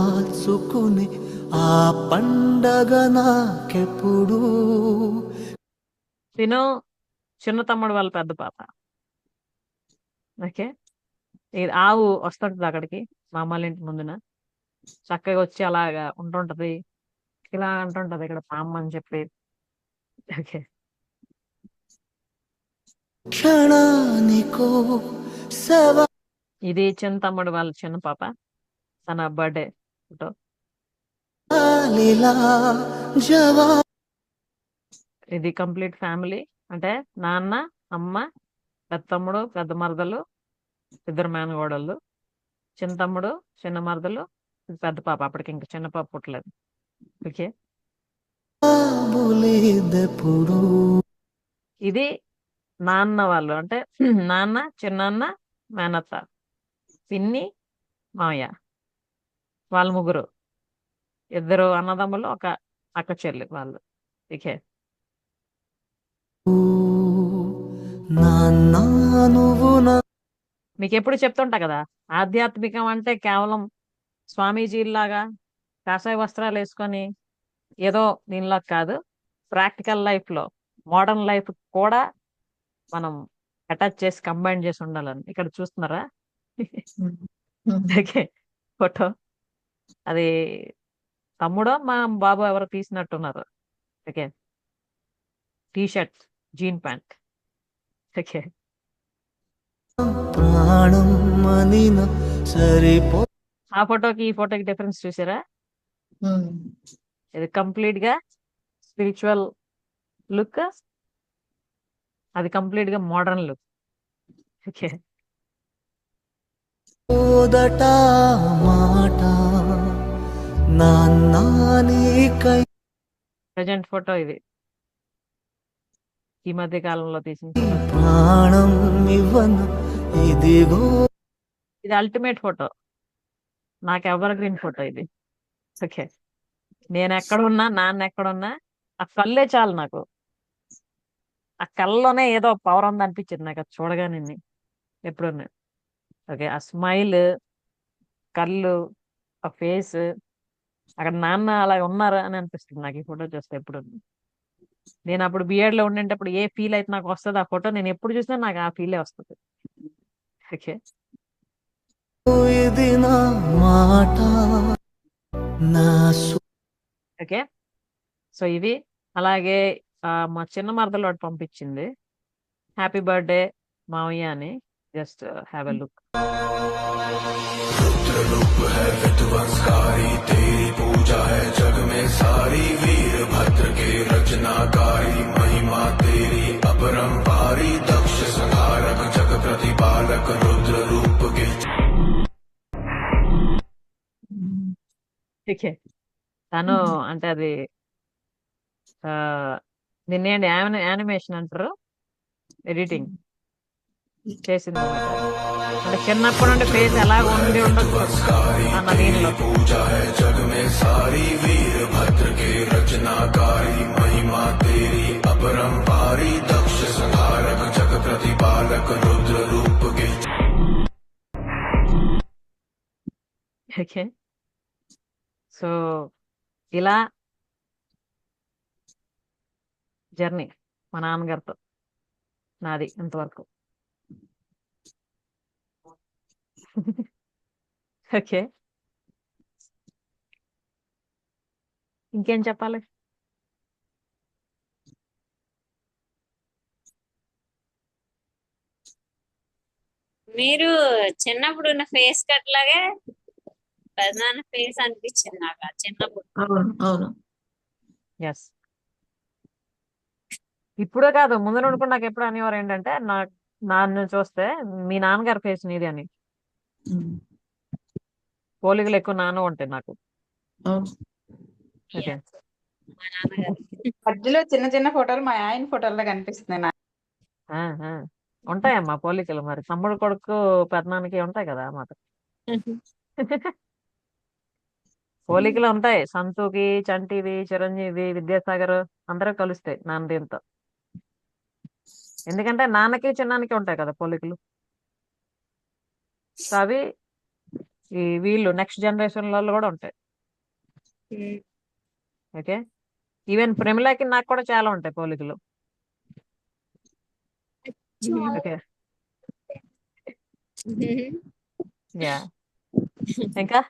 ఆచుకుని ఆ పండగ నాకెప్పుడు తిను చిన్న తమ్ముడు వాళ్ళ పెద్ద పాప. ఓకే. ఇది ఆవు వస్తుంటది అక్కడికి మా అమ్మాళ్ళ ఇంటి ముందున, చక్కగా వచ్చి అలాగా ఉంటుంటది, ఇలా అంటుంటది ఇక్కడ పామ్మ అని చెప్పి. ఓకే. క్షణానికో ఇది చిన్న తమ్ముడు వాళ్ళ చిన్న పాప, తన బర్త్డే ఫోటో. సవాలిలా జవా ఇది కంప్లీట్ ఫ్యామిలీ, అంటే నాన్న, అమ్మ, పెద్ద తమ్ముడు, పెద్ద మరదలు, ఇద్దరు మేనగోడళ్ళు, చిన్న తమ్ముడు, చిన్న మరదలు, ఇది పెద్ద పాప. అప్పటికి ఇంకా చిన్న పాప పుట్టలేదు. ఓకే. బులేదెప్పుడు ఇది నాన్న వాళ్ళు, అంటే నాన్న, చిన్నాన్న, మేనత్త, పిన్ని, మామయ్య, వాళ్ళ ముగ్గురు, ఇద్దరు అన్నదమ్ములు, ఒక అక్క చెల్లి వాళ్ళు. ఓకే. నాన్న నువ్వు నా మీకు ఎప్పుడు చెప్తుంటా కదా, ఆధ్యాత్మికం అంటే కేవలం స్వామీజీలాగా కాషాయ వస్త్రాలు వేసుకొని ఏదో దీనిలా కాదు. ప్రాక్టికల్ లైఫ్ లో, మోడర్న్ లైఫ్ కూడా మనం అటాచ్ చేసి కంబైన్ చేసి ఉండాలని. ఇక్కడ చూస్తున్నారా ఓకే ఫోటో, అది తమ్ముడో మా బాబు ఎవరో తీసినట్టున్నారు. Okay. T shirt, jean pant. Okay. ప్రాణం మనిన సరిపో ఆ ఫోటోకి ఈ ఫోటోకి డిఫరెన్స్ చూసారా? ఇది కంప్లీట్ గా స్పిరిచువల్ లుక్, అది కంప్లీట్ గా మోడర్న్ లుక్. ఓకే. ఓదట మాట నాన్న నీకై ప్రజెంట్ ఫోటో ఇది, ఈ మధ్య కాలంలో తీసిన ఫోటో. ప్రాణం ఇవ్వన ఇదిగో ఇది అల్టిమేట్ ఫోటో, నాకు ఎవర్ గ్రీన్ ఫోటో ఇది. ఓకే. నేను ఎక్కడున్నా, నాన్న ఎక్కడున్నా, ఆ కళ్ళే చాలు నాకు. ఆ కళ్ళలోనే ఏదో పవర్ ఉంది అనిపించింది నాకు అది చూడగానే ఎప్పుడున్నా. ఓకే. ఆ స్మైల్, కళ్ళు, ఆ ఫేస్, అక్కడ నాన్న అలా ఉన్నారు అని అనిపిస్తుంది నాకు ఈ ఫోటో చూస్తే ఎప్పుడు. నేను అప్పుడు బిఎడ్ లో ఉండేటప్పుడు ఏ ఫీల్ అయితే నాకు వస్తుంది ఆ ఫోటో, నేను ఎప్పుడు చూసినా నాకు ఆ ఫీలే వస్తుంది. ఓకే. ఇది నా మాట నా ఓకే. సో ఇవి అలాగే మా చిన్న మరదలు వాడు పంపించింది, హ్యాపీ బర్త్డే మావయ్య అని. Just have a look. Okay. తను అంటే అది నిన్నేంటి యానిమేషన్ అంటారు, ఎడిటింగ్ చేసింది అన్నమాట. అంటే చిన్నప్పటి నుండి ఫేస్ ఎలా ఉండి ఉండదు అన్న దీనిలో. ఓకే. సో ఇలా జర్నీ మా నాన్నగారితో నాది ఇంతవరకు. ఓకే, ఇంకేం చెప్పాలి? మీరు చిన్నప్పుడు ఉన్న ఫేస్ కట్ లాగే పెదనాన్న ఫేస్ అనిపించింది నాకు ఆ చిన్నప్పుడు. అవును అవును ఎస్, ఇప్పుడే కాదు ముందు నుండి కూడా నాకు ఎప్పుడు అనేవారు ఏంటంటే నన్ను చూస్తే మీ నాన్నగారి ఫేస్ నీది అని. ఉమ్, పోలికలు ఎక్కువ నాన్న ఉంటాయి నాకు. అవును ఓకే, మా నాన్నగారు మధ్యలో చిన్న చిన్న ఫోటోలు మా ఆయన ఫోటోల్లో కనిపిస్తున్నాయి నాకు. ఆ, ఆ. ఉంటాయమ్మా పోలికలు, మరి తమ్ముడు కొడుకు పెద్దనాన్నకి ఉంటాయి కదా మాట. పోలికలు ఉంటాయి, సంతుకి, చంటివి, చిరంజీవి, విద్యాసాగర్ అందరూ కలుస్తాయి నాన్న దీంతో. ఎందుకంటే నాన్నకి చిన్నానికి ఉంటాయి కదా పోలికలు. సో అవి వీళ్ళు నెక్స్ట్ జనరేషన్ లో కూడా ఉంటాయి. ఓకే, ఈవెన్ ప్రేమలాకి నాకు కూడా చాలా ఉంటాయి పోలికలు. Okay, yeah. ఇంకా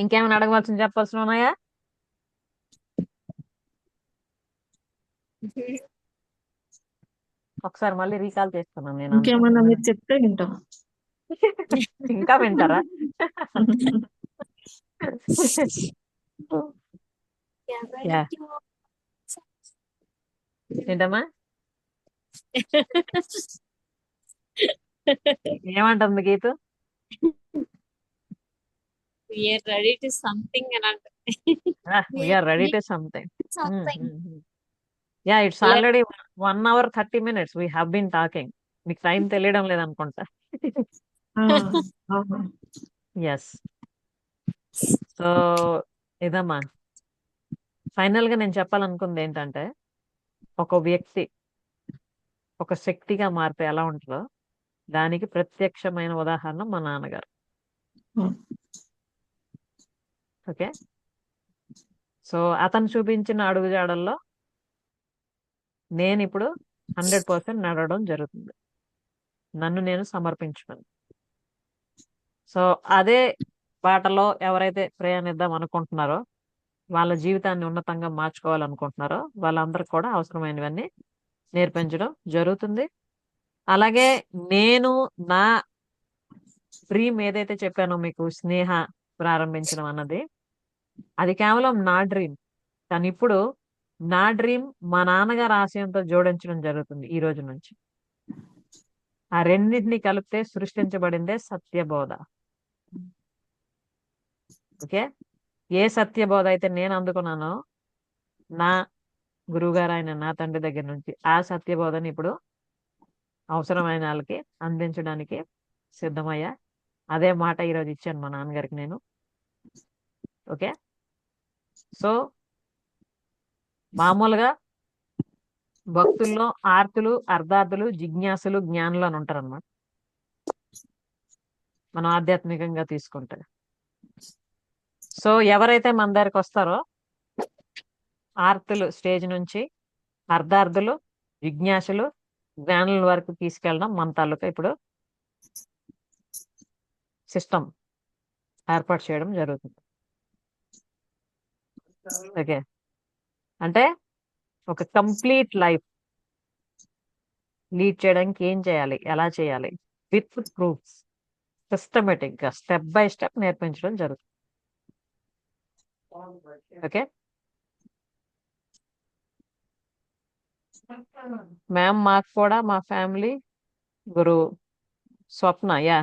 ఇంకేమైనా అడగవలసిన చెప్పాల్సిన ఉన్నాయా? ఒకసారి మళ్ళీ రీకాల్ చేస్తున్నాను నేను అంతా. ఇంకేమన్నా మీరు చెప్తే వింటాం. ఇంకా వింటారా? యా, ఏంటమ్మా ఏమంటుంది Geethu? We are ready to something అని అంటే we are ready to something. Yeah, it's already 1 hour 30 minutes we have been talking. మీకు టైం తెలియడం లేదనుకుంటా. అవును ఎస్, సో ఇదమ్మా ఫైనల్ గా నేను చెప్పాలనుకుంది ఏంటంటే, ఒక వ్యక్తి ఒక శక్తిగా మారితే ఎలా ఉంటుందో దానికి ప్రత్యక్షమైన ఉదాహరణ మా నాన్నగారు. Hmm. ఓకే, సో అతను చూపించిన అడుగుజాడల్లో నేను ఇప్పుడు 100% నడవడం జరుగుతుంది, నన్ను నేను సమర్పించుకుని. సో అదే బాటలో ఎవరైతే ప్రయాణిద్దాం అనుకుంటున్నారో, వాళ్ళ జీవితాన్ని ఉన్నతంగా మార్చుకోవాలనుకుంటున్నారో వాళ్ళందరికీ కూడా అవసరమైనవన్నీ నేర్పించడం జరుగుతుంది. అలాగే నేను నా డ్రీమ్ ఏదైతే చెప్పానో మీకు, స్నేహ ప్రారంభించడం అన్నది, అది కేవలం నా డ్రీమ్. కానీ ఇప్పుడు నా డ్రీమ్ మా నాన్నగారి ఆశయంతో జోడించడం జరుగుతుంది ఈ రోజు నుంచి. ఆ రెండింటిని కలిపితే సృష్టించబడిందే సత్యబోధ. ఓకే, ఏ సత్యబోధ అయితే నేను అందుకున్నానో నా గురువుగారు అయిన నా తండ్రి దగ్గర నుంచి, ఆ సత్యబోధని ఇప్పుడు అవసరమైన వాళ్ళకి అందించడానికి సిద్ధమయ్యా. అదే మాట ఈరోజు ఇచ్చాను మా నాన్నగారికి నేను. ఓకే, సో మామూలుగా భక్తుల్లో ఆర్తులు, అర్ధార్థులు, జిజ్ఞాసులు, జ్ఞానులు అని ఉంటారు అనమాట మనం ఆధ్యాత్మికంగా తీసుకుంటే. సో ఎవరైతే మన దగ్గరికి వస్తారో ఆర్తులు స్టేజ్ నుంచి అర్ధార్థులు, జిజ్ఞాసులు, జ్ఞానుల వరకు తీసుకెళ్ళడం మన తాలూకా ఇప్పుడు సిస్టమ్ ఏర్పాటు చేయడం జరుగుతుంది. ఓకే, అంటే ఒక కంప్లీట్ లైఫ్ లీడ్ చేయడానికి ఏం చేయాలి, ఎలా చేయాలి, విత్ ప్రూఫ్స్ సిస్టమేటిక్ గా స్టెప్ బై స్టెప్ నేర్పించడం జరుగుతుంది. ఓకే, మాకు కూడా మా ఫ్యామిలీ గురు స్వప్న, యా,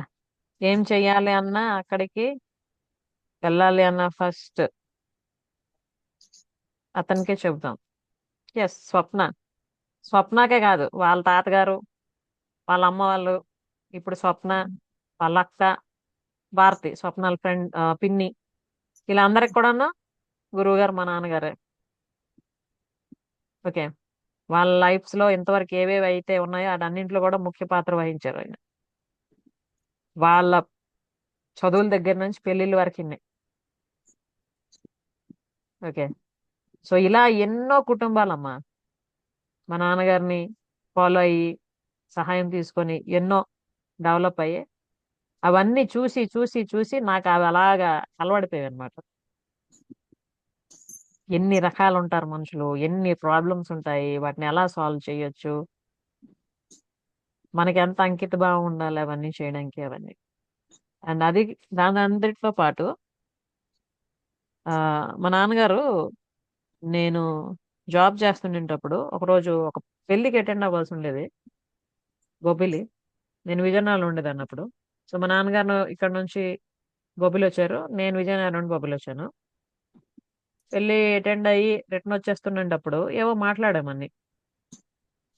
ఏం చెయ్యాలి అన్నా అక్కడికి వెళ్ళాలి అన్న ఫస్ట్ అతనికే చెబుతాం. ఎస్, స్వప్నకే కాదు, వాళ్ళ తాతగారు, వాళ్ళ అమ్మ వాళ్ళు, ఇప్పుడు స్వప్న, వాళ్ళ అక్క భారతి, స్వప్నాల ఫ్రెండ్ పిన్ని, ఇలా అందరికి కూడాను గురువు గారు మా నాన్నగారే. ఓకే, వాళ్ళ లైఫ్స్ లో ఇంతవరకు ఏవేవి అయితే ఉన్నాయో అన్నింటిలో కూడా ముఖ్య పాత్ర వహించారు ఆయన. వాళ్ళ చదువుల దగ్గర నుంచి పెళ్లిళ్ళ వరకు. ఓకే, సో ఇలా ఎన్నో కుటుంబాలమ్మా మా నాన్నగారిని ఫాలో అయ్యి సహాయం తీసుకొని ఎన్నో డెవలప్ అయ్యాయి. అవన్నీ చూసి చూసి చూసి నాకు అవి అలాగా అలవాడిపోయాయి అనమాట. ఎన్ని రకాలు ఉంటారు మనుషులు, ఎన్ని ప్రాబ్లమ్స్ ఉంటాయి, వాటిని ఎలా సాల్వ్ చేయొచ్చు, మనకి ఎంత అంకిత భావం ఉండాలి అవన్నీ చేయడానికి అవన్నీ. అండ్ అది దాని అందరితో పాటు మా నాన్నగారు నేను జాబ్ చేస్తుండేటప్పుడు ఒకరోజు ఒక పెళ్లికి అటెండ్ అవ్వాల్సి ఉండేది గోపిలి. నేను విజయనగరంలో ఉండేది అన్నప్పుడు. సో మా నాన్నగారు ఇక్కడ నుంచి గోపిలి వచ్చారు, నేను విజయనగరం నుండి గోపిలి వచ్చాను. పెళ్లి అటెండ్ అయ్యి రిటర్న్ వచ్చేస్తుండేటప్పుడు ఏవో మాట్లాడామని.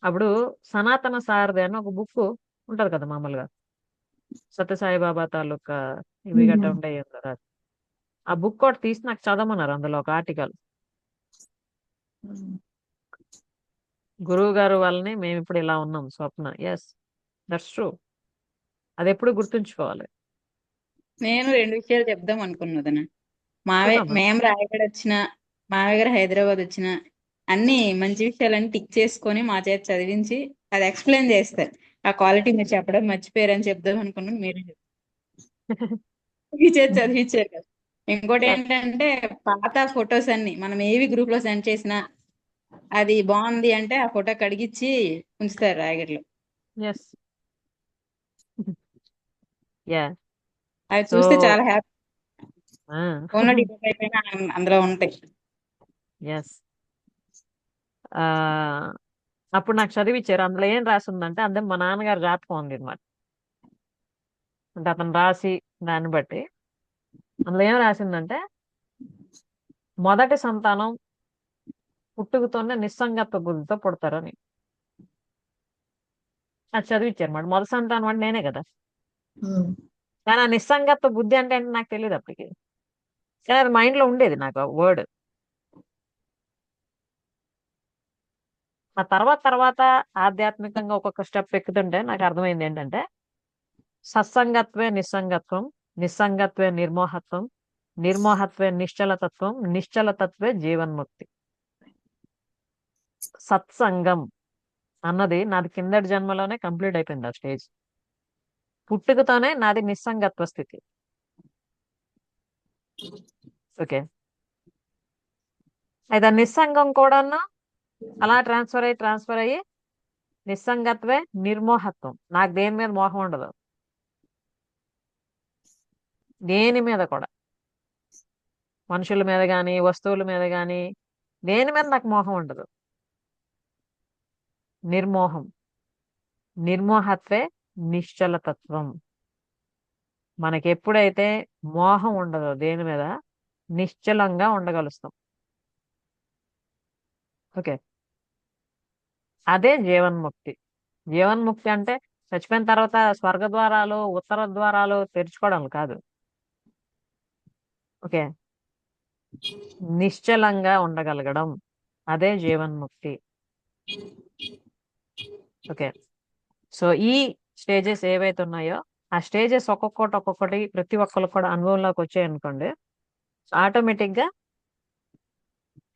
అప్పుడు సనాతన సారథి అని ఒక బుక్ ఉంటది కదా మామూలుగా, సత్యసాయి బాబా తాలూకా ఇవి గట్రా ఉంటాయి కదా. ఆ బుక్ ఒకటి తీసి నాకు చదవమన్నారు. అందులో ఒక ఆర్టికల్, గురువు గారు వాళ్ళని మేము ఇప్పుడు ఇలా ఉన్నాం స్వప్న. Yes, that's true. అది ఎప్పుడు గుర్తుంచుకోవాలి. నేను 2 విషయాలు చెప్దాం అనుకున్నదన్న. చెప్పమ్మా. మేము రాయగడ వచ్చిన, మావయ్య గారు హైదరాబాద్ వచ్చిన, అన్ని మంచి విషయాలన్నీ టిక్ చేసుకొని మా చేత చదివించి అది ఎక్స్ప్లెయిన్ చేస్తారు. ఆ క్వాలిటీ మీరు చెప్పడం మర్చిపోయారని చెప్దాం అనుకున్నాను, మీరు మీ చేత చదివించారు కదా. ఇంకోటి ఏంటంటే పాత ఫొటోస్ అన్ని మనం ఏవి గ్రూప్ లో సెండ్ చేసినా అది బాగుంది అంటే ఆ ఫోటో కడిగిచ్చి ఉంచుతారు రాయగడలో. Yes, yeah. అవి సో చూస్తే చాలా హ్యాపీ. ఫోన్లో డిలీట్ అయిపోయినా అందులో ఉంటాయి. ఎస్, అప్పుడు నాకు చదివిచ్చారు. అందులో ఏం రాసి ఉందంటే అందరం మా నాన్నగారు జాతకం ఉంది అనమాట. అంటే అతను రాసి దాన్ని బట్టి అందులో ఏం రాసిందంటే మొదటి సంతానం పుట్టుకతోనే నిస్సంగత్వ బుద్ధితో పుడతారని అది చదివిచ్చారు అన్నమాట. మొదటి సంతానం అంటే నేనే కదా. కానీ ఆ నిస్సంగత్వ బుద్ధి అంటే ఏంటో నాకు తెలియదు అప్పటికి. కానీ అది మైండ్ లో ఉండేది నాకు వర్డ్. ఆ తర్వాత తర్వాత ఆధ్యాత్మికంగా ఒక్కొక్క స్టెప్ ఎక్కుతుంటే నాకు అర్థమైంది ఏంటంటే సత్సంగత్వే నిస్సంగత్వం, నిస్సంగత్వే నిర్మోహత్వం, నిర్మోహత్వే నిశ్చలతత్వం, నిశ్చలతత్వే జీవన్ముక్తి. సత్సంగం అన్నది నాది కిందటి జన్మలోనే కంప్లీట్ అయిపోయింది. ఆ స్టేజ్ పుట్టుకతోనే నాది నిస్సంగత్వ స్థితి. ఓకే, అయితే ఆ నిస్సంగం కూడాను అలా ట్రాన్స్ఫర్ అయ్యి నిస్సంగత్వే నిర్మోహత్వం. నాకు దేని మీద మోహం ఉండదు, దేని మీద కూడా, మనుషుల మీద కానీ వస్తువుల మీద కానీ దేని మీద నాకు మోహం ఉండదు. నిర్మోహం, నిర్మోహత్వే నిశ్చలతత్వం. మనకి ఎప్పుడైతే మోహం ఉండదో దేని మీద, నిశ్చలంగా ఉండగలుస్తాం. ఓకే, అదే జీవన్ముక్తి. జీవన్ముక్తి అంటే చచ్చిపోయిన తర్వాత స్వర్గ ద్వారాలు ఉత్తర ద్వారాలు తెరుచుకోవడం కాదు. ఓకే, నిశ్చలంగా ఉండగలగడం, అదే జీవన్ముక్తి. ఓకే, సో ఈ స్టేజెస్ ఏవైతే ఉన్నాయో ఆ స్టేజెస్ ఒక్కొక్కటి ప్రతి ఒక్కరు కూడా అనుభవంలోకి వచ్చాయనుకోండి, ఆటోమేటిక్ గా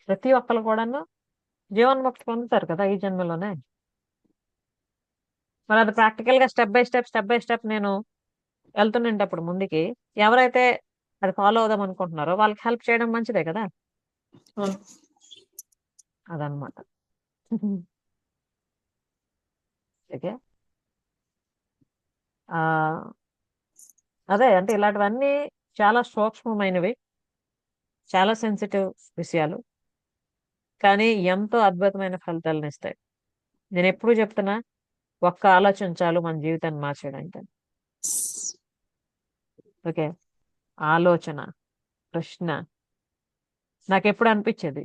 ప్రతి ఒక్కరు కూడాను జీవన్ముక్తి పొందుతారు కదా ఈ జన్మలోనే. మరి అది ప్రాక్టికల్ గా స్టెప్ బై స్టెప్ నేను వెళ్తున్నప్పుడు ముందుకి ఎవరైతే అది ఫాలో అవుదాం అనుకుంటున్నారో వాళ్ళకి హెల్ప్ చేయడం మంచిదే కదా. అదనమాట. ఓకే, ఆ అదే అంటే ఇలాంటివన్నీ చాలా సూక్ష్మమైనవి, చాలా సెన్సిటివ్ విషయాలు, కానీ ఎంతో అద్భుతమైన ఫలితాలను ఇస్తాయి. నేను ఎప్పుడు చెప్తున్నా, ఒక్క ఆలోచన చాలు మన జీవితాన్ని మార్చేయడానికి. ఓకే, ఆలోచన, ప్రశ్న. నాకు ఎప్పుడు అనిపించేది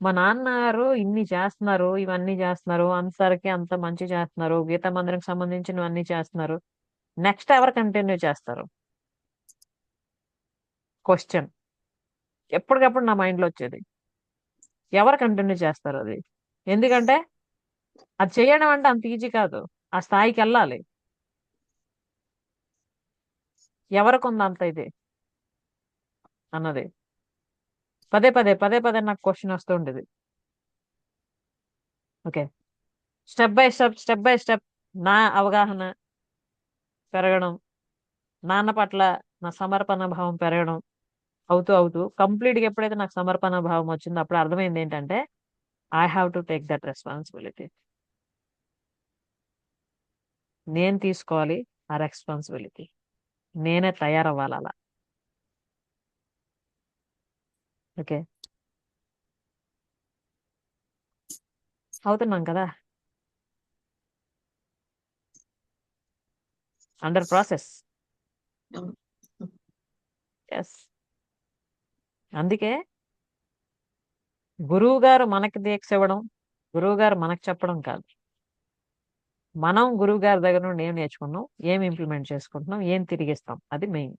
మా నాన్నగారు ఇన్ని చేస్తున్నారు, ఇవన్నీ చేస్తున్నారు, అందరికి అంత మంచి చేస్తున్నారు, గీతా మందిరంకి సంబంధించినవన్నీ చేస్తున్నారు, నెక్స్ట్ ఎవరు కంటిన్యూ చేస్తారు క్వశ్చన్ ఎప్పటికప్పుడు నా మైండ్ లో వచ్చేది. ఎవరు కంటిన్యూ చేస్తారు అది? ఎందుకంటే అది చేయడం అంటే అంత ఈజీ కాదు, ఆ స్థాయికి వెళ్ళాలి. ఎవరికి ఉంది అంత ఇది అన్నది. సో పదే పదే పదే పదే నాకు క్వశ్చన్ వస్తూ ఉండేది. ఓకే, స్టెప్ బై స్టెప్ నా అవగాహన పెరగడం, నాన్న పట్ల నా సమర్పణ భావం పెరగడం అవుతూ అవుతూ కంప్లీట్గా ఎప్పుడైతే నాకు సమర్పణ భావం వచ్చిందో అప్పుడు అర్థమైంది ఏంటంటే I have to take that responsibility. నేను తీసుకోవాలి ఆ రెస్పాన్సిబిలిటీ, నేనే తయారవ్వాలి అలా. ఓకే, అవుతున్నాం కదా, అండర్ ప్రాసెస్. అవును. ఎస్, అందుకే గురువు గారు మనకి దీక్ష ఇవ్వడం, గురువు గారు మనకు చెప్పడం కాదు, మనం గురువు గారి దగ్గర నుండి ఏం నేర్చుకున్నాం, ఏం ఇంప్లిమెంట్ చేసుకుంటున్నాం, ఏం తిరిగిస్తాం, అది మెయిన్.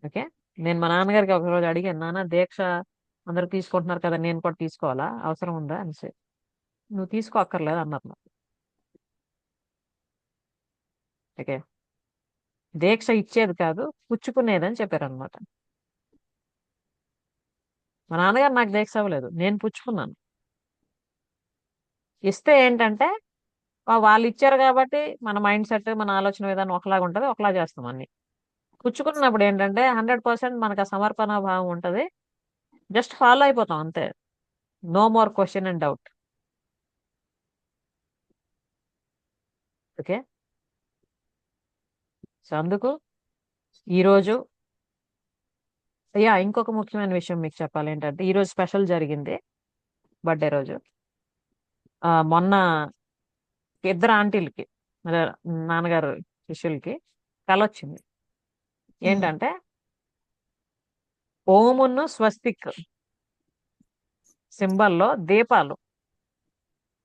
ఓకే, నేను మా నాన్నగారికి ఒకరోజు అడిగాను, నాన్న దీక్ష అందరూ తీసుకుంటున్నారు కదా, నేను కూడా తీసుకోవాలా, అవసరం ఉందా అనేసి. నువ్వు తీసుకోక్కర్లేదు అన్నారు నాకు. ఓకే, దీక్ష ఇచ్చేది కాదు పుచ్చుకునేదని చెప్పారు అనమాట. మా నాన్నగారు నాకు దీక్ష అవ్వలేదు, నేను పుచ్చుకున్నాను. ఇస్తే ఏంటంటే వాళ్ళు ఇచ్చారు కాబట్టి మన మైండ్ సెట్, మన ఆలోచన విధానం ఒకలాగా ఉంటుంది, ఒకలా చేస్తాం అన్ని. పుచ్చుకున్నప్పుడు ఏంటంటే 100% మనకు ఆ సమర్పణ భావం ఉంటుంది, జస్ట్ ఫాలో అయిపోతాం అంతే, no more question and doubt. Okay, so అందుకు ఈరోజు ఇంకొక ముఖ్యమైన విషయం మీకు చెప్పాలి ఏంటంటే ఈరోజు స్పెషల్ జరిగింది, బర్త్డే రోజు. మొన్న ఇద్దరు ఆంటీలకి, అదే నాన్నగారు శిష్యులకి కల వచ్చింది. ఏంటంటే ఓమును స్వస్తిక్ సింబల్లో దీపాలు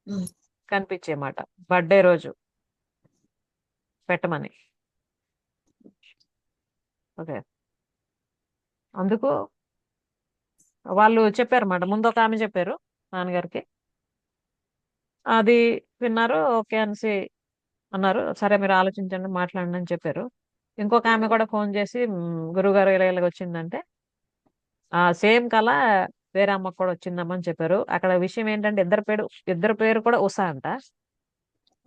ఉమ్. కనిపించేమాట బర్త్డే రోజు పెట్టమని. ఓకే, అందుకు వాళ్ళు చెప్పారన్నమాట. ముందు ఒక ఆమె చెప్పారు నాన్నగారికి, అది విన్నారు, ఓకే అనేసి అన్నారు, సరే మీరు ఆలోచించండి మాట్లాడండి అని చెప్పారు. ఇంకొక ఆమె కూడా ఫోన్ చేసి గురుగారు ఇలా ఇలాగ వచ్చిందంటే సేమ్ కళ వేరే అమ్మకు కూడా వచ్చిందమ్మని చెప్పారు. అక్కడ విషయం ఏంటంటే ఇద్దరు పేరు కూడా ఉషా అంట.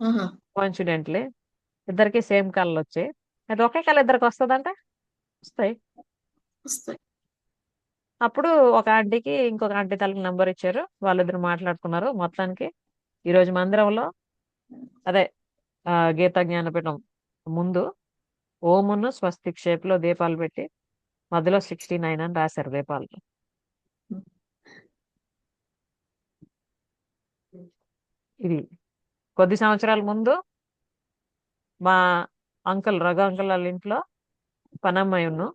ఆహా. కాన్ఫిడెంట్లీ ఇద్దరికి సేమ్ కళలు వచ్చాయి. అది ఒకే కళ ఇద్దరికి వస్తుందంట, వస్తాయి. వస్తాయి. అప్పుడు ఒక ఆంటీకి ఇంకొక ఆంటీ తలకి నంబర్ ఇచ్చారు, వాళ్ళిద్దరు మాట్లాడుకున్నారు. మొత్తానికి ఈరోజు మందిరంలో అదే గీతా జ్ఞానపీఠం ముందు ఓమును స్వస్తిక్ షేప్ లో దీపాలు పెట్టి మధ్యలో 69 అని రాశారు దీపాలు. ఇది కొద్ది సంవత్సరాల ముందు మా రఘు అంకుల్ వాళ్ళ ఇంట్లో పనమ్మాయిను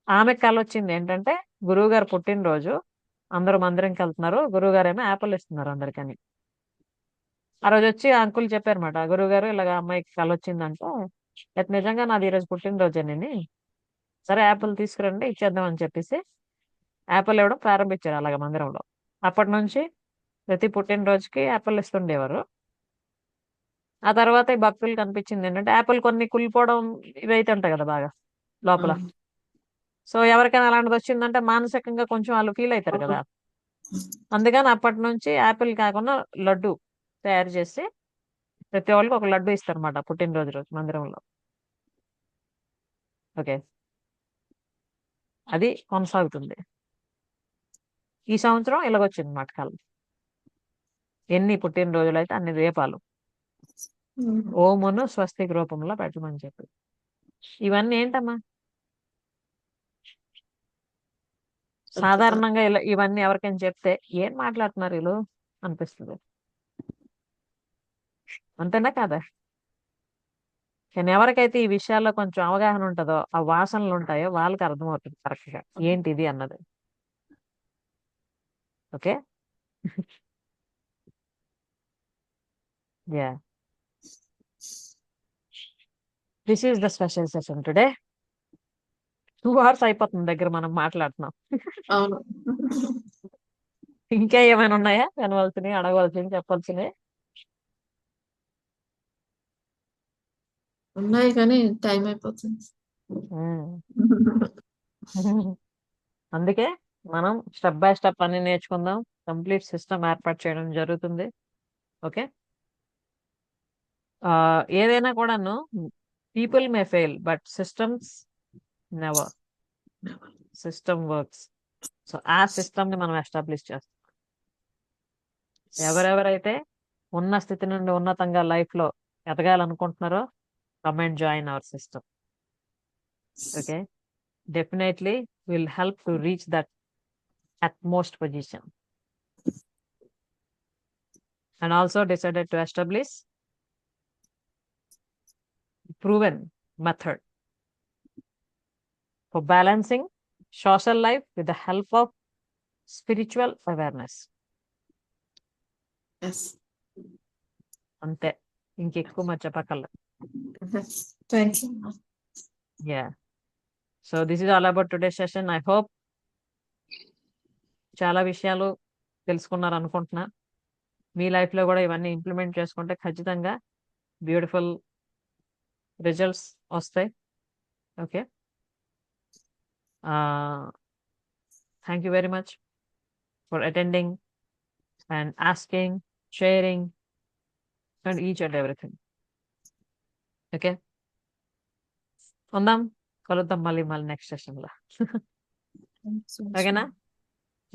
ఆమె కళ వచ్చింది ఏంటంటే గురువు గారు పుట్టినరోజు, అందరూ మందిరంకి వెళ్తున్నారు, గురువు గారు ఏమో యాపిల్ ఇస్తున్నారు అందరికని. ఆ రోజు వచ్చి అంకుల్ చెప్పారన్నమాట, గురువు గారు ఇలాగ అమ్మాయికి కళ వచ్చిందంటే నిజంగా నాది ఈరోజు పుట్టినరోజేనని, సరే యాపిల్ తీసుకురండి ఇచ్చేద్దాం అని చెప్పేసి యాపిల్ ఇవ్వడం ప్రారంభించారు అలాగ మందిరంలో. అప్పటి నుంచి ప్రతి పుట్టినరోజుకి యాపిల్ ఇస్తుండేవారు. ఆ తర్వాత ఈ భక్తులు కనిపించింది ఏంటంటే యాపిల్ కొన్ని కుళ్ళిపోవడం ఇవైతే ఉంటాయి కదా బాగా లోపల. అవును. సో ఎవరికైనా అలాంటిది వచ్చిందంటే మానసికంగా కొంచెం వాళ్ళు ఫీల్ అవుతారు కదా. అందుకని అప్పటి నుంచి యాపిల్ కాకుండా లడ్డు తయారు చేసి ప్రతి వాళ్ళకి ఒక లడ్డు ఇస్తారన్నమాట పుట్టినరోజు రోజు మందిరంలో. ఓకే, అది కొనసాగుతుంది. ఈ సంవత్సరం ఇలాగొచ్చింది అన్నమాట కళ. ఎన్ని పుట్టినరోజులు అయితే అన్ని దీపాలు ఉమ్. ఓమును స్వస్తిక్ రూపంలో పెట్టమని చెప్పి. ఇవన్నీ ఏంటమ్మా, సాధారణంగా ఇలా ఇవన్నీ ఎవరికైనా చెప్తే ఏం మాట్లాడుతున్నారు వీళ్ళు అనిపిస్తుంది, అంతేనా కాదా? కానీ ఎవరికైతే ఈ విషయాల్లో కొంచెం అవగాహన ఉంటుందో, ఆ వాసనలు ఉంటాయో వాళ్ళకి అర్థమవుతుంది కరెక్ట్ గా ఏంటిది అన్నది. Okay, yeah, this is the special session today. 2 hours అయిపోతుంది దగ్గర మనం మాట్లాడుతున్నాం. అవును. ఇంకా ఏమైనా ఉన్నాయా వినవలసినవి, అడగవలసినవి, చెప్పవలసినవి? ఉన్నాయి కానీ టైం అయిపోతుంది. అందుకే మనం స్టెప్ బై స్టెప్ అన్ని నేర్చుకుందాం. కంప్లీట్ సిస్టమ్ ఏర్పాటు చేయడం జరుగుతుంది. ఓకే, ఏదైనా కూడాను people may fail but systems never. System works. So ఆ సిస్టమ్ ని మనం ఎస్టాబ్లిష్ చేస్తాం. ఎవరెవరైతే ఉన్న స్థితి నుండి ఉన్నతంగా లైఫ్ లో ఎదగాలనుకుంటున్నారో come and join our system. Okay, definitely will help to reach that utmost position. And also decided to establish proven method for balancing social life with the help of spiritual awareness. Yes. అంతే, ఇంకెక్కువ మరి చెప్పక్కర్లేదు. Thank you. Yeah. So this is all about today's session. I hope చాలా విషయాలు తెలుసుకున్నారు అనుకుంటున్నా. మీ లైఫ్ లో కూడా ఇవన్నీ ఇంప్లిమెంట్ చేసుకుంటే ఖచ్చితంగా బ్యూటిఫుల్ రిజల్ట్స్ వస్తాయి. Okay, thank you very much for attending and asking, sharing and each and everything. Okay, ఉందాం, కలుద్దాం మళ్ళీ నెక్స్ట్ సెషన్ లో. ఓకేనా?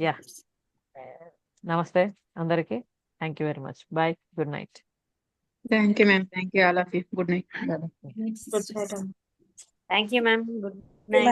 యా, నమస్తే అందరికి. Thank you very much. Bye, good night. Thank you ma'am. Thank you all of you. Good night. Thank you ma'am. Good night.